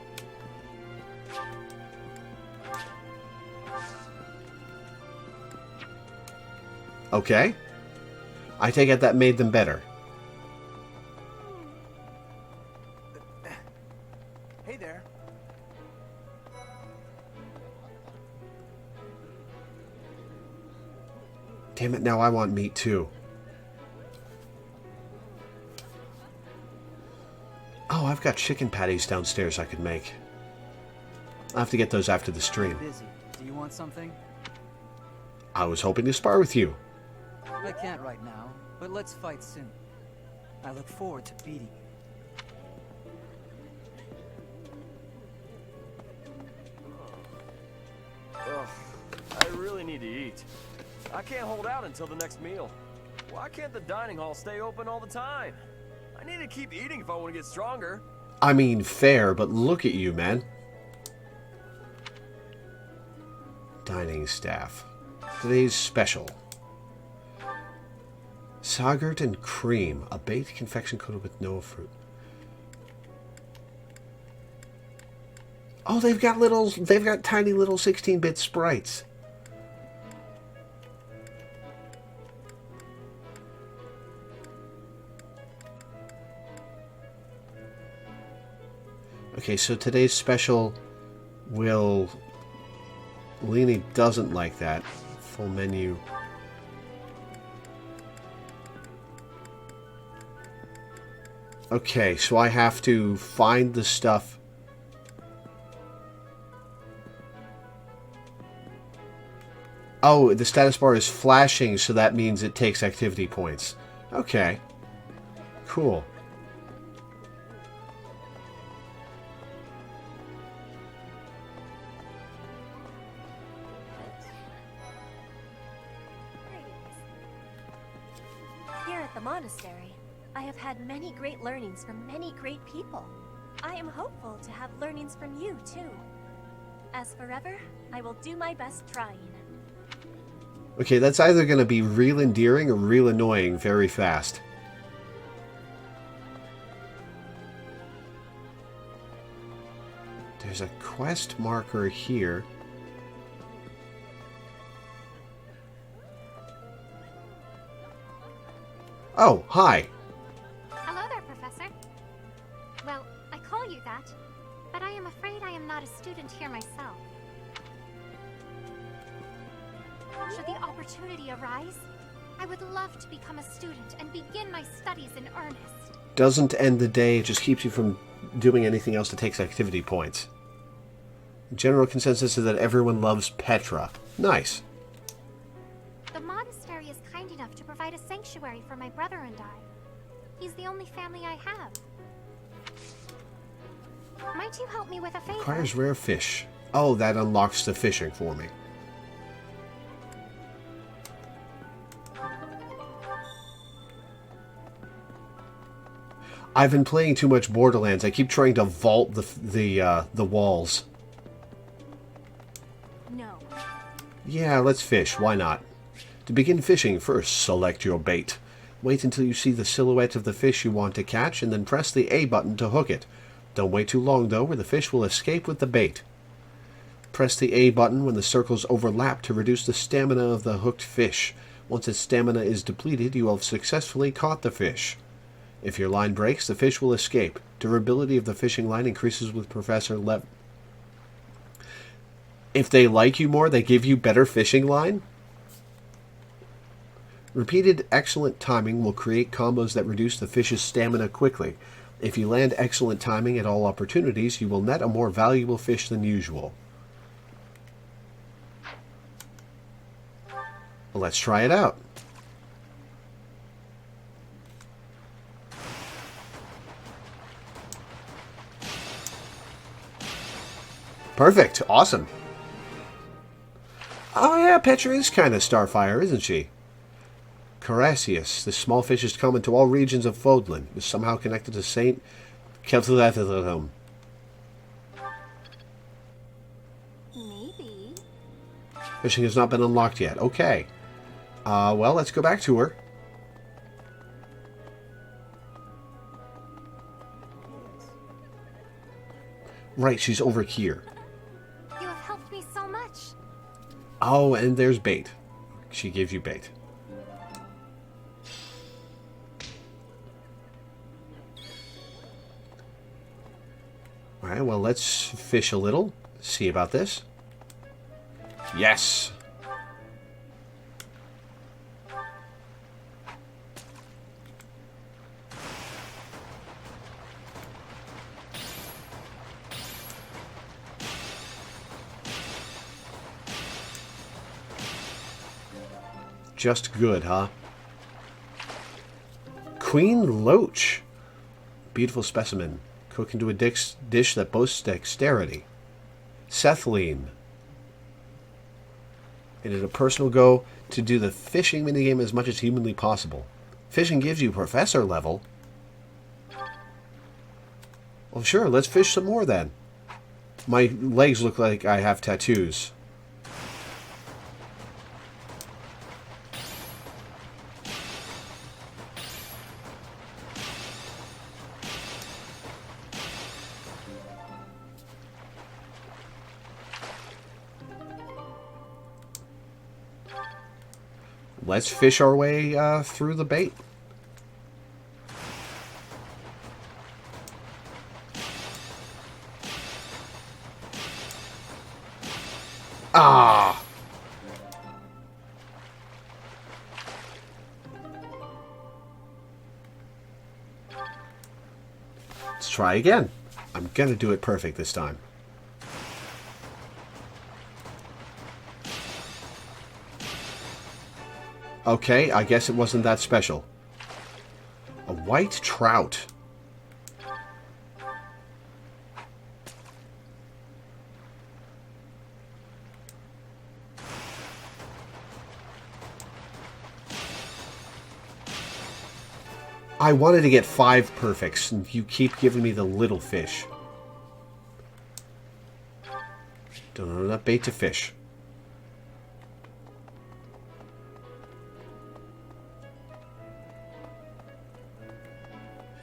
Okay. I take it that made them better. Hey there. Damn it, now I want meat too. Oh, I've got chicken patties downstairs I could make. I'll have to get those after the stream. Busy. Do you want something? I was hoping to spar with you. I can't right now, but let's fight soon. I look forward to beating you. Ugh, I really need to eat. I can't hold out until the next meal. Why can't the dining hall stay open all the time? I need to keep eating if I want to get stronger. I mean, fair, but look at you, man. Dining staff. Today's special. Sagert and cream. A baked confection coated with no fruit. Oh, they've got tiny little 16-bit sprites. Okay, so today's special will... Leni doesn't like that. Full menu. Okay, so I have to find the stuff. Oh, the status bar is flashing, so that means it takes activity points. Okay. Cool. Here at the monastery, I have had many great learnings from many great people. I am hopeful to have learnings from you, too. As forever, I will do my best trying. Okay, that's either going to be real endearing or real annoying very fast. There's a quest marker here. Oh, hi. Hello there, Professor. Well, I call you that, but I am afraid I am not a student here myself. Should the opportunity arise, I would love to become a student and begin my studies in earnest. Doesn't end the day, it just keeps you from doing anything else that takes activity points. General consensus is that everyone loves Petra. Nice. The monastery is kind enough to provide a sanctuary for my brother and I. He's the only family I have. Might you help me with a favor? Requires rare fish. Oh, that unlocks the fishing for me. I've been playing too much Borderlands. I keep trying to vault the walls. No. Yeah, let's fish. Why not? To begin fishing, first select your bait. Wait until you see the silhouette of the fish you want to catch, and then press the A button to hook it. Don't wait too long, though, or the fish will escape with the bait. Press the A button when the circles overlap to reduce the stamina of the hooked fish. Once its stamina is depleted, you will have successfully caught the fish. If your line breaks, the fish will escape. Durability of the fishing line increases with Professor Lev. If they like you more, they give you better fishing line? Repeated excellent timing will create combos that reduce the fish's stamina quickly. If you land excellent timing at all opportunities, you will net a more valuable fish than usual. Well, let's try it out. Perfect. Awesome. Oh yeah, Petra is kind of Starfire, isn't she? Carassius. This small fish is common to all regions of Fodlan. Is somehow connected to Saint Keltulathum. Maybe. Fishing has not been unlocked yet. Okay. Well, let's go back to her. Right, she's over here. You have helped me so much. Oh, and there's bait. She gives you bait. Alright, well, let's fish a little. See about this. Yes! Just good, huh? Queen Loach. Beautiful specimen. Cook into a dish that boasts dexterity. Sethline. It is a personal goal to do the fishing minigame as much as humanly possible. Fishing gives you professor level. Well, sure, let's fish some more then. My legs look like I have tattoos. Let's fish our way through the bait. Ah! Let's try again. I'm gonna do it perfect this time. Okay, I guess it wasn't that special. A white trout. I wanted to get 5 perfects, and you keep giving me the little fish. Don't know enough bait to fish.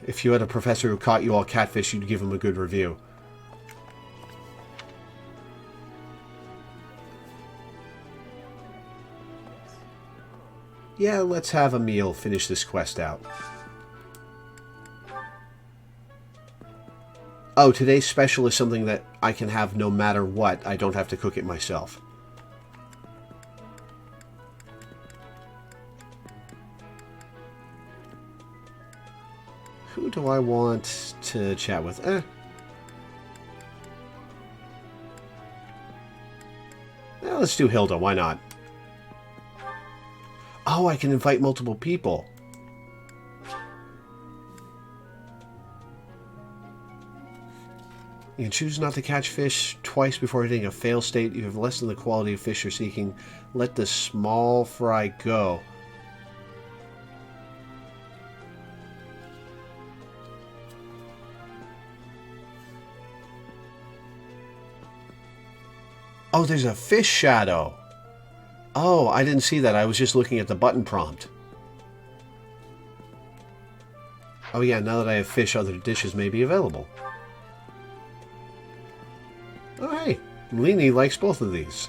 If you had a professor who caught you all catfish, you'd give him a good review. Yeah, let's have a meal, finish this quest out. Oh, today's special is something that I can have no matter what. I don't have to cook it myself. Who do I want to chat with? Well, let's do Hilda. Why not? Oh, I can invite multiple people. You can choose not to catch fish twice before hitting a fail state. You have less than the quality of fish you're seeking. Let the small fry go. Oh, there's a fish shadow. Oh, I didn't see that. I was just looking at the button prompt. Oh yeah, now that I have fish, other dishes may be available. Oh hey, Leanie likes both of these.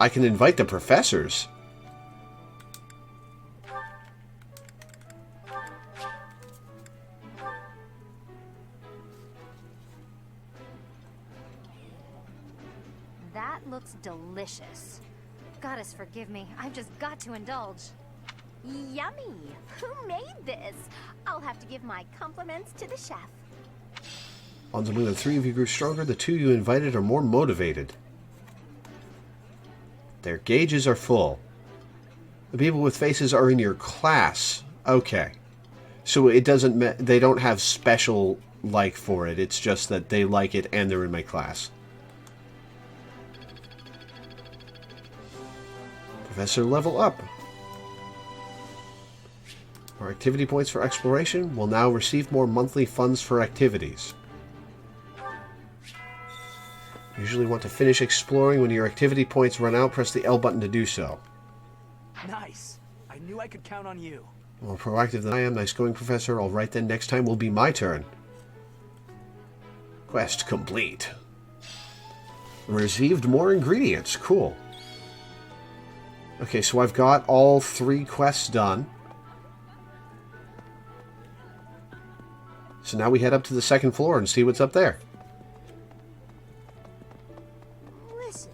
I can invite the professors. That looks delicious. Goddess forgive me, I've just got to indulge. Yummy! Who made this? I'll have to give my compliments to the chef. Bonds among the three of you grew stronger. The two you invited are more motivated. Their gauges are full. The people with faces are in your class. Okay. So it doesn't... they don't have special like for it. It's just that they like it and they're in my class. Professor level up. Our activity points for exploration will now receive more monthly funds for activities. Usually want to finish exploring. When your activity points run out, press the L button to do so. Nice. I knew I could count on you. More proactive than I am. Nice going, Professor. All right then, next time will be my turn. Quest complete. Received more ingredients. Cool. Okay, so I've got all 3 quests done. So now we head up to the 2nd floor and see what's up there. Listen.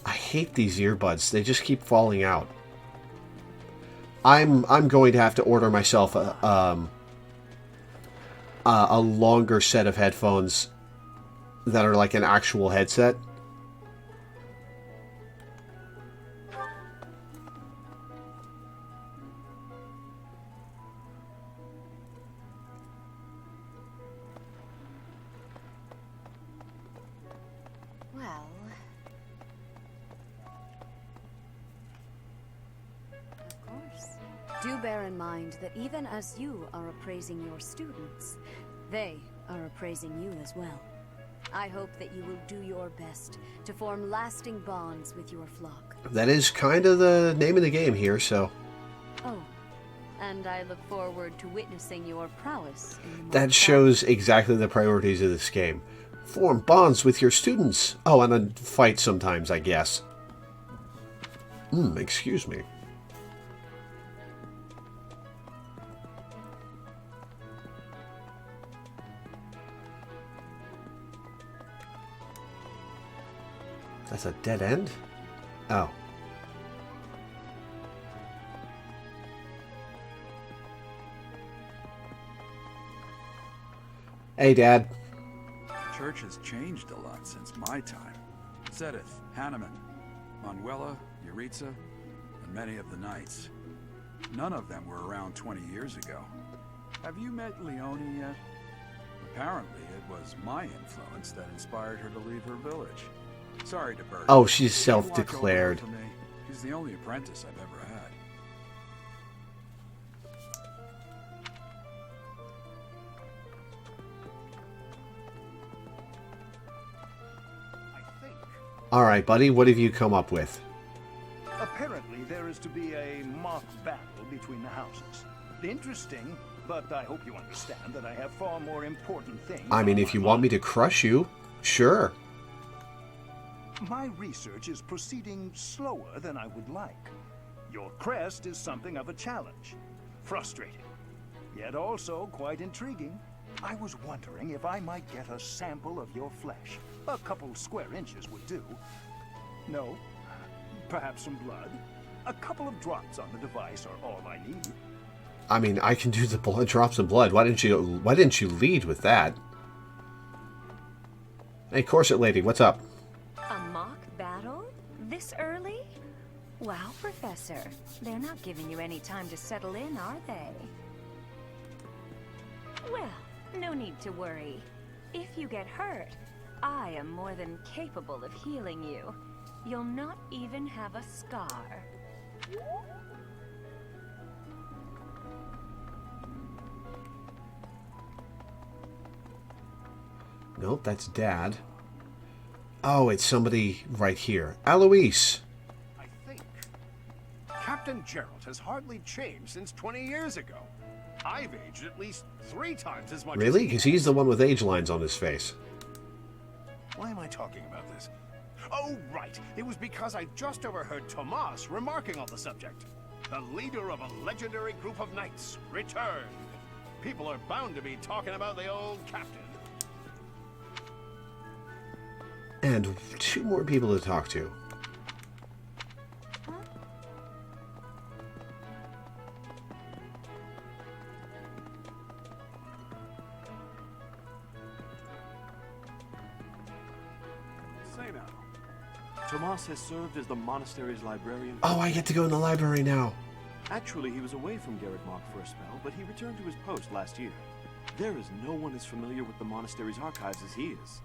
I hate these earbuds. They just keep falling out. I'm going to have to order myself a longer set of headphones that are like an actual headset. Well... of course. Do bear in mind that even as you are appraising your students, they are appraising you as well. I hope that you will do your best to form lasting bonds with your flock. That is kind of the name of the game here, so... Oh, and I look forward to witnessing your prowess in the That shows exactly the priorities of this game. Form bonds with your students. Oh, and then fight sometimes, I guess. Excuse me. That's a dead end? Oh. Hey, Dad. The church has changed a lot since my time. Zedith, Hanneman, Manuela, Yuritsa, and many of the knights. None of them were around 20 years ago. Have you met Leone yet? Apparently, it was my influence that inspired her to leave her village. Sorry to burden. Oh, she's Can you watch over her self-declared. for me? She's the only apprentice I've ever had. Alright, buddy, what have you come up with? Apparently, there is to be a mock battle between the houses. Interesting, but I hope you understand that I have far more important things. I mean, if you want me to crush you, sure. My research is proceeding slower than I would like. Your crest is something of a challenge. Frustrating, yet also quite intriguing. I was wondering if I might get a sample of your flesh. A couple square inches would do. No? Perhaps some blood? A couple of drops on the device are all I need. I mean, I can do the blood drops of blood. Why didn't you lead with that? Hey, corset lady, what's up? A mock battle? This early? Wow, Professor. They're not giving you any time to settle in, are they? Well, no need to worry. If you get hurt, I am more than capable of healing you. You'll not even have a scar. Nope, that's Dad. Oh, it's somebody right here. Alois! I think Captain Gerald has hardly changed since 20 years ago. I've aged at least 3 times as much Really? as Because he's the one with age lines on his face. Why am I talking about this? Oh, right. It was because I just overheard Tomas remarking on the subject. The leader of a legendary group of knights returned. People are bound to be talking about the old captain. And 2 more people to talk to. Say now, Tomas has served as the monastery's librarian. Oh, I get to go in the library now. Actually, he was away from Garrett Mach for a spell, but he returned to his post last year. There is no one as familiar with the monastery's archives as he is.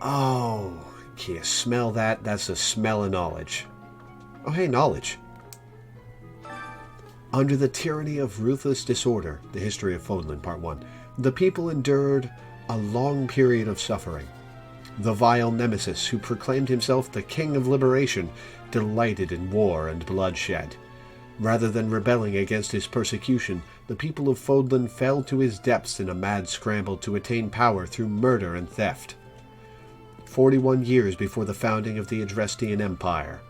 Oh, can you smell that? That's the smell of knowledge. Oh, hey, knowledge. Under the tyranny of ruthless disorder, the history of Fodlan, Part 1, the people endured a long period of suffering. The vile nemesis, who proclaimed himself the king of liberation, delighted in war and bloodshed. Rather than rebelling against his persecution, the people of Fodlan fell to his depths in a mad scramble to attain power through murder and theft. 41 years before the founding of the Adrestian Empire,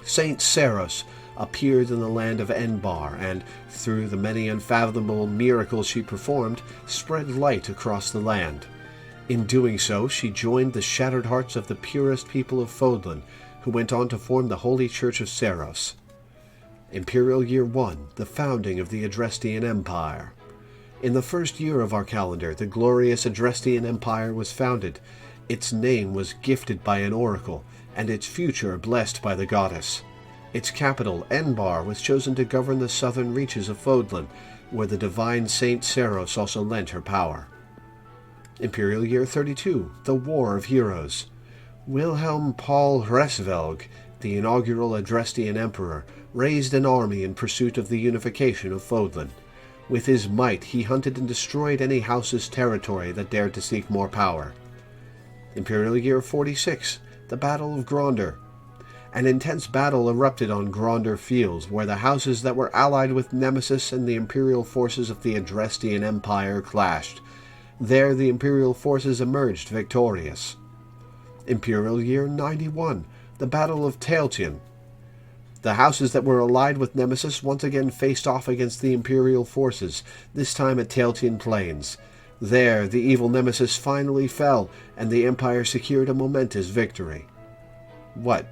Saint Seros appeared in the land of Enbar and, through the many unfathomable miracles she performed, spread light across the land. In doing so, she joined the shattered hearts of the purest people of Fodlan, who went on to form the Holy Church of Seros. Imperial Year 1, the founding of the Adrestian Empire. In the first year of our calendar, the glorious Adrestian Empire was founded. Its name was gifted by an oracle, and its future blessed by the goddess. Its capital, Enbar, was chosen to govern the southern reaches of Fodlan, where the divine Saint Seros also lent her power. Imperial Year 32, the War of Heroes. Wilhelm Paul Hresvelg, the inaugural Adrestian Emperor, raised an army in pursuit of the unification of Fodlan. With his might, he hunted and destroyed any house's territory that dared to seek more power. Imperial Year 46, the Battle of Gronder. An intense battle erupted on Gronder Fields, where the houses that were allied with Nemesis and the imperial forces of the Adrestian Empire clashed. There the imperial forces emerged victorious. Imperial Year 91, the Battle of Taeltian. The houses that were allied with Nemesis once again faced off against the imperial forces, this time at Taeltian Plains. There, the evil Nemesis finally fell, and the Empire secured a momentous victory. What?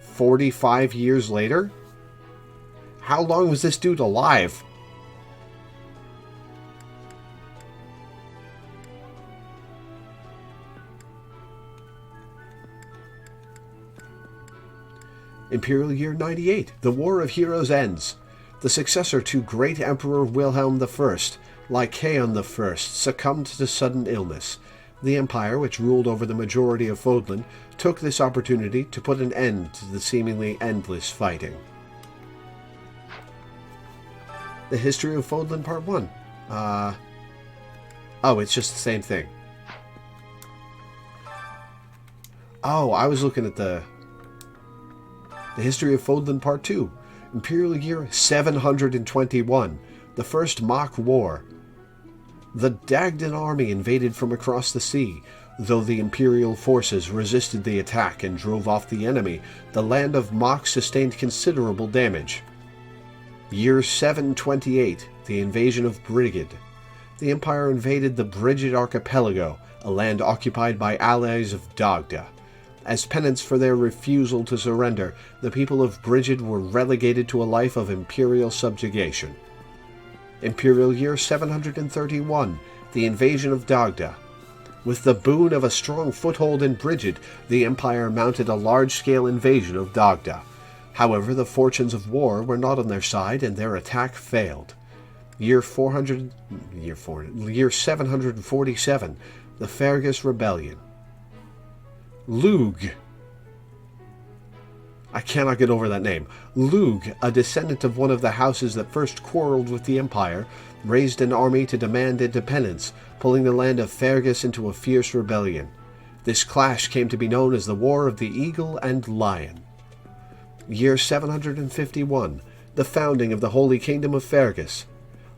45 years later? How long was this dude alive? Imperial Year 98, the War of Heroes ends. The successor to great Emperor Wilhelm I, Lycaon I, succumbed to sudden illness. The Empire, which ruled over the majority of Fodlan, took this opportunity to put an end to the seemingly endless fighting. The History of Fodlan Part 1. Oh, it's just the same thing. Oh, I was looking at the History of Fodlan Part 2. Imperial Year 721. The First Mach War. The Dagdan army invaded from across the sea. Though the Imperial forces resisted the attack and drove off the enemy, the land of Mach sustained considerable damage. Year 728. The invasion of Brigid. The Empire invaded the Brigid Archipelago, a land occupied by allies of Dagda. As penance for their refusal to surrender, the people of Brigid were relegated to a life of imperial subjugation. Imperial Year 731, the invasion of Dagda. With the boon of a strong foothold in Brigid, the Empire mounted a large-scale invasion of Dagda. However, the fortunes of war were not on their side, and their attack failed. Year 747, the Fergus Rebellion. Lug. I cannot get over that name. Lug, a descendant of one of the houses that first quarreled with the Empire, raised an army to demand independence, pulling the land of Fergus into a fierce rebellion. This clash came to be known as the War of the Eagle and Lion. Year 751, the founding of the Holy Kingdom of Fergus.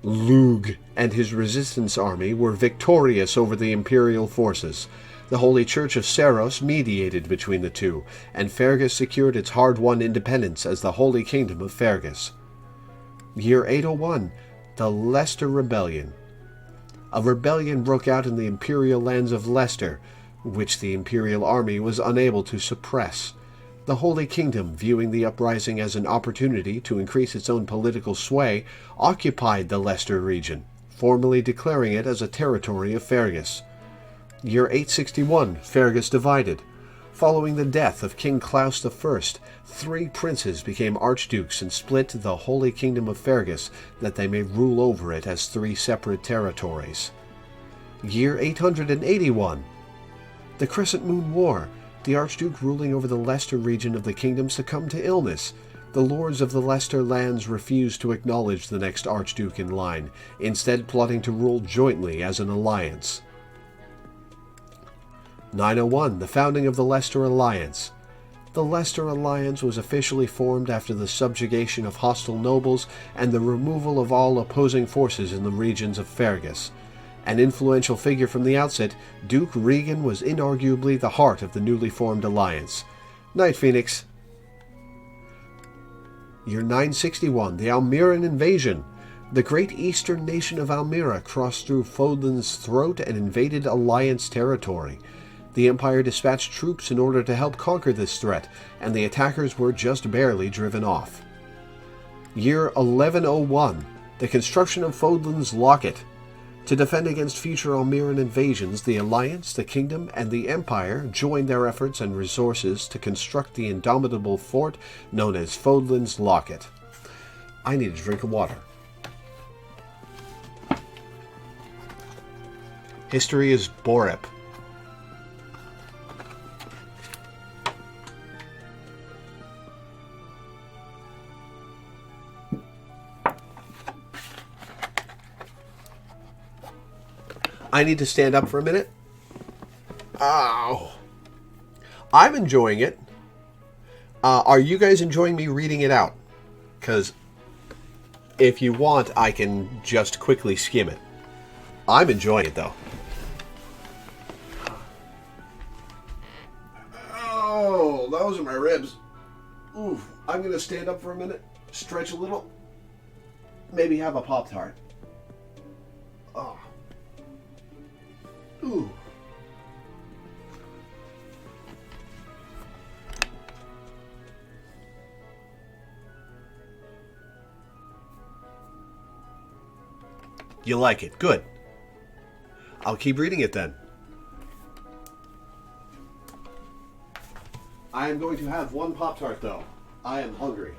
Lug and his resistance army were victorious over the imperial forces. The Holy Church of Seros mediated between the two, and Fergus secured its hard-won independence as the Holy Kingdom of Fergus. Year 801, the Leicester Rebellion. A rebellion broke out in the imperial lands of Leicester, which the imperial army was unable to suppress. The Holy Kingdom, viewing the uprising as an opportunity to increase its own political sway, occupied the Leicester region, formally declaring it as a territory of Fergus. Year 861, Fergus divided. Following the death of King Claus I, 3 princes became archdukes and split the Holy Kingdom of Fergus, that they may rule over it as 3 separate territories. Year 881, the Crescent Moon War. The Archduke ruling over the Leicester region of the kingdom succumbed to illness. The lords of the Leicester lands refused to acknowledge the next Archduke in line, instead plotting to rule jointly as an alliance. 901, the founding of the Leicester Alliance. The Leicester Alliance was officially formed after the subjugation of hostile nobles and the removal of all opposing forces in the regions of Fergus. An influential figure from the outset, Duke Regan was inarguably the heart of the newly formed alliance. Night, Phoenix. Year 961, the Almiran Invasion. The great eastern nation of Almira crossed through Fodlan's throat and invaded Alliance territory. The Empire dispatched troops in order to help conquer this threat, and the attackers were just barely driven off. Year 1101, the construction of Fodlan's Locket. To defend against future Almiran invasions, the Alliance, the Kingdom, and the Empire joined their efforts and resources to construct the indomitable fort known as Fodlan's Locket. I need a drink of water. History is Borep. I need to stand up for a minute. Ow. I'm enjoying it. Are you guys enjoying me reading it out? Because if you want, I can just quickly skim it. I'm enjoying it, though. Oh, those are my ribs. Oof. I'm going to stand up for a minute, stretch a little, maybe have a Pop-Tart. Oh. Ooh. You like it? Good. I'll keep reading it then. I am going to have one Pop-Tart though. I am hungry.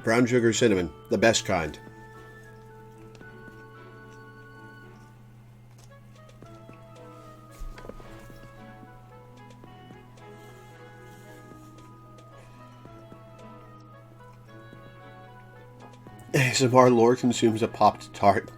Brown sugar cinnamon, the best kind. ASMR Lore consumes a popped tart.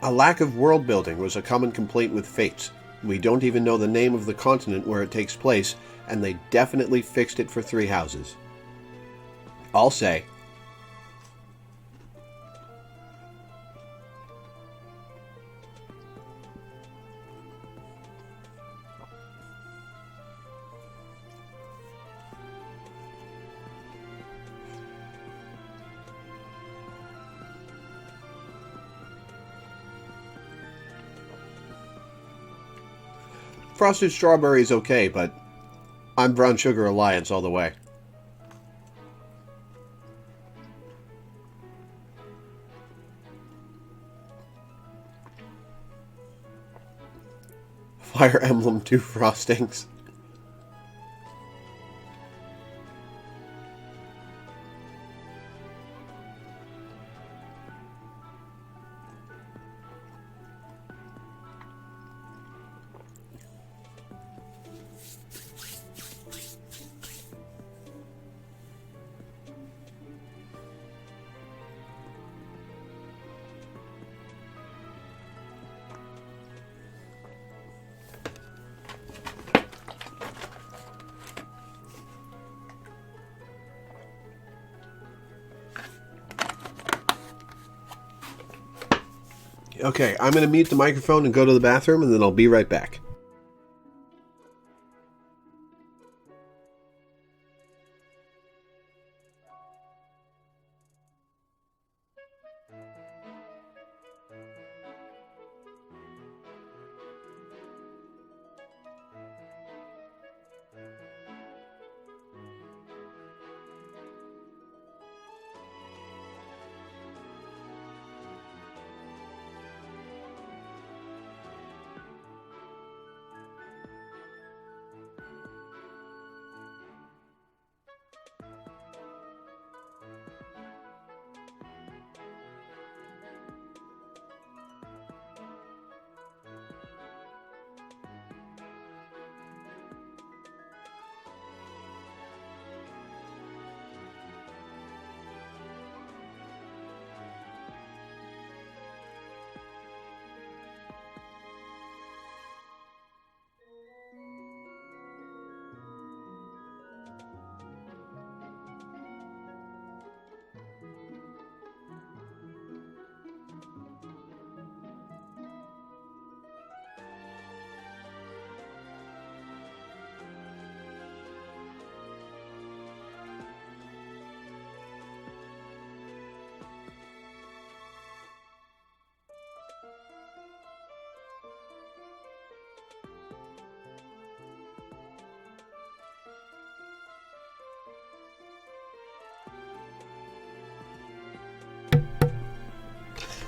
A lack of world building was a common complaint with Fates. We don't even know the name of the continent where it takes place, and they definitely fixed it for 3 houses. I'll say. Frosted strawberry is okay, but I'm Brown Sugar Alliance all the way. Fire Emblem 2 frostings. Okay, I'm going to mute the microphone and go to the bathroom, and then I'll be right back.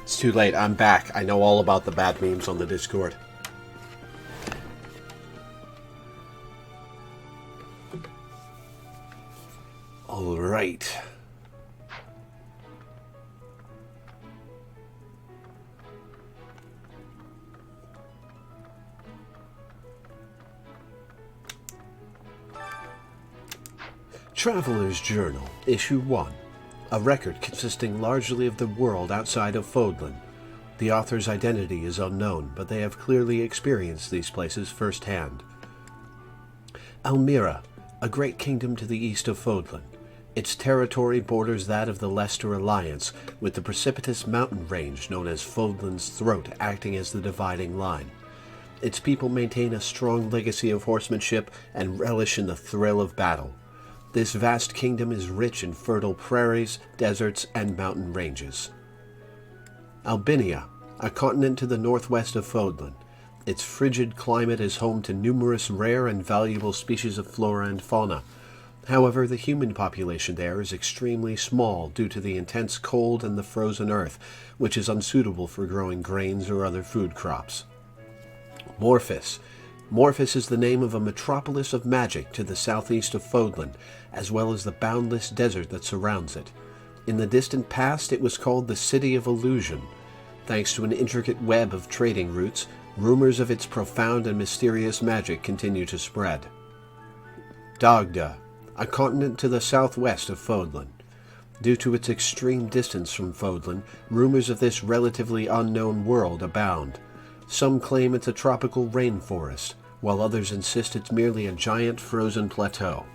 It's too late. I'm back. I know all about the bad memes on the Discord. All right. Traveler's Journal, Issue 1. A record consisting largely of the world outside of Fodlan. The author's identity is unknown, but they have clearly experienced these places firsthand. Almira, a great kingdom to the east of Fodlan. Its territory borders that of the Leicester Alliance, with the precipitous mountain range known as Fodlan's Throat acting as the dividing line. Its people maintain a strong legacy of horsemanship and relish in the thrill of battle. This vast kingdom is rich in fertile prairies, deserts, and mountain ranges. Albinia, a continent to the northwest of Fodlan. Its frigid climate is home to numerous rare and valuable species of flora and fauna. However, the human population there is extremely small due to the intense cold and the frozen earth, which is unsuitable for growing grains or other food crops. Morphis. Morphis is the name of a metropolis of magic to the southeast of Fodlan, as well as the boundless desert that surrounds it. In the distant past, it was called the City of Illusion. Thanks to an intricate web of trading routes, rumors of its profound and mysterious magic continue to spread. Dagda, a continent to the southwest of Fodlan. Due to its extreme distance from Fodlan, rumors of this relatively unknown world abound. Some claim it's a tropical rainforest, while others insist it's merely a giant frozen plateau.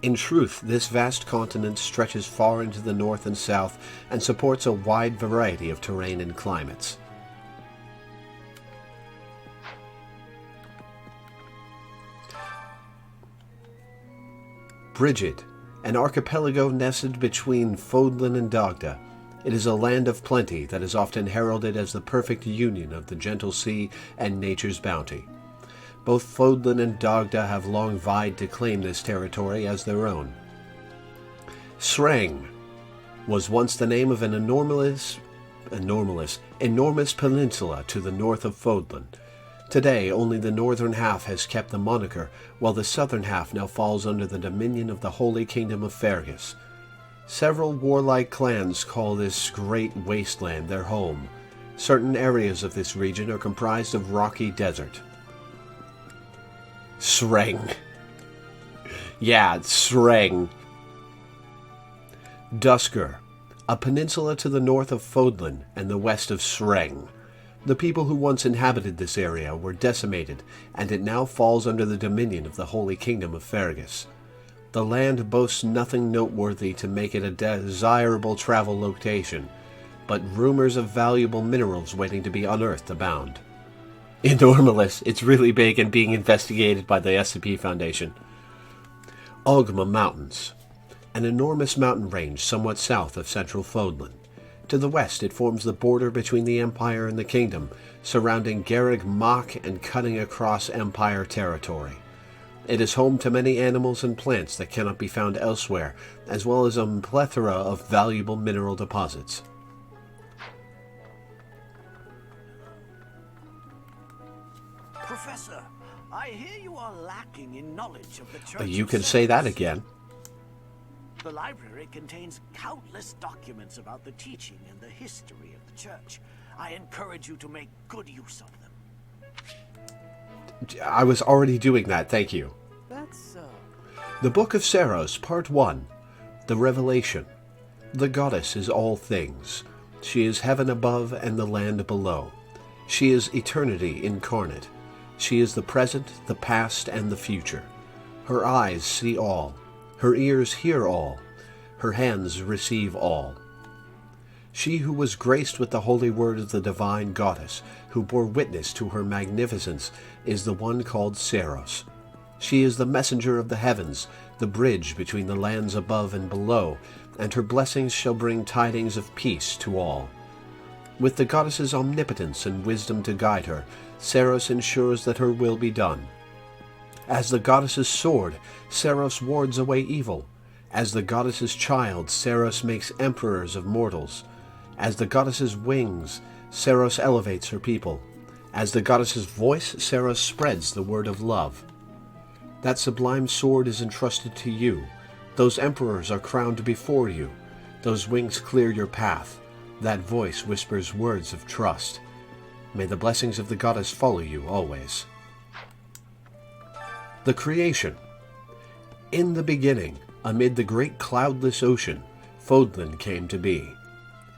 In truth, this vast continent stretches far into the north and south and supports a wide variety of terrain and climates. Brigid, an archipelago nested between Fodlan and Dagda. It is a land of plenty that is often heralded as the perfect union of the gentle sea and nature's bounty. Both Fodlan and Dagda have long vied to claim this territory as their own. Sreng was once the name of an enormous peninsula to the north of Fodlan. Today, only the northern half has kept the moniker, while the southern half now falls under the dominion of the Holy Kingdom of Fergus. Several warlike clans call this great wasteland their home. Certain areas of this region are comprised of rocky desert. Sreng. Yeah, Sreng. Dusker, a peninsula to the north of Fodlan and the west of Sreng. The people who once inhabited this area were decimated, and it now falls under the dominion of the Holy Kingdom of Fergus. The land boasts nothing noteworthy to make it a desirable travel location, but rumors of valuable minerals waiting to be unearthed abound. Enormous, it's really big and being investigated by the SCP Foundation. Ogma Mountains, an enormous mountain range somewhat south of central Fodlan. To the west, it forms the border between the Empire and the Kingdom, surrounding Garreg Mach and cutting across Empire territory. It is home to many animals and plants that cannot be found elsewhere, as well as a plethora of valuable mineral deposits. Professor, I hear you are lacking in knowledge of the Church. You can say that again. The library contains countless documents about the teaching and the history of the Church. I encourage you to make good use of them. I was already doing that, thank you. That's so. The Book of Saros, Part 1. The Revelation. The goddess is all things. She is heaven above and the land below. She is eternity incarnate. She is the present, the past, and the future. Her eyes see all. Her ears hear all. Her hands receive all. She who was graced with the holy word of the divine goddess, who bore witness to her magnificence, is the one called Saros. She is the messenger of the heavens, the bridge between the lands above and below, and her blessings shall bring tidings of peace to all. With the goddess's omnipotence and wisdom to guide her, Saros ensures that her will be done. As the goddess's sword, Saros wards away evil. As the goddess's child, Saros makes emperors of mortals. As the goddess's wings, Saros elevates her people. As the goddess's voice, Saros spreads the word of love. That sublime sword is entrusted to you. Those emperors are crowned before you. Those wings clear your path. That voice whispers words of trust. May the blessings of the goddess follow you always. The Creation. In the beginning, amid the great cloudless ocean, Fodlan came to be.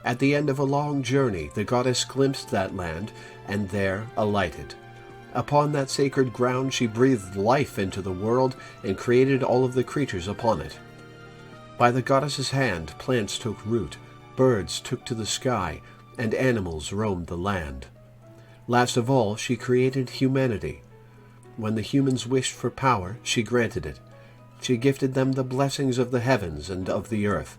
At the end of a long journey, the goddess glimpsed that land, and there alighted. Upon that sacred ground she breathed life into the world and created all of the creatures upon it. By the goddess's hand, plants took root, birds took to the sky, and animals roamed the land. Last of all, she created humanity. When the humans wished for power, she granted it. She gifted them the blessings of the heavens and of the earth.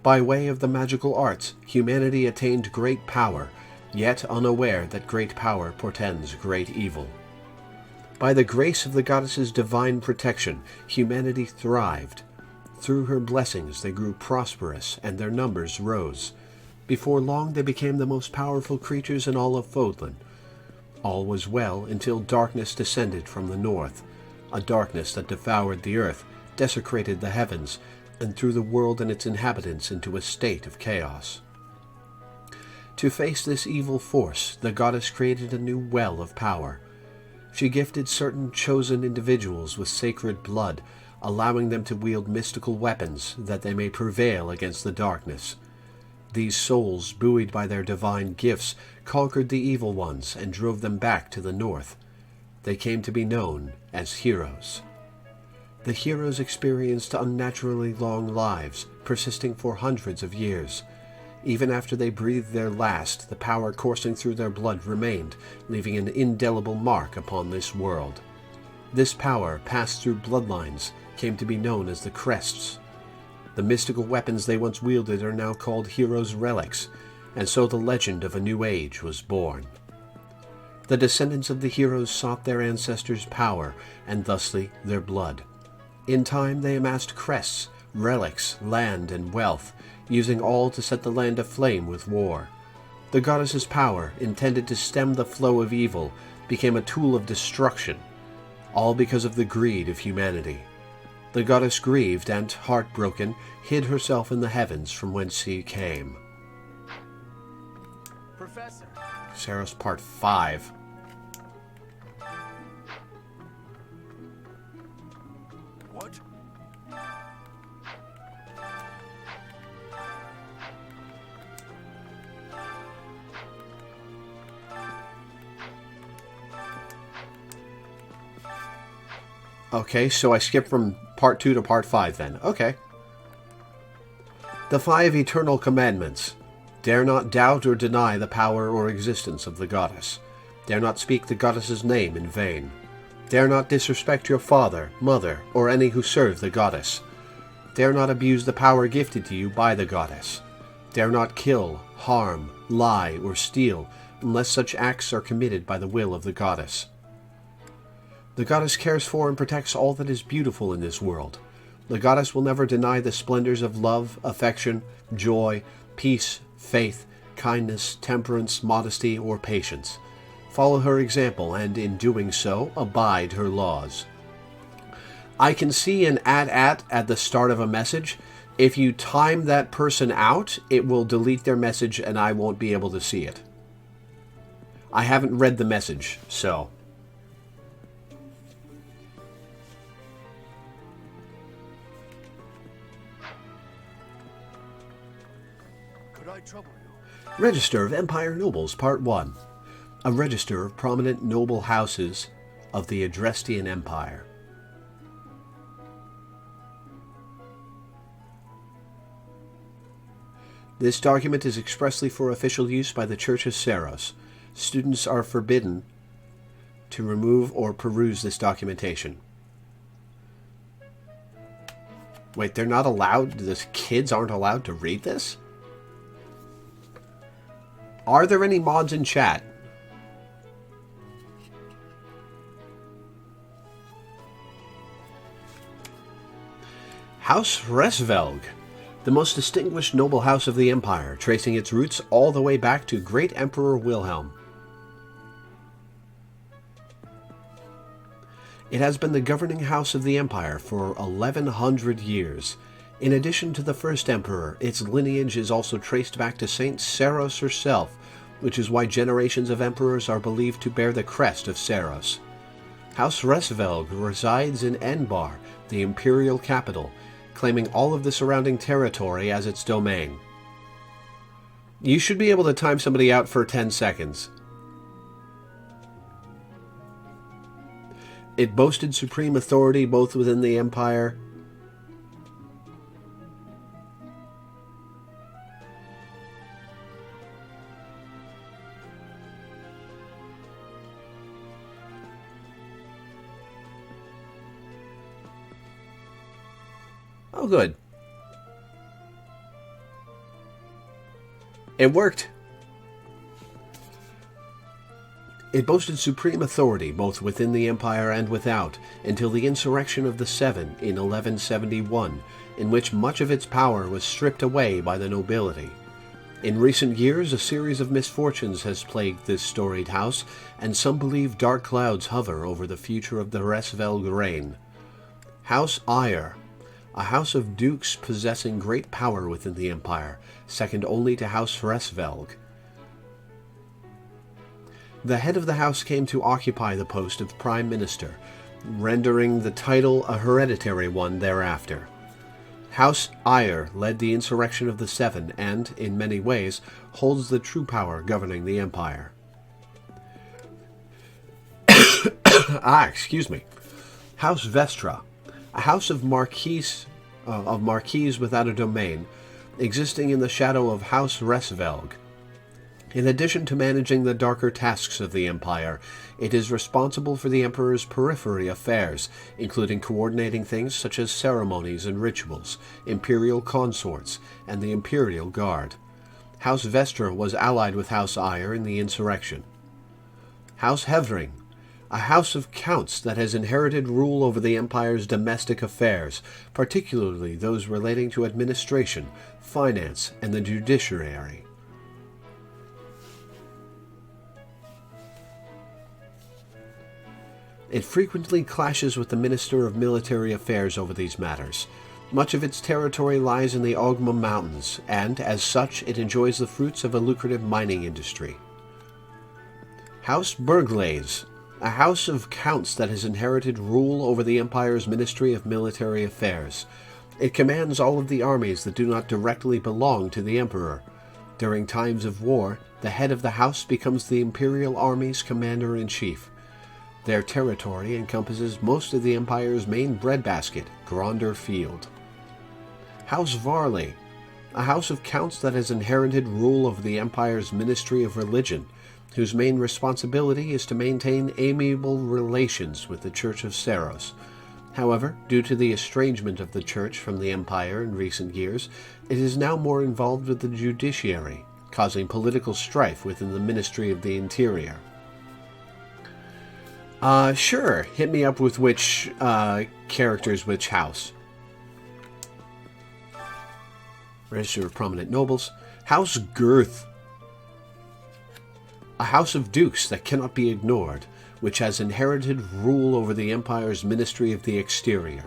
By way of the magical arts, humanity attained great power, yet unaware that great power portends great evil. By the grace of the goddess's divine protection, humanity thrived. Through her blessings they grew prosperous, and their numbers rose. Before long they became the most powerful creatures in all of Fodlan. All was well until darkness descended from the north, a darkness that devoured the earth, desecrated the heavens, and threw the world and its inhabitants into a state of chaos. To face this evil force, the goddess created a new well of power. She gifted certain chosen individuals with sacred blood, allowing them to wield mystical weapons that they may prevail against the darkness. These souls, buoyed by their divine gifts, conquered the evil ones and drove them back to the north. They came to be known as heroes. The heroes experienced unnaturally long lives, persisting for hundreds of years. Even after they breathed their last, the power coursing through their blood remained, leaving an indelible mark upon this world. This power, passed through bloodlines, came to be known as the Crests. The mystical weapons they once wielded are now called heroes' relics, and so the legend of a new age was born. The descendants of the heroes sought their ancestors' power, and thusly their blood. In time they amassed crests, relics, land, and wealth, using all to set the land aflame with war. The goddess's power, intended to stem the flow of evil, became a tool of destruction, all because of the greed of humanity. The goddess grieved and, heartbroken, hid herself in the heavens from whence she came. Professor. Seros Part 5. What? Okay, so I skipped from Part 2 to Part 5 then. Okay. The 5 Eternal Commandments. Dare not doubt or deny the power or existence of the goddess. Dare not speak the goddess's name in vain. Dare not disrespect your father, mother, or any who serve the goddess. Dare not abuse the power gifted to you by the goddess. Dare not kill, harm, lie, or steal, unless such acts are committed by the will of the goddess. The goddess cares for and protects all that is beautiful in this world. The goddess will never deny the splendors of love, affection, joy, peace, faith, kindness, temperance, modesty, or patience. Follow her example, and in doing so, abide her laws. I can see an at the start of a message. If you time that person out, it will delete their message and I won't be able to see it. I haven't read the message, so... Register of Empire Nobles, Part 1. A register of prominent noble houses of the Adrestian Empire. This document is expressly for official use by the Church of Seros. Students are forbidden to remove or peruse this documentation. Wait, they're not allowed? The kids aren't allowed to read this? Are there any mods in chat? House Resvelg, the most distinguished noble house of the Empire, tracing its roots all the way back to Great Emperor Wilhelm. It has been the governing house of the Empire for 1100 years. In addition to the first emperor, its lineage is also traced back to Saint Seros herself, which is why generations of emperors are believed to bear the crest of Seros. House Resvelg resides in Enbar, the imperial capital, claiming all of the surrounding territory as its domain. You should be able to time somebody out for 10 seconds. It boasted supreme authority both within the Empire Oh, good. It worked. It boasted supreme authority both within the Empire and without, until the insurrection of the Seven in 1171, in which much of its power was stripped away by the nobility. In recent years, a series of misfortunes has plagued this storied house, and some believe dark clouds hover over the future of the Resvelg reign. House Eyre, a house of dukes possessing great power within the Empire, second only to House Resvelg. The head of the house came to occupy the post of Prime Minister, rendering the title a hereditary one thereafter. House Eyre led the insurrection of the Seven and, in many ways, holds the true power governing the Empire. Excuse me. House Vestra, a house of marquises without a domain, existing in the shadow of House Resvelg. In addition to managing the darker tasks of the Empire, it is responsible for the Emperor's periphery affairs, including coordinating things such as ceremonies and rituals, Imperial consorts, and the Imperial Guard. House Vestra was allied with House Eyre in the insurrection. House Hevring, a house of counts that has inherited rule over the Empire's domestic affairs, particularly those relating to administration, finance, and the judiciary. It frequently clashes with the Minister of Military Affairs over these matters. Much of its territory lies in the Ogma Mountains, and, as such, it enjoys the fruits of a lucrative mining industry. House Burglaze, a house of counts that has inherited rule over the Empire's Ministry of Military Affairs. It commands all of the armies that do not directly belong to the Emperor. During times of war, the head of the house becomes the Imperial Army's commander-in-chief. Their territory encompasses most of the Empire's main breadbasket, Gronder Field. House Varley, a house of counts that has inherited rule over the Empire's Ministry of Religion, whose main responsibility is to maintain amiable relations with the Church of Seros. However, due to the estrangement of the Church from the Empire in recent years, it is now more involved with the judiciary, causing political strife within the Ministry of the Interior. Sure, hit me up with which characters, which house. Register of Prominent Nobles. House Girth. A house of dukes that cannot be ignored, which has inherited rule over the Empire's Ministry of the Exterior.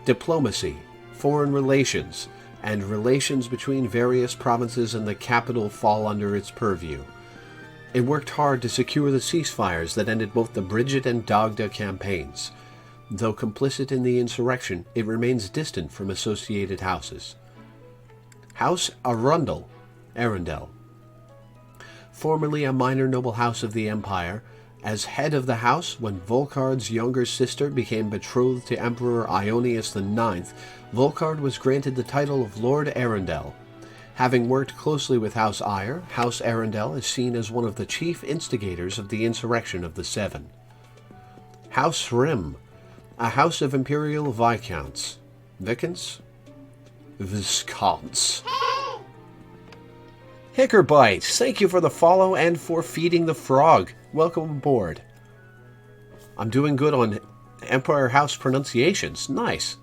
Diplomacy, foreign relations, and relations between various provinces and the capital fall under its purview. It worked hard to secure the ceasefires that ended both the Bridget and Dagda campaigns. Though complicit in the insurrection, it remains distant from associated houses. House Arundel, Arundel. Formerly a minor noble house of the Empire, as head of the house when Volkard's younger sister became betrothed to Emperor Ionius IX, Volkard was granted the title of Lord Arundel. Having worked closely with House Eyre, House Arundel is seen as one of the chief instigators of the insurrection of the Seven. House Rim, a house of imperial viscounts. Viscounts? Viscounts. Hickerbite, thank you for the follow and for feeding the frog. Welcome aboard. I'm doing good on Empire House pronunciations. Nice.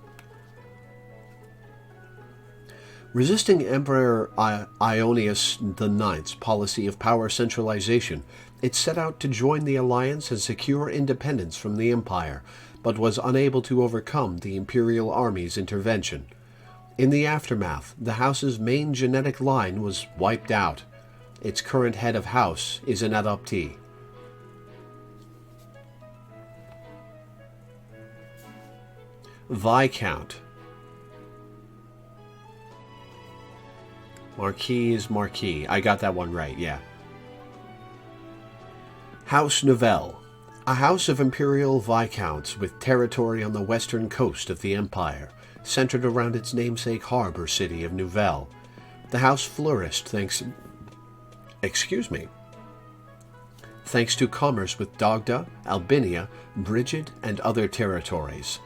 Resisting Emperor Ionius IX's policy of power centralization, it set out to join the alliance and secure independence from the Empire, but was unable to overcome the Imperial Army's intervention. In the aftermath, the house's main genetic line was wiped out. Its current head of house is an adoptee. Viscount. Marquis is Marquis. I got that one right, yeah. House Nouvelle. A house of imperial viscounts with territory on the western coast of the Empire, centered around its namesake harbor city of Nouvelle. The house flourished thanks to commerce with Dagda, Albinia, Brigid, and other territories.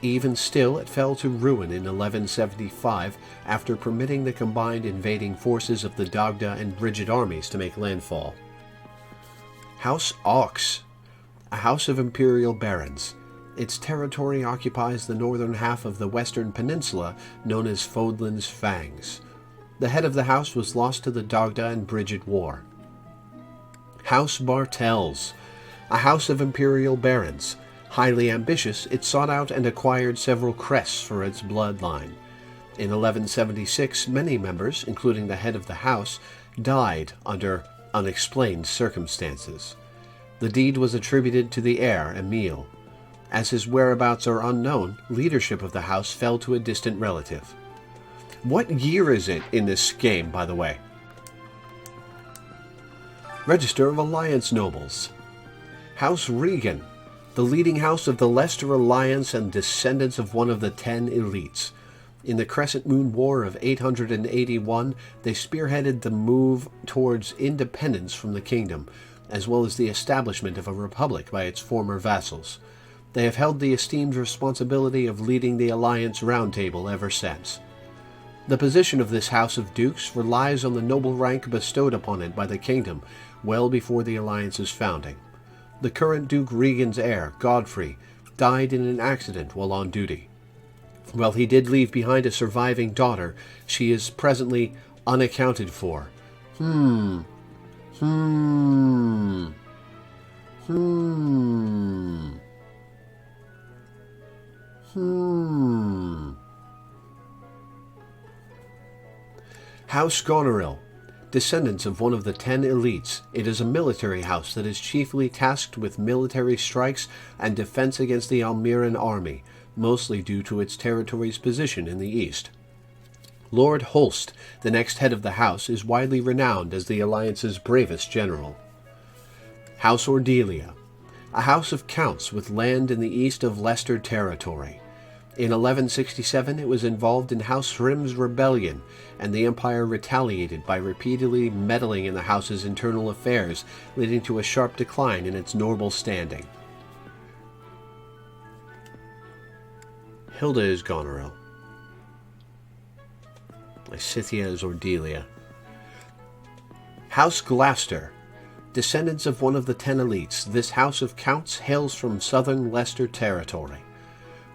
Even still, it fell to ruin in 1175 after permitting the combined invading forces of the Dagda and Brigid armies to make landfall. House Aux, a house of imperial barons. Its territory occupies the northern half of the western peninsula known as Fodlan's Fangs. The head of the house was lost to the Dagda and Brigid War. House Bartels, a house of imperial barons. Highly ambitious, it sought out and acquired several crests for its bloodline. In 1176, many members, including the head of the house, died under unexplained circumstances. The deed was attributed to the heir, Emile. As his whereabouts are unknown, leadership of the house fell to a distant relative. What year is it in this game, by the way? Register of Alliance Nobles. House Regan, the leading house of the Leicester Alliance and descendants of one of the 10 elites. In the Crescent Moon War of 881, they spearheaded the move towards independence from the kingdom, as well as the establishment of a republic by its former vassals. They have held the esteemed responsibility of leading the Alliance Roundtable ever since. The position of this House of Dukes relies on the noble rank bestowed upon it by the kingdom well before the Alliance's founding. The current Duke Regan's heir, Godfrey, died in an accident while on duty. While he did leave behind a surviving daughter, she is presently unaccounted for. House Goneril. Descendants of one of the 10 elites, it is a military house that is chiefly tasked with military strikes and defense against the Almiran army, mostly due to its territory's position in the east. Lord Holst, the next head of the house, is widely renowned as the Alliance's bravest general. House Ordelia. A house of counts with land in the east of Leicester territory. In 1167 it was involved in House Hrim's rebellion, and the Empire retaliated by repeatedly meddling in the house's internal affairs, leading to a sharp decline in its noble standing. Hilda is Goneril. Lysithea is Ordelia. House Gloucester. Descendants of one of the 10 elites, this house of counts hails from southern Leicester territory.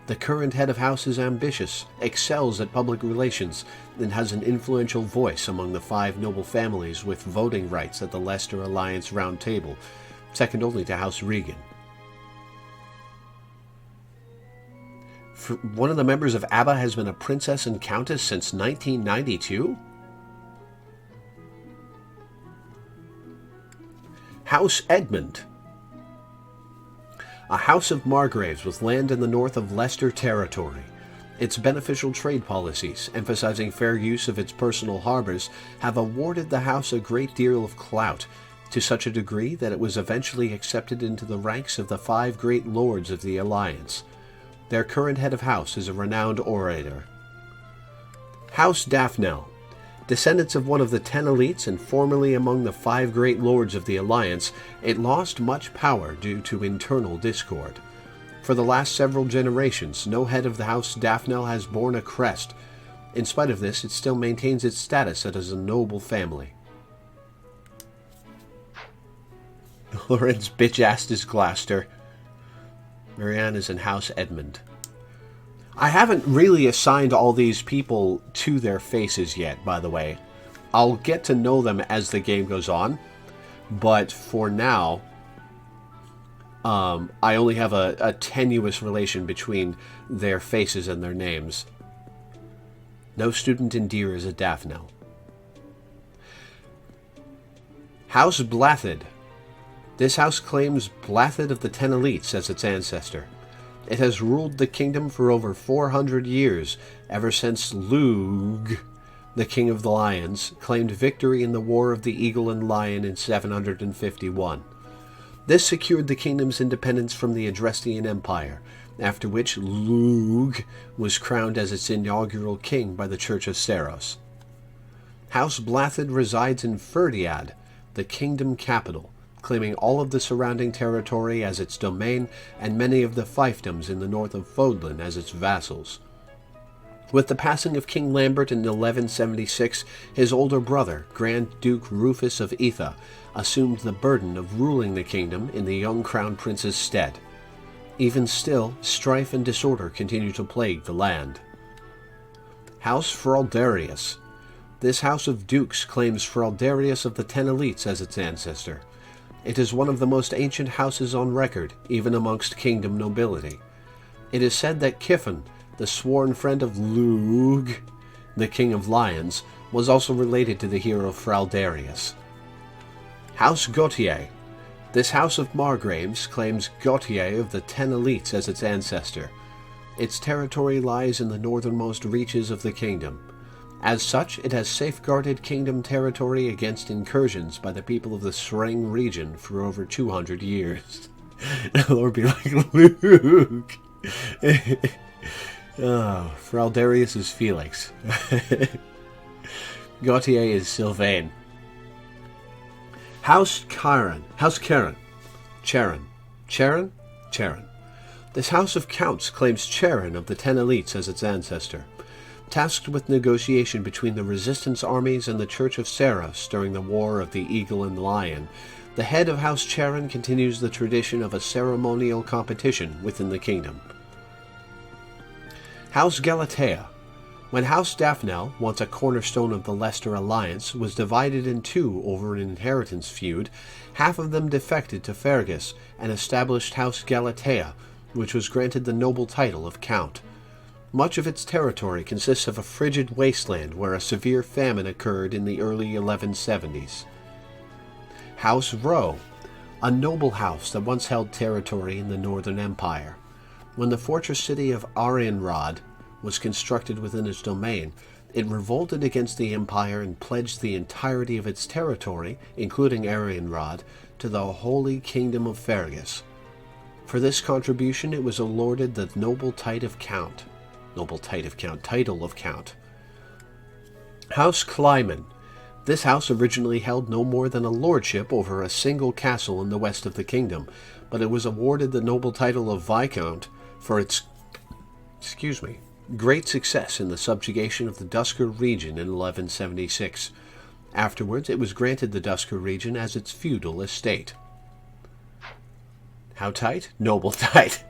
The current head of house is ambitious, excels at public relations, and has an influential voice among the 5 noble families with voting rights at the Leicester Alliance Round Table, second only to House Regan. One of the members of ABBA has been a princess and countess since 1992? House Edmund. A house of margraves with land in the north of Leicester territory. Its beneficial trade policies, emphasizing fair use of its personal harbors, have awarded the house a great deal of clout, to such a degree that it was eventually accepted into the ranks of the 5 great lords of the Alliance. Their current head of house is a renowned orator. House Daphne. Descendants of one of the 10 elites and formerly among the 5 great lords of the Alliance, it lost much power due to internal discord. For the last several generations, no head of the House Daphne has borne a crest. In spite of this, it still maintains its status as a noble family. Lorenz bitch-assed is Gloucester. Marianne is in House Edmund. I haven't really assigned all these people to their faces yet, by the way. I'll get to know them as the game goes on, but for now, I only have a tenuous relation between their faces and their names. No student in Deer is a Daphne. House Blathid. This house claims Blathid of the 10 elites as its ancestor. It has ruled the kingdom for over 400 years, ever since Lugh, the king of the lions, claimed victory in the War of the Eagle and Lion in 751. This secured the kingdom's independence from the Adrestian Empire, after which Lugh was crowned as its inaugural king by the Church of Saros. House Blathid resides in Ferdiad, the kingdom capital, claiming all of the surrounding territory as its domain and many of the fiefdoms in the north of Fodlan as its vassals. With the passing of King Lambert in 1176, his older brother, Grand Duke Rufus of Etha, assumed the burden of ruling the kingdom in the young crown prince's stead. Even still, strife and disorder continue to plague the land. House Fraldarius. This house of dukes claims Fraldarius of the 10 elites as its ancestor. It is one of the most ancient houses on record, even amongst kingdom nobility. It is said that Kiffin, the sworn friend of Lugh, the king of lions, was also related to the hero Fraldarius. House Gautier. This house of margraves claims Gautier of the 10 elites as its ancestor. Its territory lies in the northernmost reaches of the kingdom. As such, it has safeguarded kingdom territory against incursions by the people of the Sreng region for over 200 years. Lord be like, Luke! Oh, Fraldarius is Felix. Gautier is Sylvain. House Charon. Charon. This house of counts claims Charon of the 10 elites as its ancestor. Tasked with negotiation between the resistance armies and the Church of Saros during the War of the Eagle and Lion, the head of House Charon continues the tradition of a ceremonial competition within the kingdom. House Galatea. When House Daphne, once a cornerstone of the Leicester Alliance, was divided in 2 over an inheritance feud, half of them defected to Fergus and established House Galatea, which was granted the noble title of Count. Much of its territory consists of a frigid wasteland where a severe famine occurred in the early 1170s. House Rowe, a noble house that once held territory in the Northern Empire. When the fortress city of Arianrod was constructed within its domain, it revolted against the Empire and pledged the entirety of its territory, including Arianrod, to the Holy Kingdom of Fergus. For this contribution, it was awarded the noble title of Count. House Clyman. This house originally held no more than a lordship over a single castle in the west of the kingdom, but it was awarded the noble title of Viscount for its great success in the subjugation of the Dusker region in 1176. Afterwards, it was granted the Dusker region as its feudal estate. How tight? Noble tight.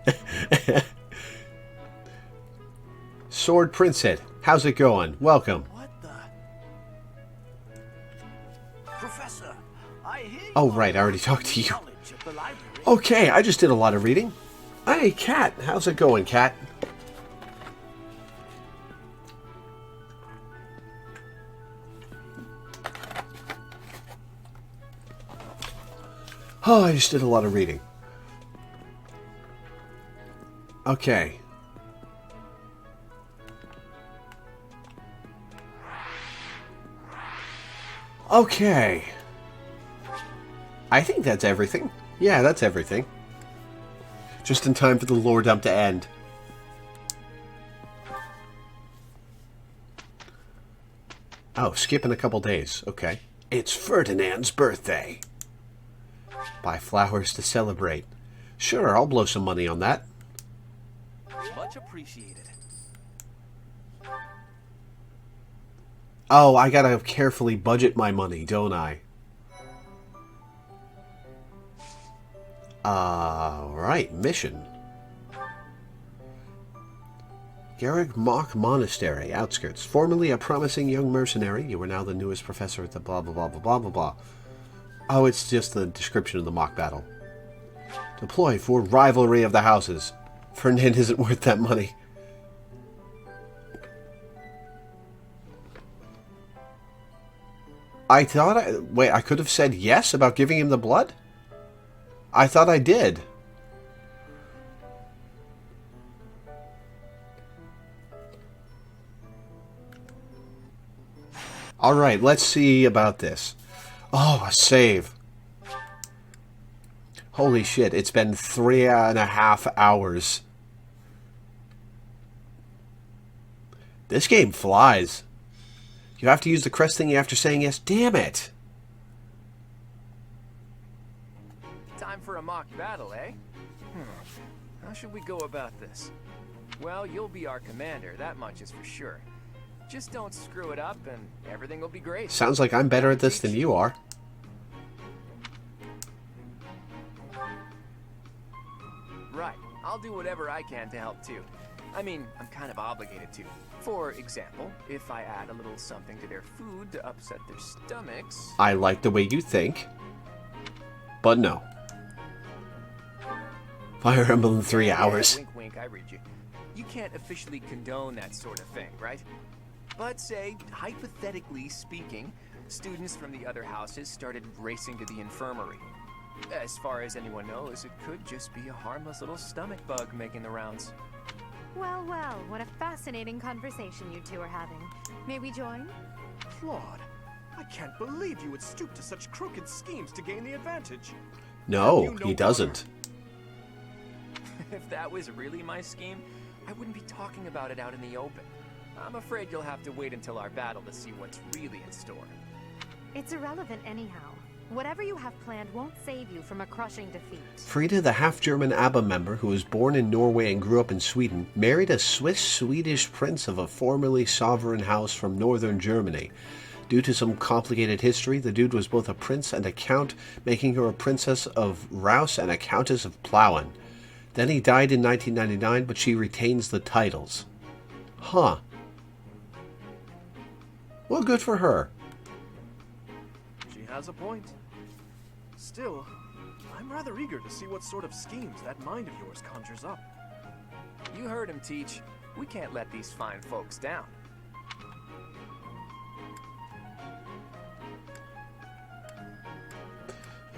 Sword Princehead, how's it going? Welcome. Professor, I hear Oh, right, I already talked to you. Okay, I just did a lot of reading. Hey, Cat, how's it going, Cat? Oh, I just did a lot of reading. Okay. Okay. I think that's everything. Yeah, that's everything. Just in time for the lore dump to end. Oh, skipping a couple days. Okay. It's Ferdinand's birthday. Buy flowers to celebrate. Sure, I'll blow some money on that. Much appreciated. Oh, I gotta carefully budget my money, don't I? Right, mission. Garrick Mock Monastery, outskirts. Formerly a promising young mercenary, you are now the newest professor at the blah blah blah blah blah blah blah. Oh, it's just the description of the mock battle. Deploy for rivalry of the houses. Ferdinand isn't worth that money. I thought I could have said yes about giving him the blood? I thought I did. Alright, let's see about this. Oh, a save. Holy shit, it's been 3.5 hours. This game flies. You have to use the crest thingy after saying yes. Damn it! Time for a mock battle, eh? How should we go about this? Well, you'll be our commander, that much is for sure. Just don't screw it up and everything will be great. Sounds like I'm better at this than you are. Right. I'll do whatever I can to help too. I mean, I'm kind of obligated to. For example, if I add a little something to their food to upset their stomachs... I like the way you think. But no. Fire Emblem in 3 hours. Wink, wink, I read you. You can't officially condone that sort of thing, right? But say, hypothetically speaking, students from the other houses started racing to the infirmary. As far as anyone knows, it could just be a harmless little stomach bug making the rounds. Well, well, what a fascinating conversation you two are having. May we join? Claude, I can't believe you would stoop to such crooked schemes to gain the advantage. No, he doesn't. If that was really my scheme, I wouldn't be talking about it out in the open. I'm afraid you'll have to wait until our battle to see what's really in store. It's irrelevant anyhow. Whatever you have planned won't save you from a crushing defeat. Frida, the half-German ABBA member who was born in Norway and grew up in Sweden, married a Swiss-Swedish prince of a formerly sovereign house from northern Germany. Due to some complicated history, the dude was both a prince and a count, making her a princess of Rouse and a countess of Plauen. Then he died in 1999, but she retains the titles. Huh. Well, good for her. She has a point. Still, I'm rather eager to see what sort of schemes that mind of yours conjures up. You heard him, Teach. We can't let these fine folks down.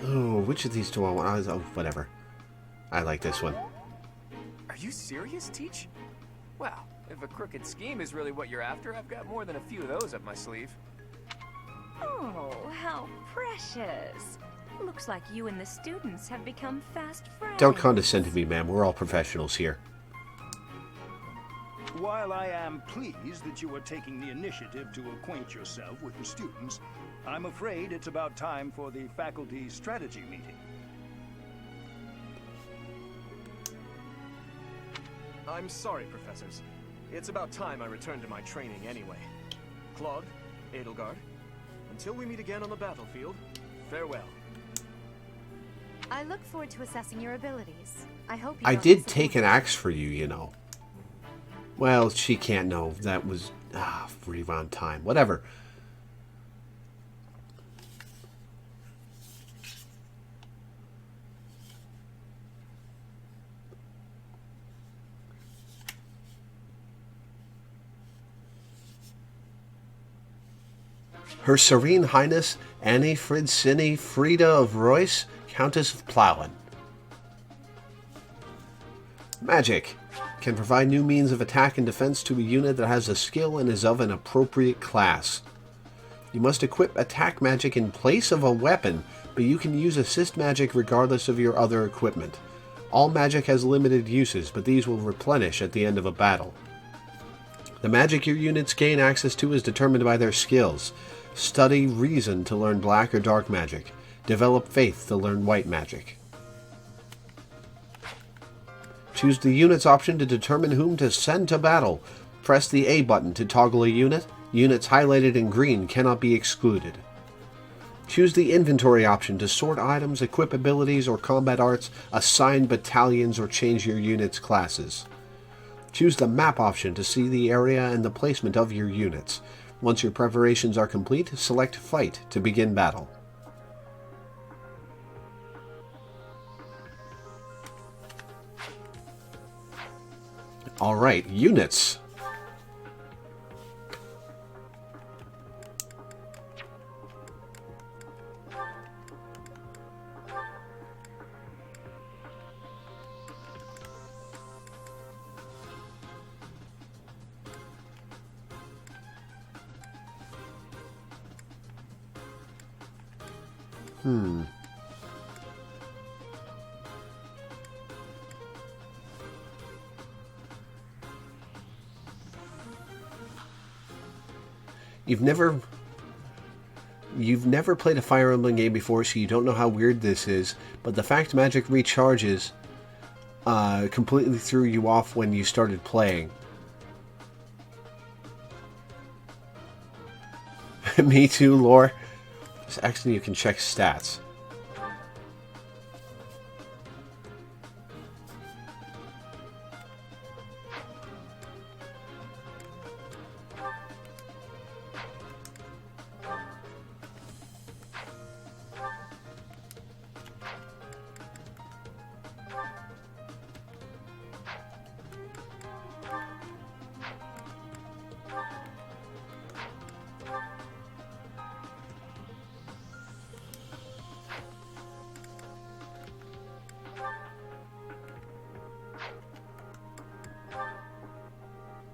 Oh, which of these do I want? Oh, whatever. I like this one. Are you serious, Teach? Well, if a crooked scheme is really what you're after, I've got more than a few of those up my sleeve. Oh, how precious. Looks like you and the students have become fast friends. Don't condescend to me, ma'am. We're all professionals here. While I am pleased that you are taking the initiative to acquaint yourself with the students, I'm afraid it's about time for the faculty strategy meeting. I'm sorry, professors. It's about time I returned to my training anyway. Claude, Edelgard, until we meet again on the battlefield, farewell. I look forward to assessing your abilities. I hope you I don't did disappoint. take an axe for you, you know. Well, she can't know. That was... rewound time. Whatever. Her Serene Highness Annie Fridsini Frida of Royce, Countess of Plowin. Magic. Can provide new means of attack and defense to a unit that has a skill and is of an appropriate class. You must equip attack magic in place of a weapon, but you can use assist magic regardless of your other equipment. All magic has limited uses, but these will replenish at the end of a battle. The magic your units gain access to is determined by their skills. Study Reason to learn black or dark magic. Develop Faith to learn white magic. Choose the units option to determine whom to send to battle. Press the A button to toggle a unit. Units highlighted in green cannot be excluded. Choose the inventory option to sort items, equip abilities or combat arts, assign battalions, or change your units' classes. Choose the map option to see the area and the placement of your units. Once your preparations are complete, select Fight to begin battle. Alright, units. You've never played a Fire Emblem game before, so you don't know how weird this is, but the fact magic recharges completely threw you off when you started playing. Me too, Lore. Actually, you can check stats.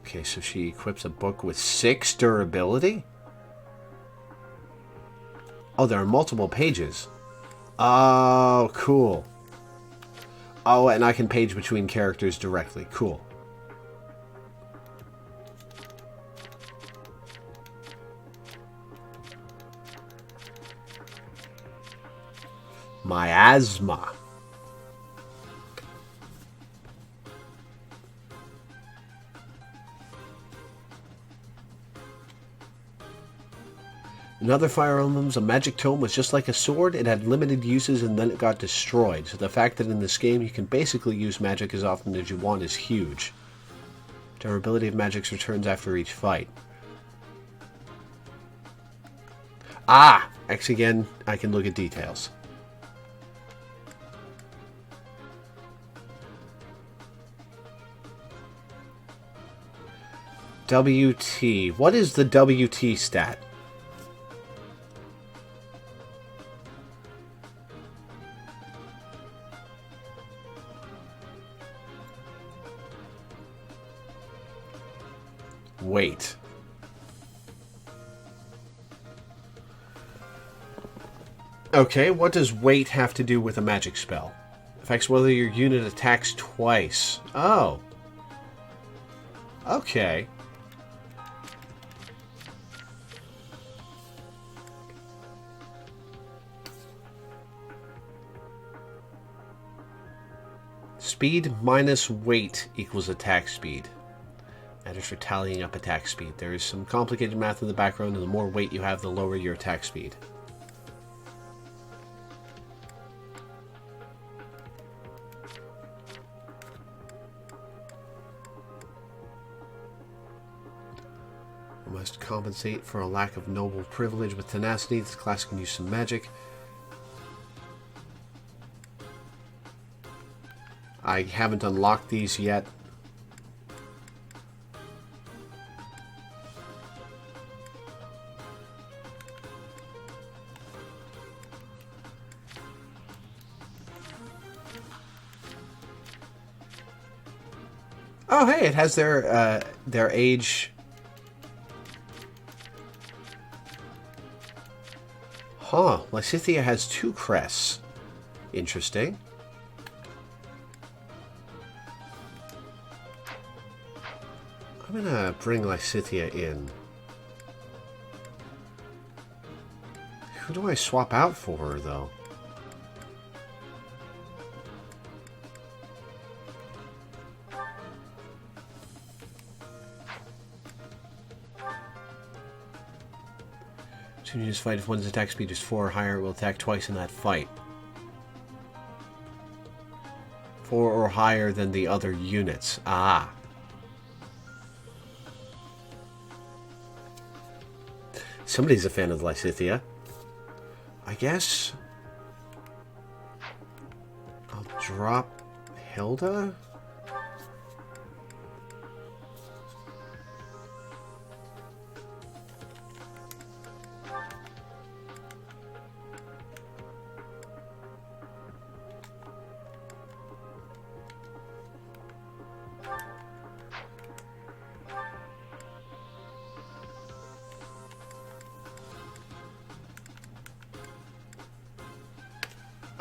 Okay, so she equips a book with 6 durability? Oh, there are multiple pages. Oh, cool. Oh, and I can page between characters directly. Cool. Miasma. In other Fire Emblems, a magic tome was just like a sword. It had limited uses and then it got destroyed. So the fact that in this game you can basically use magic as often as you want is huge. Durability of magics returns after each fight. Ah! X again, I can look at details. WT. What is the WT stat? Weight. Okay, what does weight have to do with a magic spell? Affects whether your unit attacks twice. Oh. Okay. Speed minus weight equals attack speed. That is for tallying up attack speed. There is some complicated math in the background, and the more weight you have, the lower your attack speed. You must compensate for a lack of noble privilege with tenacity. This class can use some magic. I haven't unlocked these yet. Oh, hey, it has their age. Huh, Lysithea has 2 crests. Interesting. I'm gonna bring Lysithea in. Who do I swap out for her, though? Soon you just fight if one's attack speed is 4 or higher, it will attack twice in that fight. 4 or higher than the other units. Ah. Somebody's a fan of Lysithea. I guess I'll drop Hilda.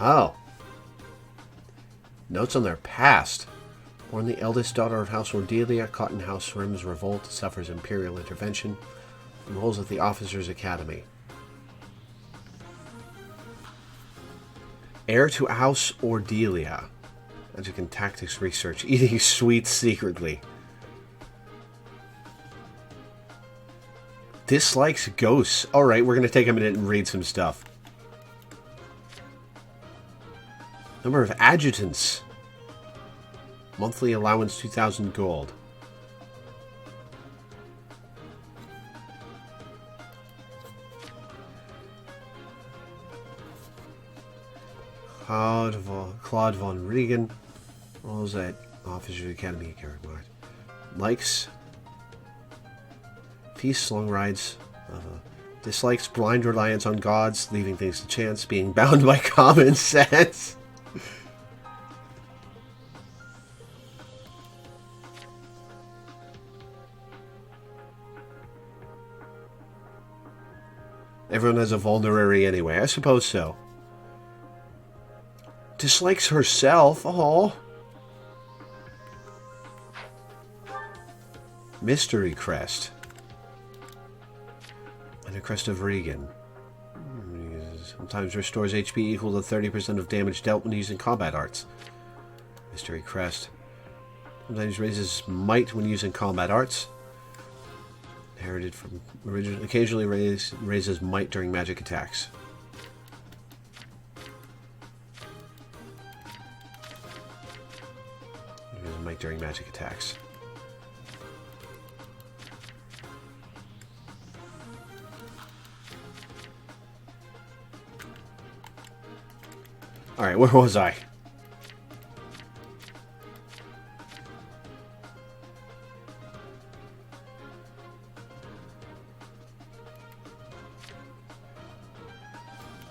Oh. Notes on their past. Born the eldest daughter of House Ordelia, caught in House Rim's revolt, suffers imperial intervention, enrolls at the Officers' Academy. Heir to House Ordelia. Magic and tactics research. Eating sweets secretly. Dislikes ghosts. Alright, we're going to take a minute and read some stuff. Number of adjutants. Monthly allowance 2,000 gold. Claude von Regan. Rolls at Officers Academy at Garrett. Likes. Feasts, long rides. Dislikes blind reliance on gods, leaving things to chance, being bound by common sense. Everyone has a vulnerary anyway. I suppose so. Dislikes herself. Oh. Mystery crest. And a crest of Regan. Sometimes restores HP equal to 30% of damage dealt when using combat arts. Mystery crest. Sometimes raises might when using combat arts. Inherited from original. Occasionally raises might during magic attacks. Raises might during magic attacks. Alright, where was I?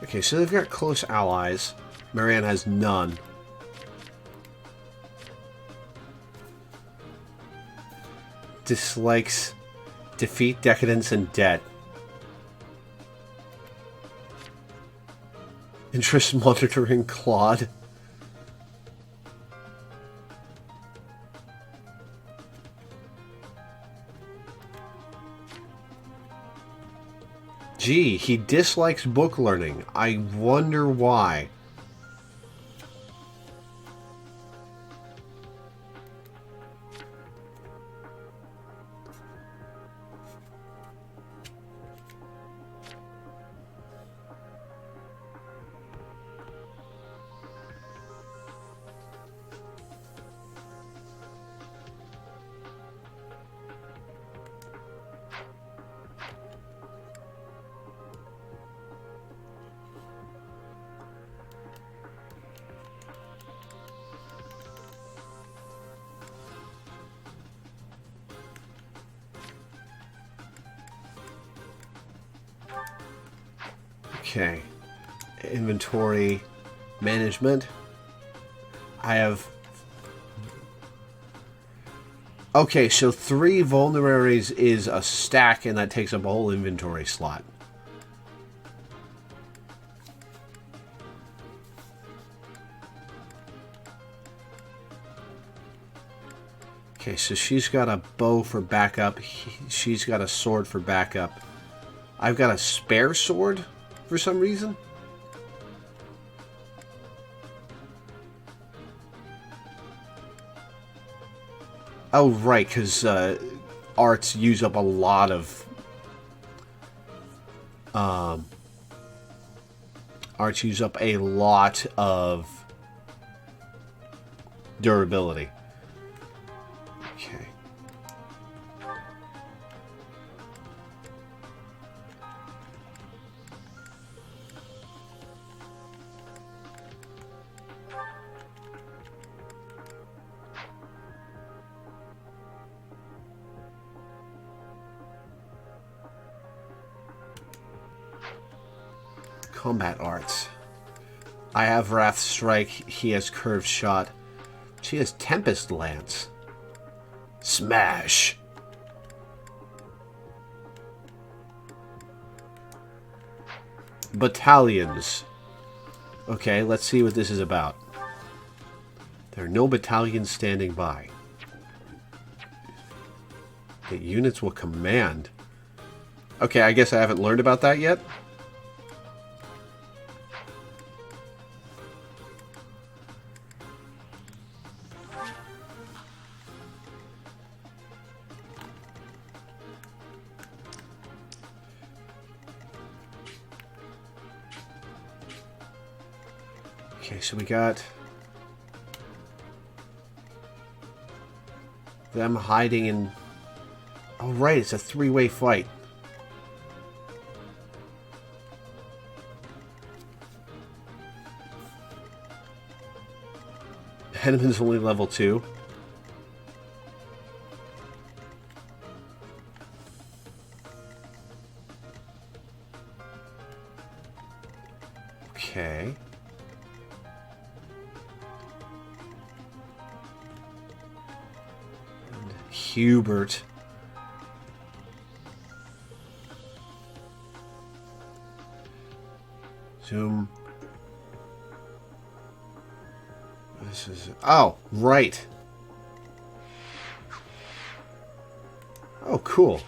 Okay, so they've got close allies. Marianne has none. Dislikes defeat, decadence, and debt. Interest monitoring Claude. Gee, he dislikes book learning. I wonder why. Okay. Inventory management. I have... Okay, so 3 vulneraries is a stack, and that takes up a whole inventory slot. Okay, so she's got a bow for backup. She's got a sword for backup. I've got a spare sword for some reason. Oh, right, because arts use up a lot of... arts use up a lot of durability. Okay. Combat arts. I have Wrath Strike. He has Curved Shot. She has Tempest Lance. Smash. Battalions. Okay, let's see what this is about. There are no battalions standing by. The units will command. Okay, I guess I haven't learned about that yet. Okay, so we got them hiding in... Oh, right, it's a 3-way fight. Henneman's only level 2. Okay. Hubert. Zoom. This is... Oh, right. Oh, cool.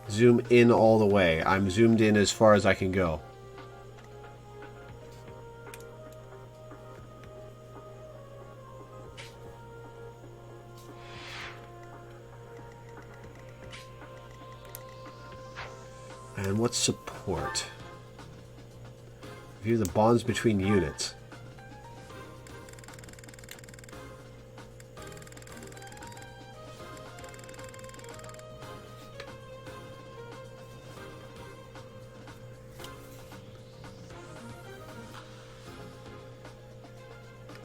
Zoom in all the way. I'm zoomed in as far as I can go. And what's support? View the bonds between units.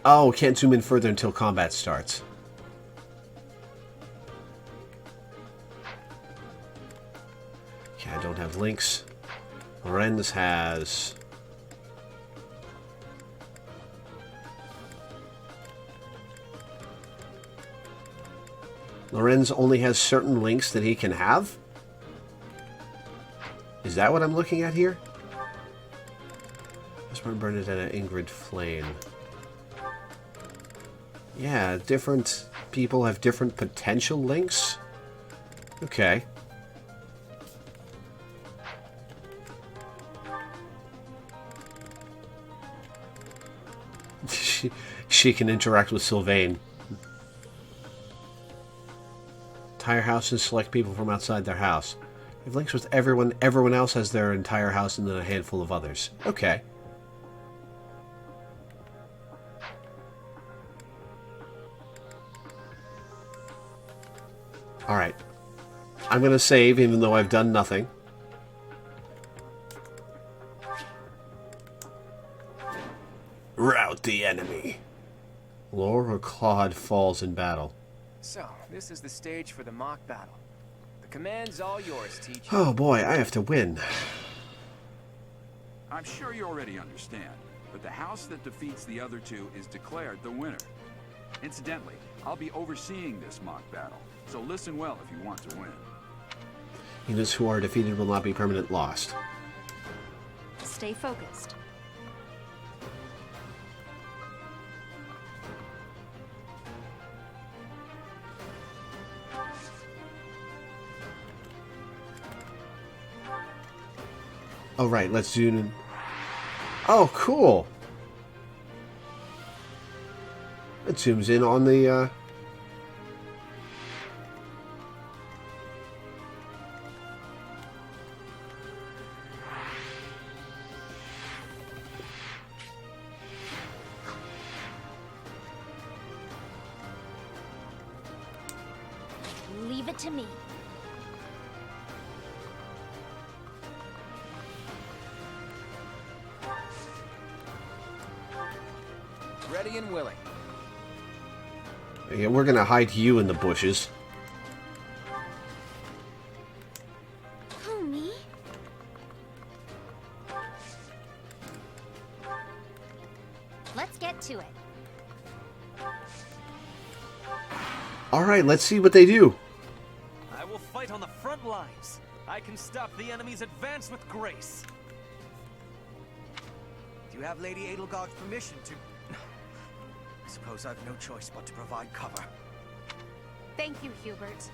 Oh, can't zoom in further until combat starts. Okay, I don't have links. Lorenz has... Lorenz only has certain links that he can have? Is that what I'm looking at here? Esmer, Bernadetta, Ingrid, Flame. Yeah, different people have different potential links? Okay. She can interact with Sylvain. Entire house and select people from outside their house. They have links with everyone. Everyone else has their entire house and then a handful of others. Okay. Alright. I'm going to save even though I've done nothing. Rout the enemy. Lore or Claude falls in battle. So, this is the stage for the mock battle. The command's all yours, teacher. Oh boy, I have to win. I'm sure you already understand, but the house that defeats the other two is declared the winner. Incidentally, I'll be overseeing this mock battle, so listen well if you want to win. Units who are defeated will not be permanent lost. Stay focused. Oh, right, let's zoom in. Oh, cool. It zooms in on the, Leave it to me. Ready and willing. Yeah, we're gonna hide you in the bushes. Who, me? Let's get to it. Alright, let's see what they do. I will fight on the front lines. I can stop the enemy's advance with grace. Do you have Lady Edelgard's permission to... I suppose I've no choice but to provide cover. Thank you, Hubert.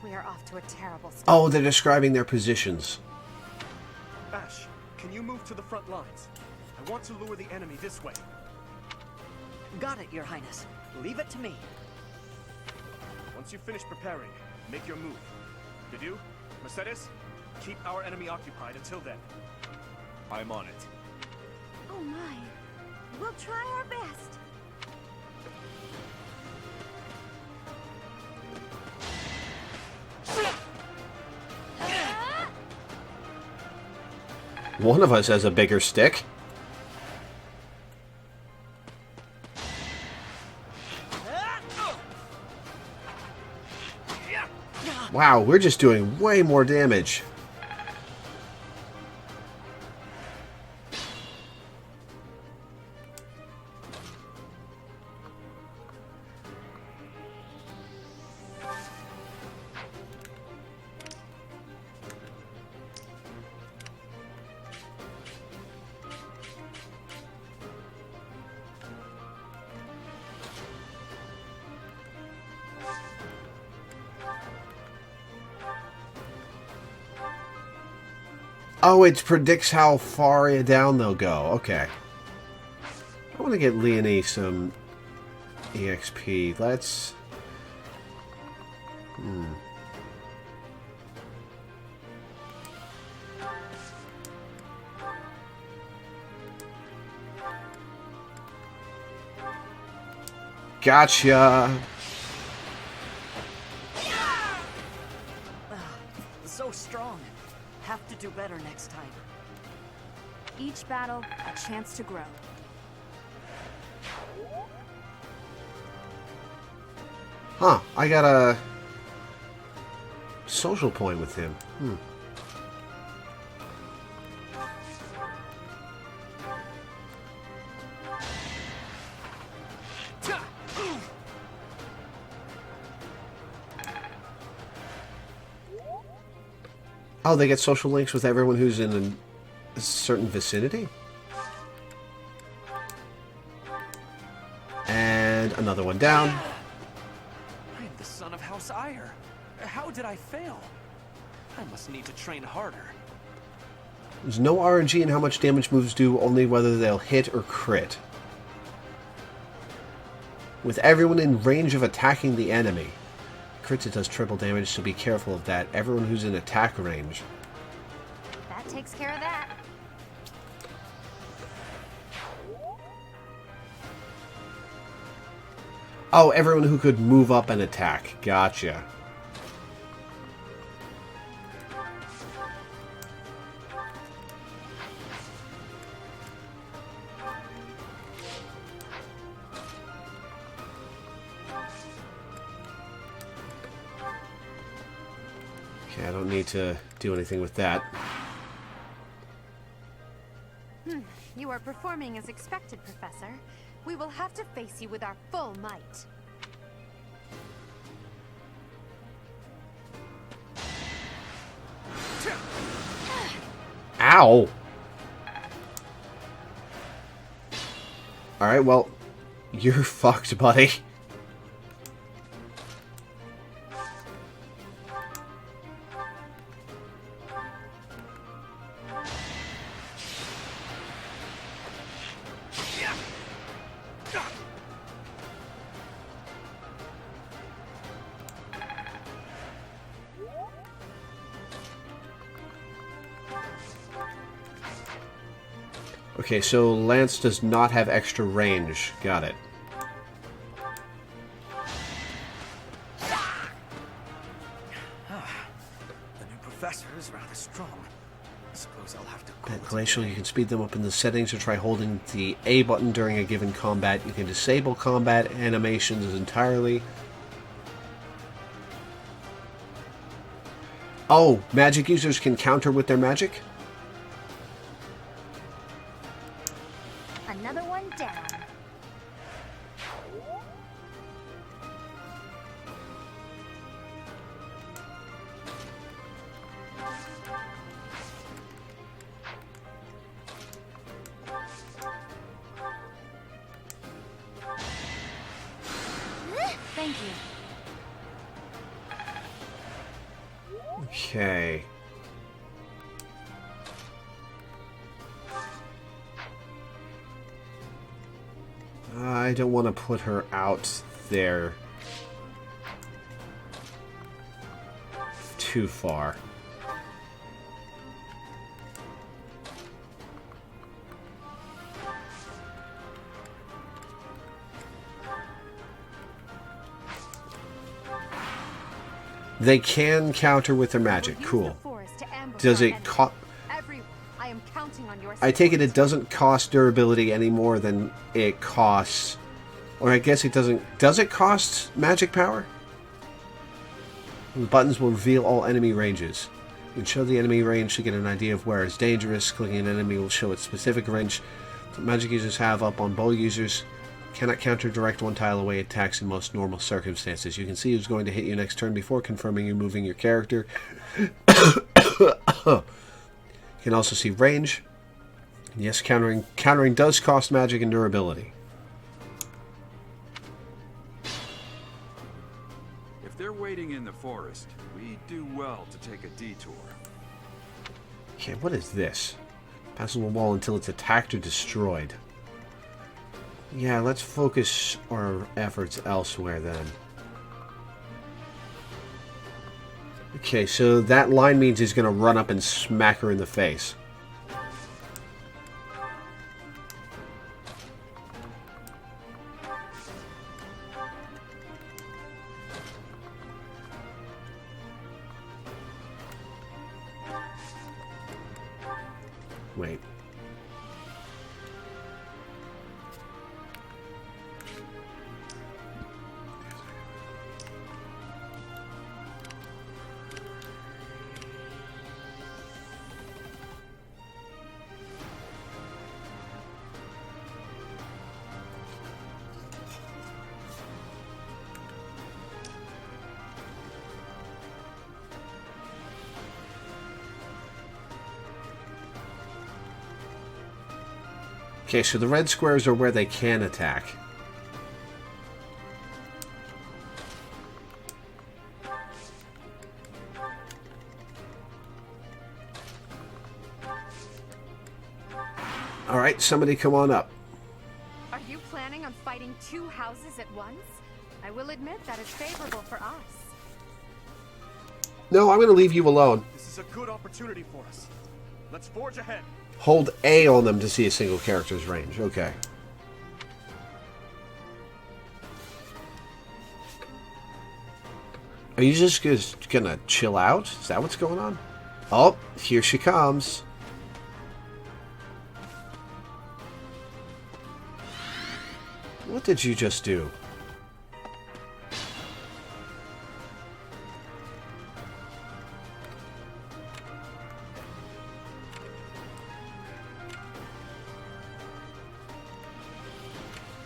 We are off to a terrible start. Oh, they're describing their positions. Ash, can you move to the front lines? I want to lure the enemy this way. Got it, Your Highness. Leave it to me. Once you finish preparing, make your move. Dedu, Mercedes, keep our enemy occupied until then. I'm on it. Oh my. We'll try our best. One of us has a bigger stick. Wow, we're just doing way more damage. Oh, it predicts how far down they'll go. Okay. I want to get Leonie some EXP. Let's... Gotcha! So strong. Have to do better next time. Each battle, a chance to grow. Huh, I got a social point with him. Oh, they get social links with everyone who's in a certain vicinity? And another one down. I'm the son of House Ire. How did I fail? I must need to train harder. There's no RNG in how much damage moves do, only whether they'll hit or crit. With everyone in range of attacking the enemy. Crits, it does triple damage, so be careful of that. Everyone who's in attack range. That takes care of that. Oh, everyone who could move up and attack. Gotcha. Okay, I don't need to do anything with that. You are performing as expected, Professor. We will have to face you with our full might. Ow! Alright, well, you're fucked, buddy. Okay, so Lance does not have extra range. Got it. The new professor is rather strong. I suppose I'll have to call At Glacial, you can speed them up in the settings or try holding the A button during a given combat. You can disable combat animations entirely. Oh, magic users can counter with their magic? Another one down. Thank you. Okay. I don't want to put her out there too far. They can counter with their magic. Cool. Does it cost... I am counting on your I take it it doesn't cost durability any more than it costs... Or I guess it doesn't... Does it cost magic power? The buttons will reveal all enemy ranges. You can show the enemy range to get an idea of where it's dangerous. Clicking an enemy will show its specific range that magic users have up on bow users. Cannot counter direct one tile away attacks in most normal circumstances. You can see who's going to hit you next turn before confirming you're moving your character. You can also see range. Yes, countering does cost magic and durability. If they're waiting in the forest, we do well to take a detour. Okay, what is this? Passes the wall until it's attacked or destroyed. Yeah, let's focus our efforts elsewhere then. Okay, so that line means he's going to run up and smack her in the face. Wait. Okay, so the red squares are where they can attack. Alright, somebody come on up. Are you planning on fighting two houses at once? I will admit that is favorable for us. No, I'm going to leave you alone. This is a good opportunity for us. Let's forge ahead. Hold A on them to see a single character's range. Okay. Are you just gonna chill out? Is that what's going on? Oh, here she comes. What did you just do?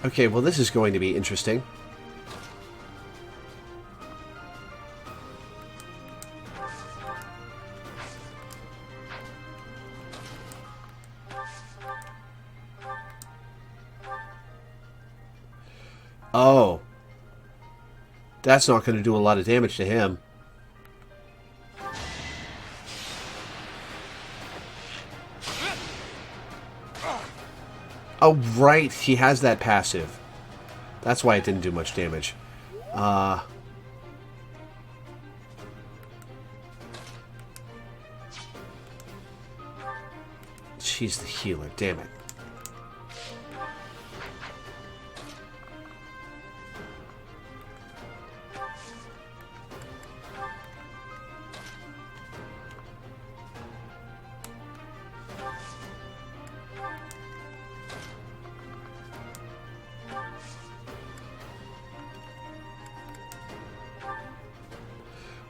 Okay, well this is going to be interesting. Oh. That's not going to do a lot of damage to him. Oh, right. He has that passive. That's why it didn't do much damage. She's the healer. Damn it.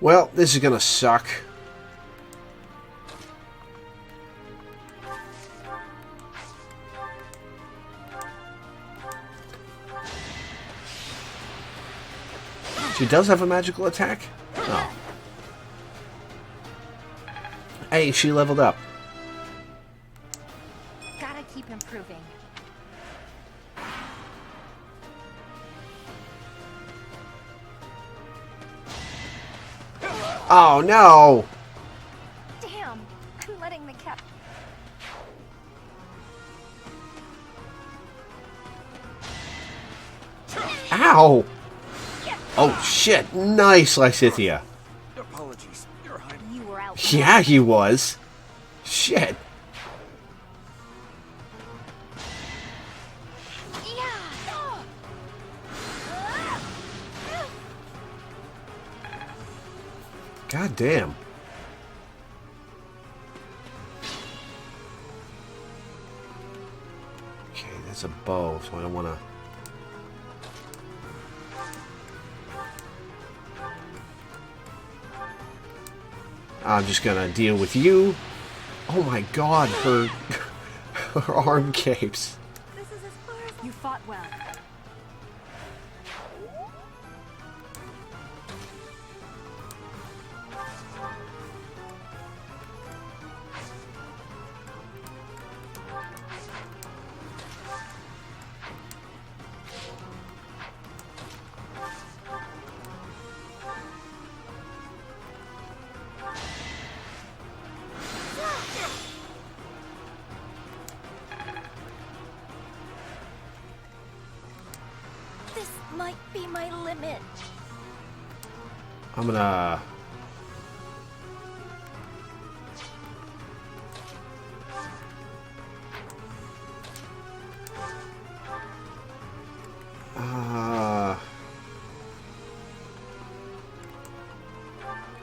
Well, this is gonna suck. She does have a magical attack? Oh. Hey, she leveled up. Gotta keep improving. Oh, no! Damn, I'm letting the cap... Ow! Oh, shit. Nice, Lysithia. Apologies, Your Highness. You were out. Yeah, he was. Shit. God damn. Okay, that's a bow, so I don't want to... I'm just gonna deal with you. Oh my god, her... her arm capes. This is as far as... You fought well. This might be my limit. I'm gonna...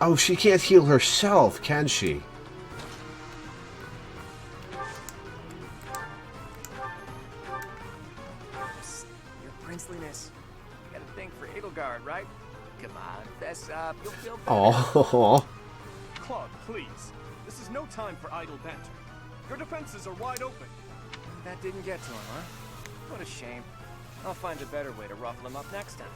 Oh, she can't heal herself, can she? Your princeliness. You got a thing for Edelgard, right? Come on, fess up. You'll feel better. Oh. Claude, please. This is no time for idle banter. Your defenses are wide open. That didn't get to him, huh? What a shame. I'll find a better way to ruffle him up next time.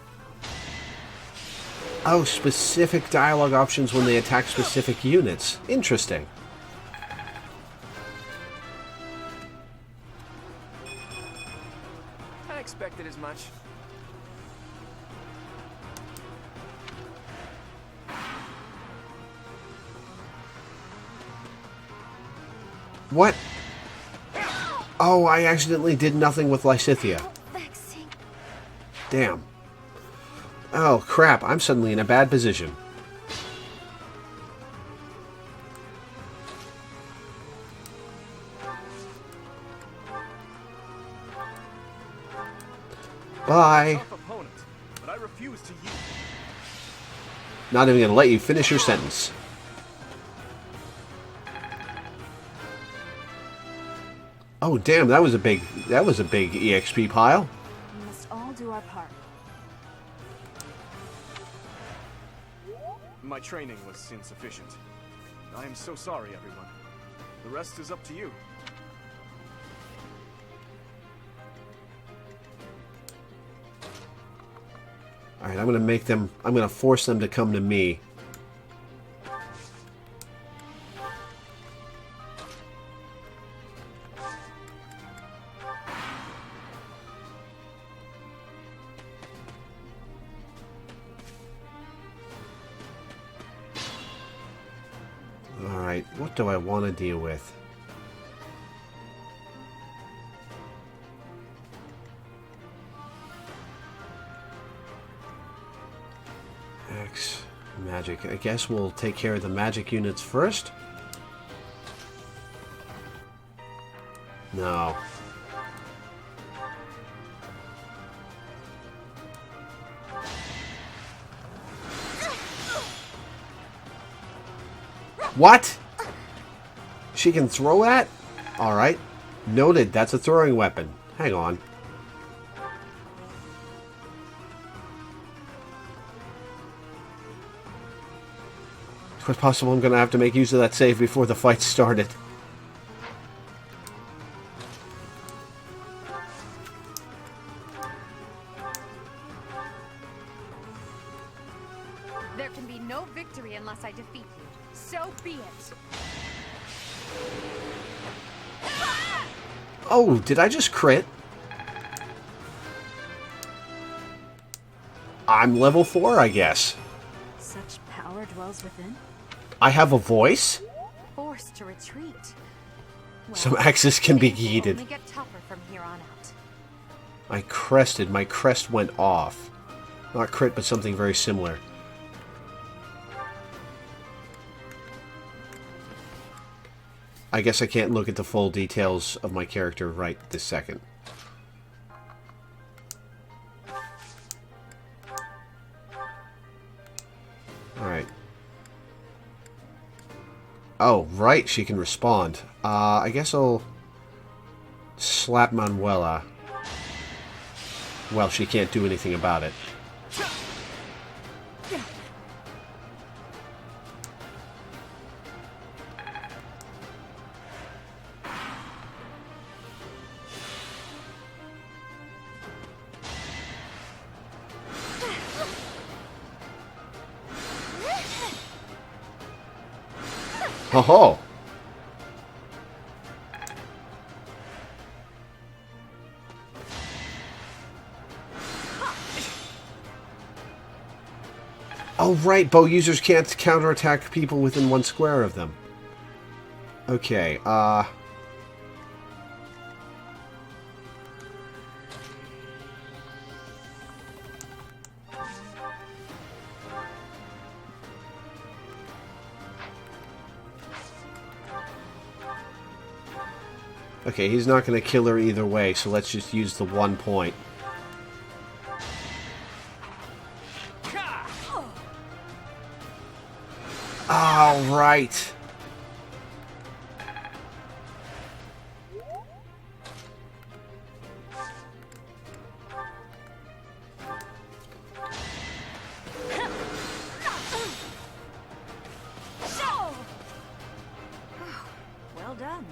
Oh, specific dialogue options when they attack specific units. Interesting. expected as much. What? Oh, I accidentally did nothing with Lysithea. Damn. Oh, crap. I'm suddenly in a bad position. Bye. But I refuse to use. Not even going to let you finish your sentence. Oh, damn, that was a big EXP pile. We must all do our part. My training was insufficient. I am so sorry, everyone. The rest is up to you. Alright, I'm going to force them to come to me. Alright, what do I want to deal with? X, magic. I guess we'll take care of the magic units first? No. What? She can throw that? Alright. Noted, that's a throwing weapon. Hang on. It's quite possible I'm going to have to make use of that save before the fight started. There can be no victory unless I defeat you. So be it. Oh, did I just crit? I'm level 4, I guess. Such power dwells within. I have a voice? Forced to retreat. Well, Some axes can be things will yeeted. only get tougher from here on out. I crested. My crest went off. Not crit, but something very similar. I guess I can't look at the full details of my character right this second. Alright. Oh, right, she can respond. I guess I'll slap Manuela. Well, she can't do anything about it. Ho ho! Oh, right, bow users can't counterattack people within 1 square of them. Okay, okay, he's not going to kill her either way, so let's just use the 1 point. All right. Well done.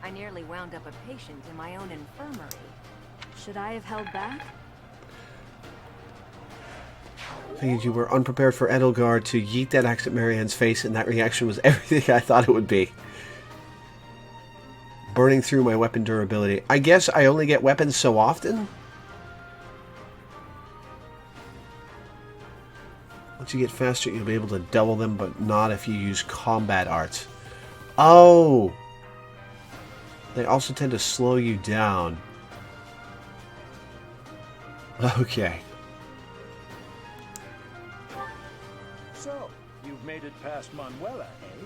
I nearly wound up a patient in my own infirmary. Should I have held back? Figured you were unprepared for Edelgard to yeet that axe at Marianne's face, and that reaction was everything I thought it would be. Burning through my weapon durability. I guess I only get weapons so often? Once you get faster, you'll be able to double them, but not if you use combat arts. Oh! They also tend to slow you down. Okay. So, you've made it past Manuela, eh?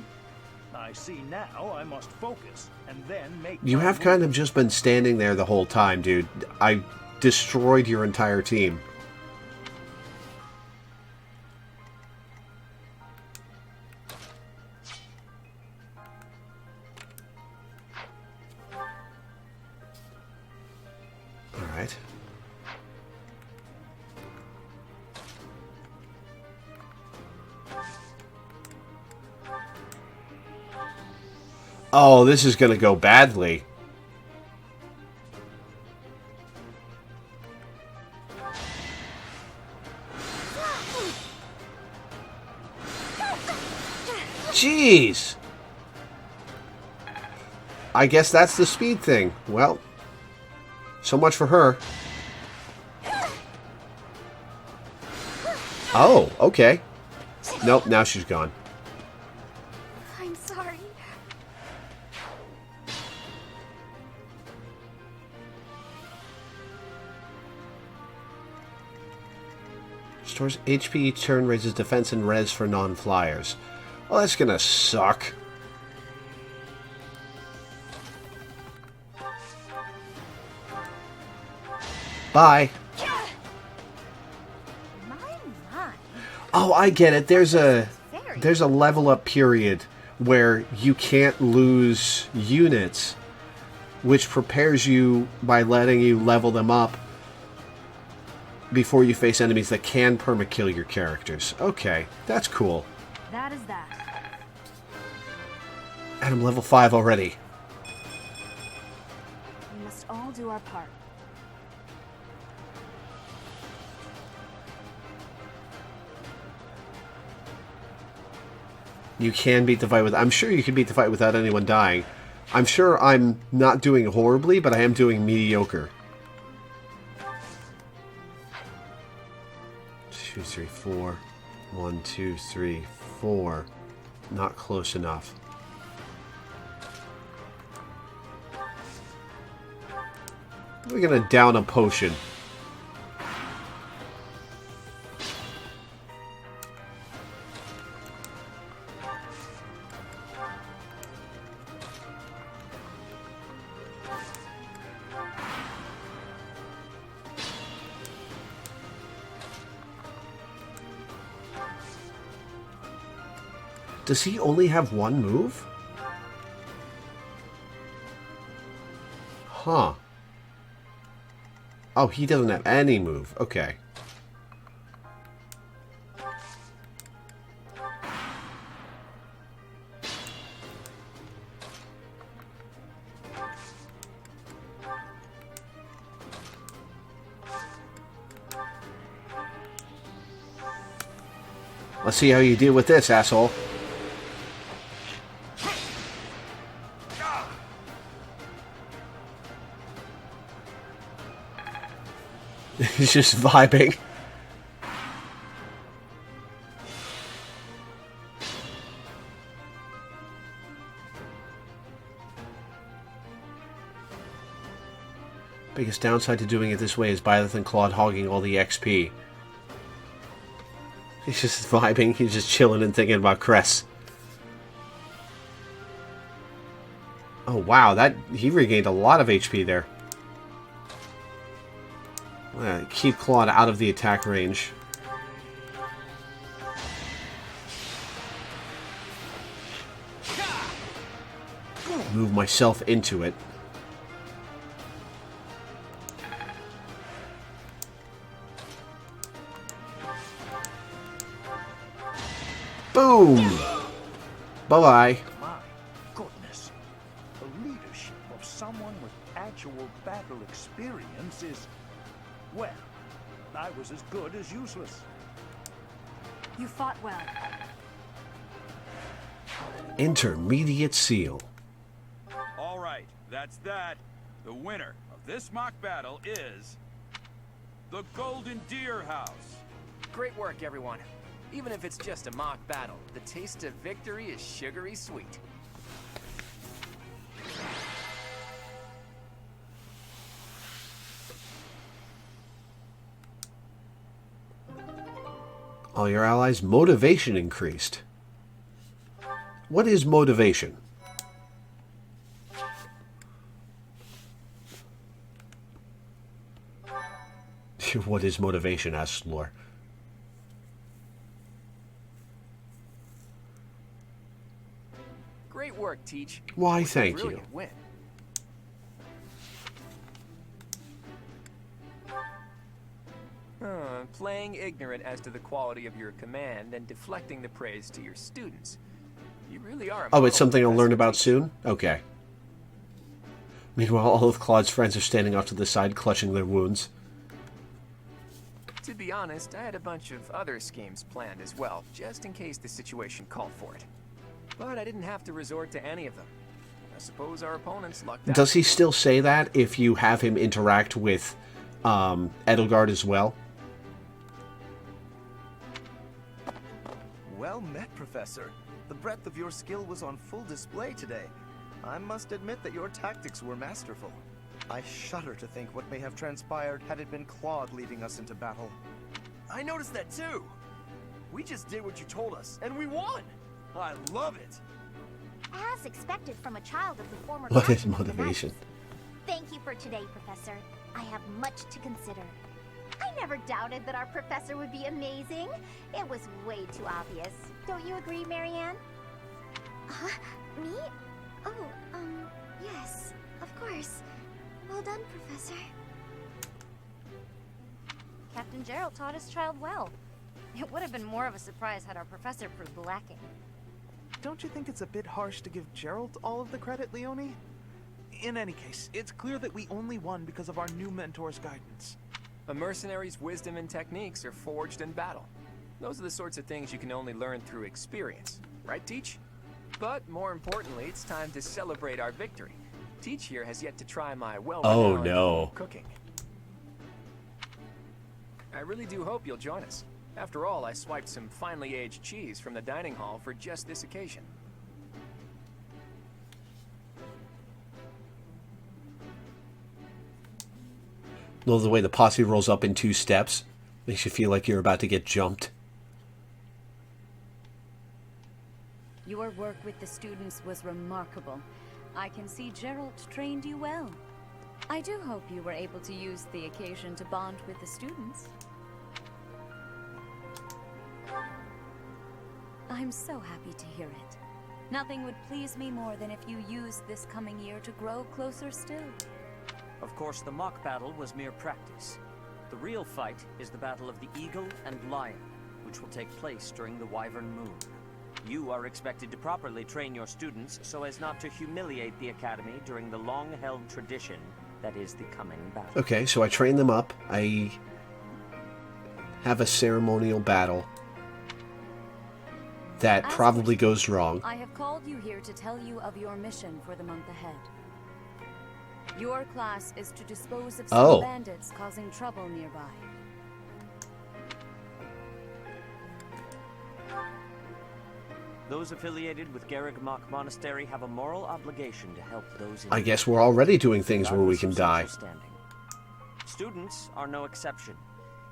I see now I must focus, and then make... You have kind of just been standing there the whole time, dude. I destroyed your entire team. Alright. Oh, this is going to go badly. Jeez. I guess that's the speed thing. Well, so much for her. Oh, okay. Nope, now she's gone. I'm sorry. Restores HP each turn, raises defense and res for non-flyers. Well, that's gonna suck. Bye. Oh, I get it. There's a level up period where you can't lose units, which prepares you by letting you level them up before you face enemies that can perma-kill your characters. Okay, that's cool. That is that. And I'm level 5 already. We must all do our part. You can beat the fight with... I'm sure you can beat the fight without anyone dying. I'm sure I'm not doing horribly, but I am doing mediocre. 2, 3, 4. 1, 2, 3, 4. Not close enough. We're gonna down a potion. Does he only have one move? Huh. Oh, he doesn't have any move. Okay. Let's see how you deal with this, asshole. He's just vibing. Biggest downside to doing it this way is Byleth and Claude hogging all the XP. He's just vibing, he's just chilling and thinking about Cress. Oh wow, that he regained a lot of HP there. Keep Claude out of the attack range. Move myself into it. Boom! Bye-bye. My goodness. The leadership of someone with actual battle experience is... well, I was as good as useless. You fought well. Intermediate seal. All right, that's that. The winner of this mock battle is the Golden Deer House. Great work, everyone. Even if it's just a mock battle, the taste of victory is sugary sweet. All your allies' motivation increased. What is motivation? What is motivation? Asks Lore. Great work, Teach. Why, thank you. Brilliant win. Playing ignorant as to the quality of your command and deflecting the praise to your students. You really are. Oh, it's something I'll learn about soon? Okay. Meanwhile, all of Claude's friends are standing off to the side, clutching their wounds. To be honest, I had a bunch of other schemes planned as well, just in case the situation called for it. But I didn't have to resort to any of them. I suppose our opponents lucked out. Does he still say that if you have him interact with Edelgard as well? Well met, Professor. The breadth of your skill was on full display today. I must admit that your tactics were masterful. I shudder to think what may have transpired had it been Claude leading us into battle. I noticed that too. We just did what you told us, and we won! I love it! As expected from a child of the former What is captain of the motivation? Knights. Thank you for today, Professor. I have much to consider. I never doubted that our professor would be amazing. It was way too obvious. Don't you agree, Marianne? Huh? Me? Oh, yes, of course. Well done, Professor. Captain Gerald taught his child well. It would have been more of a surprise had our professor proved lacking. Don't you think it's a bit harsh to give Gerald all of the credit, Leonie? In any case, it's clear that we only won because of our new mentor's guidance. A mercenary's wisdom and techniques are forged in battle. Those are the sorts of things you can only learn through experience. Right, Teach? But more importantly, it's time to celebrate our victory. Teach here has yet to try my well-renowned cooking. I really do hope you'll join us. After all, I swiped some finely aged cheese from the dining hall for just this occasion. Love the way the posse rolls up in 2 steps. Makes you feel like you're about to get jumped. Your work with the students was remarkable. I can see Gerald trained you well. I do hope you were able to use the occasion to bond with the students. I'm so happy to hear it. Nothing would please me more than if you used this coming year to grow closer still. Of course, the mock battle was mere practice. The real fight is the Battle of the Eagle and Lion, which will take place during the Wyvern Moon. You are expected to properly train your students so as not to humiliate the Academy during the long-held tradition that is the coming battle. Okay, so I train them up. I have a ceremonial battle that probably goes wrong. I have called you here to tell you of your mission for the month ahead. Your class is to dispose of some bandits causing trouble nearby. Those affiliated with Garrigmach Monastery have a moral obligation to help those in I guess we're already doing things where we can die. Students are no exception.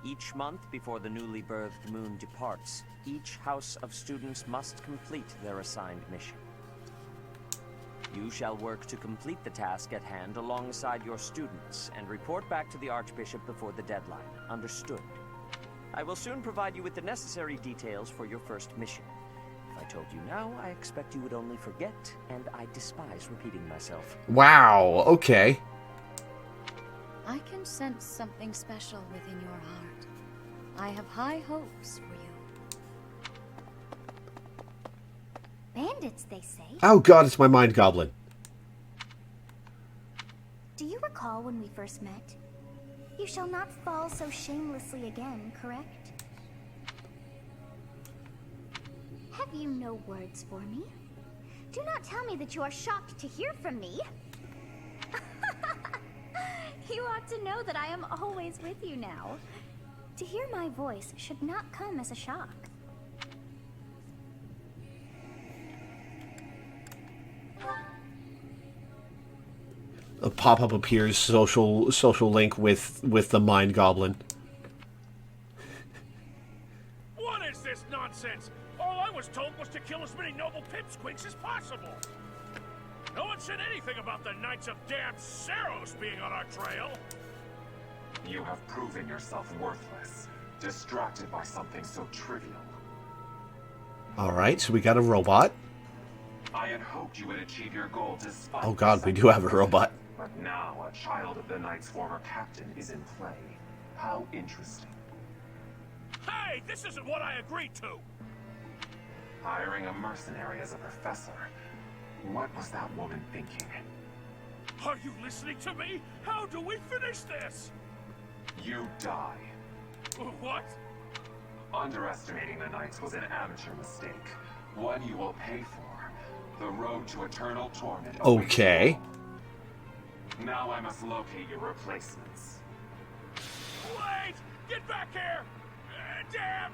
Each month before the newly birthed moon departs, each house of students must complete their assigned mission. You shall work to complete the task at hand alongside your students and report back to the Archbishop before the deadline. Understood? I will soon provide you with the necessary details for your first mission. If I told you now, I expect you would only forget, and I despise repeating myself. Wow, okay. I can sense something special within your heart. I have high hopes for you. Bandits, they say. Oh god, it's my mind goblin. Do you recall when we first met? You shall not fall so shamelessly again, correct? Have you no words for me? Do not tell me that you are shocked to hear from me. You ought to know that I am always with you now. To hear my voice should not come as a shock. A pop-up appears, social link with the Mind Goblin. What is this nonsense? All I was told was to kill as many noble pipsqueaks as possible. No one said anything about the Knights of Damned Saros being on our trail. You have proven yourself worthless, distracted by something so trivial. Alright, so we got a robot. I had hoped you would achieve your goal despite... Oh god, we do have a robot. But now a child of the Knight's former captain is in play. How interesting. Hey, this isn't what I agreed to! Hiring a mercenary as a professor. What was that woman thinking? Are you listening to me? How do we finish this? You die. What? Underestimating the Knights was an amateur mistake. One you will pay for. The road to eternal torment. Okay. Now I must locate your replacements. Wait! Get back here! Damn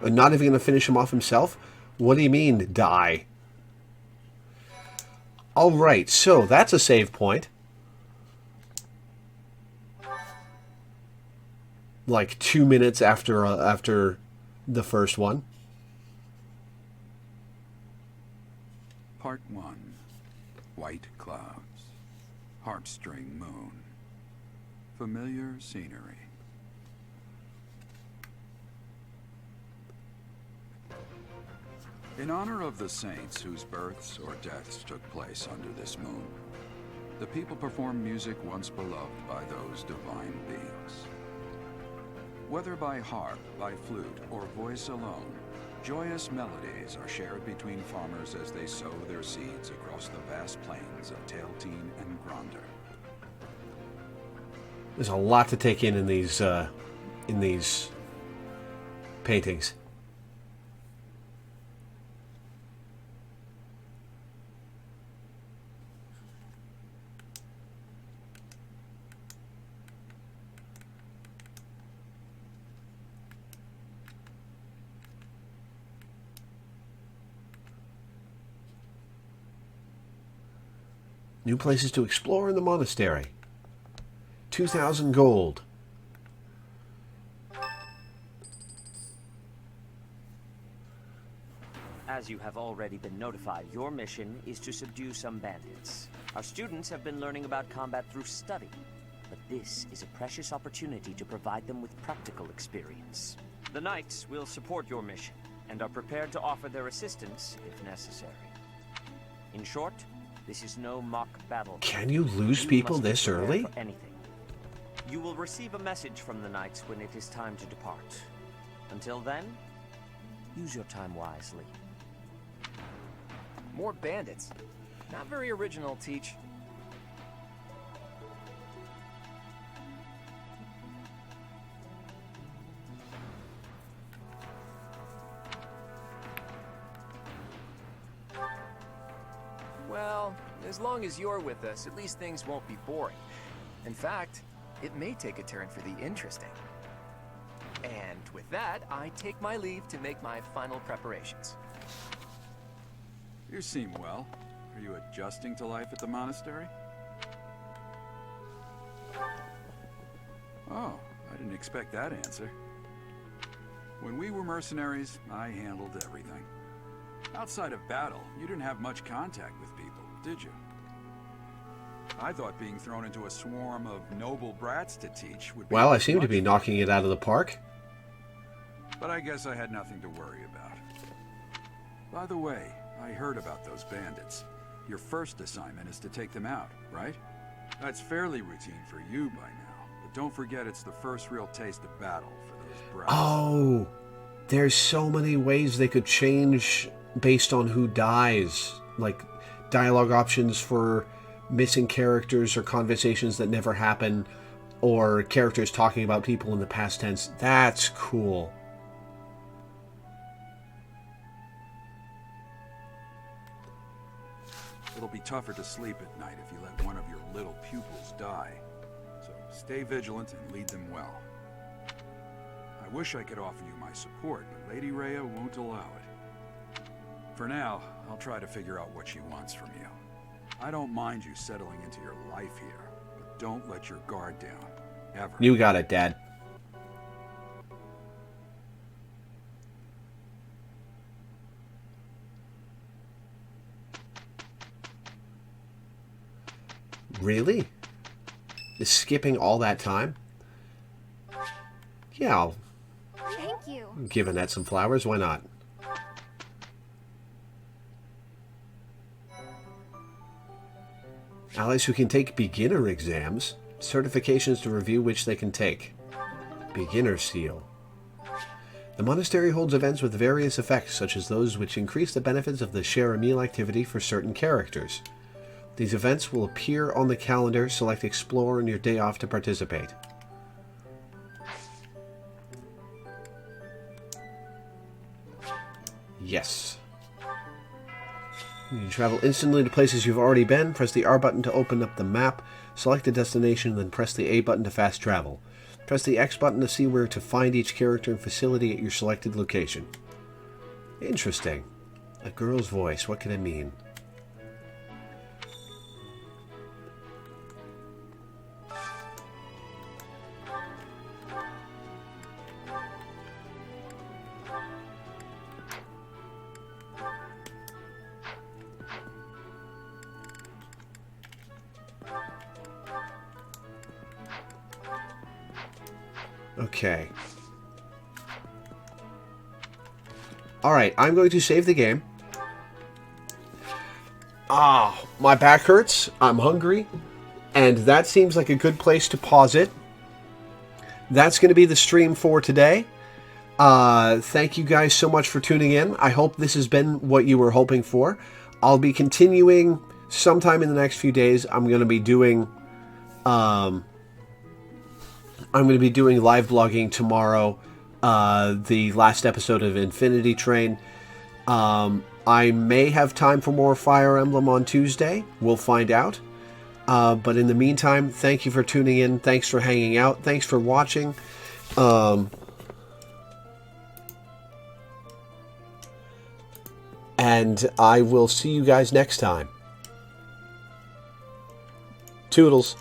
you! Not even gonna finish him off himself? What do you mean, die? Alright, so that's a save point. Like 2 minutes after the first one. Part 1. White clouds. Heartstring moon. Familiar scenery. In honor of the saints whose births or deaths took place under this moon, the people perform music once beloved by those divine beings. Whether by harp, by flute, or voice alone, joyous melodies are shared between farmers as they sow their seeds across the vast plains of Tailteen and Gronder. There's a lot to take in these paintings. New places to explore in the monastery. 2,000 gold. As you have already been notified, your mission is to subdue some bandits. Our students have been learning about combat through study, but this is a precious opportunity to provide them with practical experience. The Knights will support your mission, and are prepared to offer their assistance if necessary. In short, this is no mock battle. Can you lose people this early? For anything. You will receive a message from the Knights when it is time to depart. Until then, use your time wisely. More bandits. Not very original, Teach. Well, as long as you're with us, at least things won't be boring. In fact, it may take a turn for the interesting. And with that, I take my leave to make my final preparations. You seem well. Are you adjusting to life at the monastery? Oh, I didn't expect that answer. When we were mercenaries, I handled everything. Outside of battle, you didn't have much contact with people, did you? I thought being thrown into a swarm of noble brats to teach would be... Well, I seem to be knocking it out of the park. But I guess I had nothing to worry about. By the way, I heard about those bandits. Your first assignment is to take them out, right? That's fairly routine for you by now. But don't forget it's the first real taste of battle for those brats. Oh, there's so many ways they could change based on who dies. Like dialogue options for missing characters or conversations that never happen, or characters talking about people in the past tense. That's cool. It'll be tougher to sleep at night if you let one of your little pupils die. So stay vigilant and lead them well. I wish I could offer you my support, but Lady Rhea won't allow it. For now, I'll try to figure out what she wants from you. I don't mind you settling into your life here, but don't let your guard down. Ever. You got it, Dad. Really? Is skipping all that time? Yeah, I'll Thank you. give Annette some flowers. Why not? Allies who can take beginner exams. Certifications to review which they can take. Beginner seal. The monastery holds events with various effects, such as those which increase the benefits of the share a meal activity for certain characters. These events will appear on the calendar. Select Explore on your day off to participate. Yes. You can travel instantly to places you've already been. Press the R button to open up the map. Select a destination, then press the A button to fast travel. Press the X button to see where to find each character and facility at your selected location. Interesting. A girl's voice. What can it mean? Okay. Alright, I'm going to save the game. My back hurts. I'm hungry. And that seems like a good place to pause it. That's going to be the stream for today. Thank you guys so much for tuning in. I hope this has been what you were hoping for. I'll be continuing sometime in the next few days. I'm going to be doing live blogging tomorrow, the last episode of Infinity Train. I may have time for more Fire Emblem on Tuesday. We'll find out. But in the meantime, thank you for tuning in. Thanks for hanging out. Thanks for watching. And I will see you guys next time. Toodles.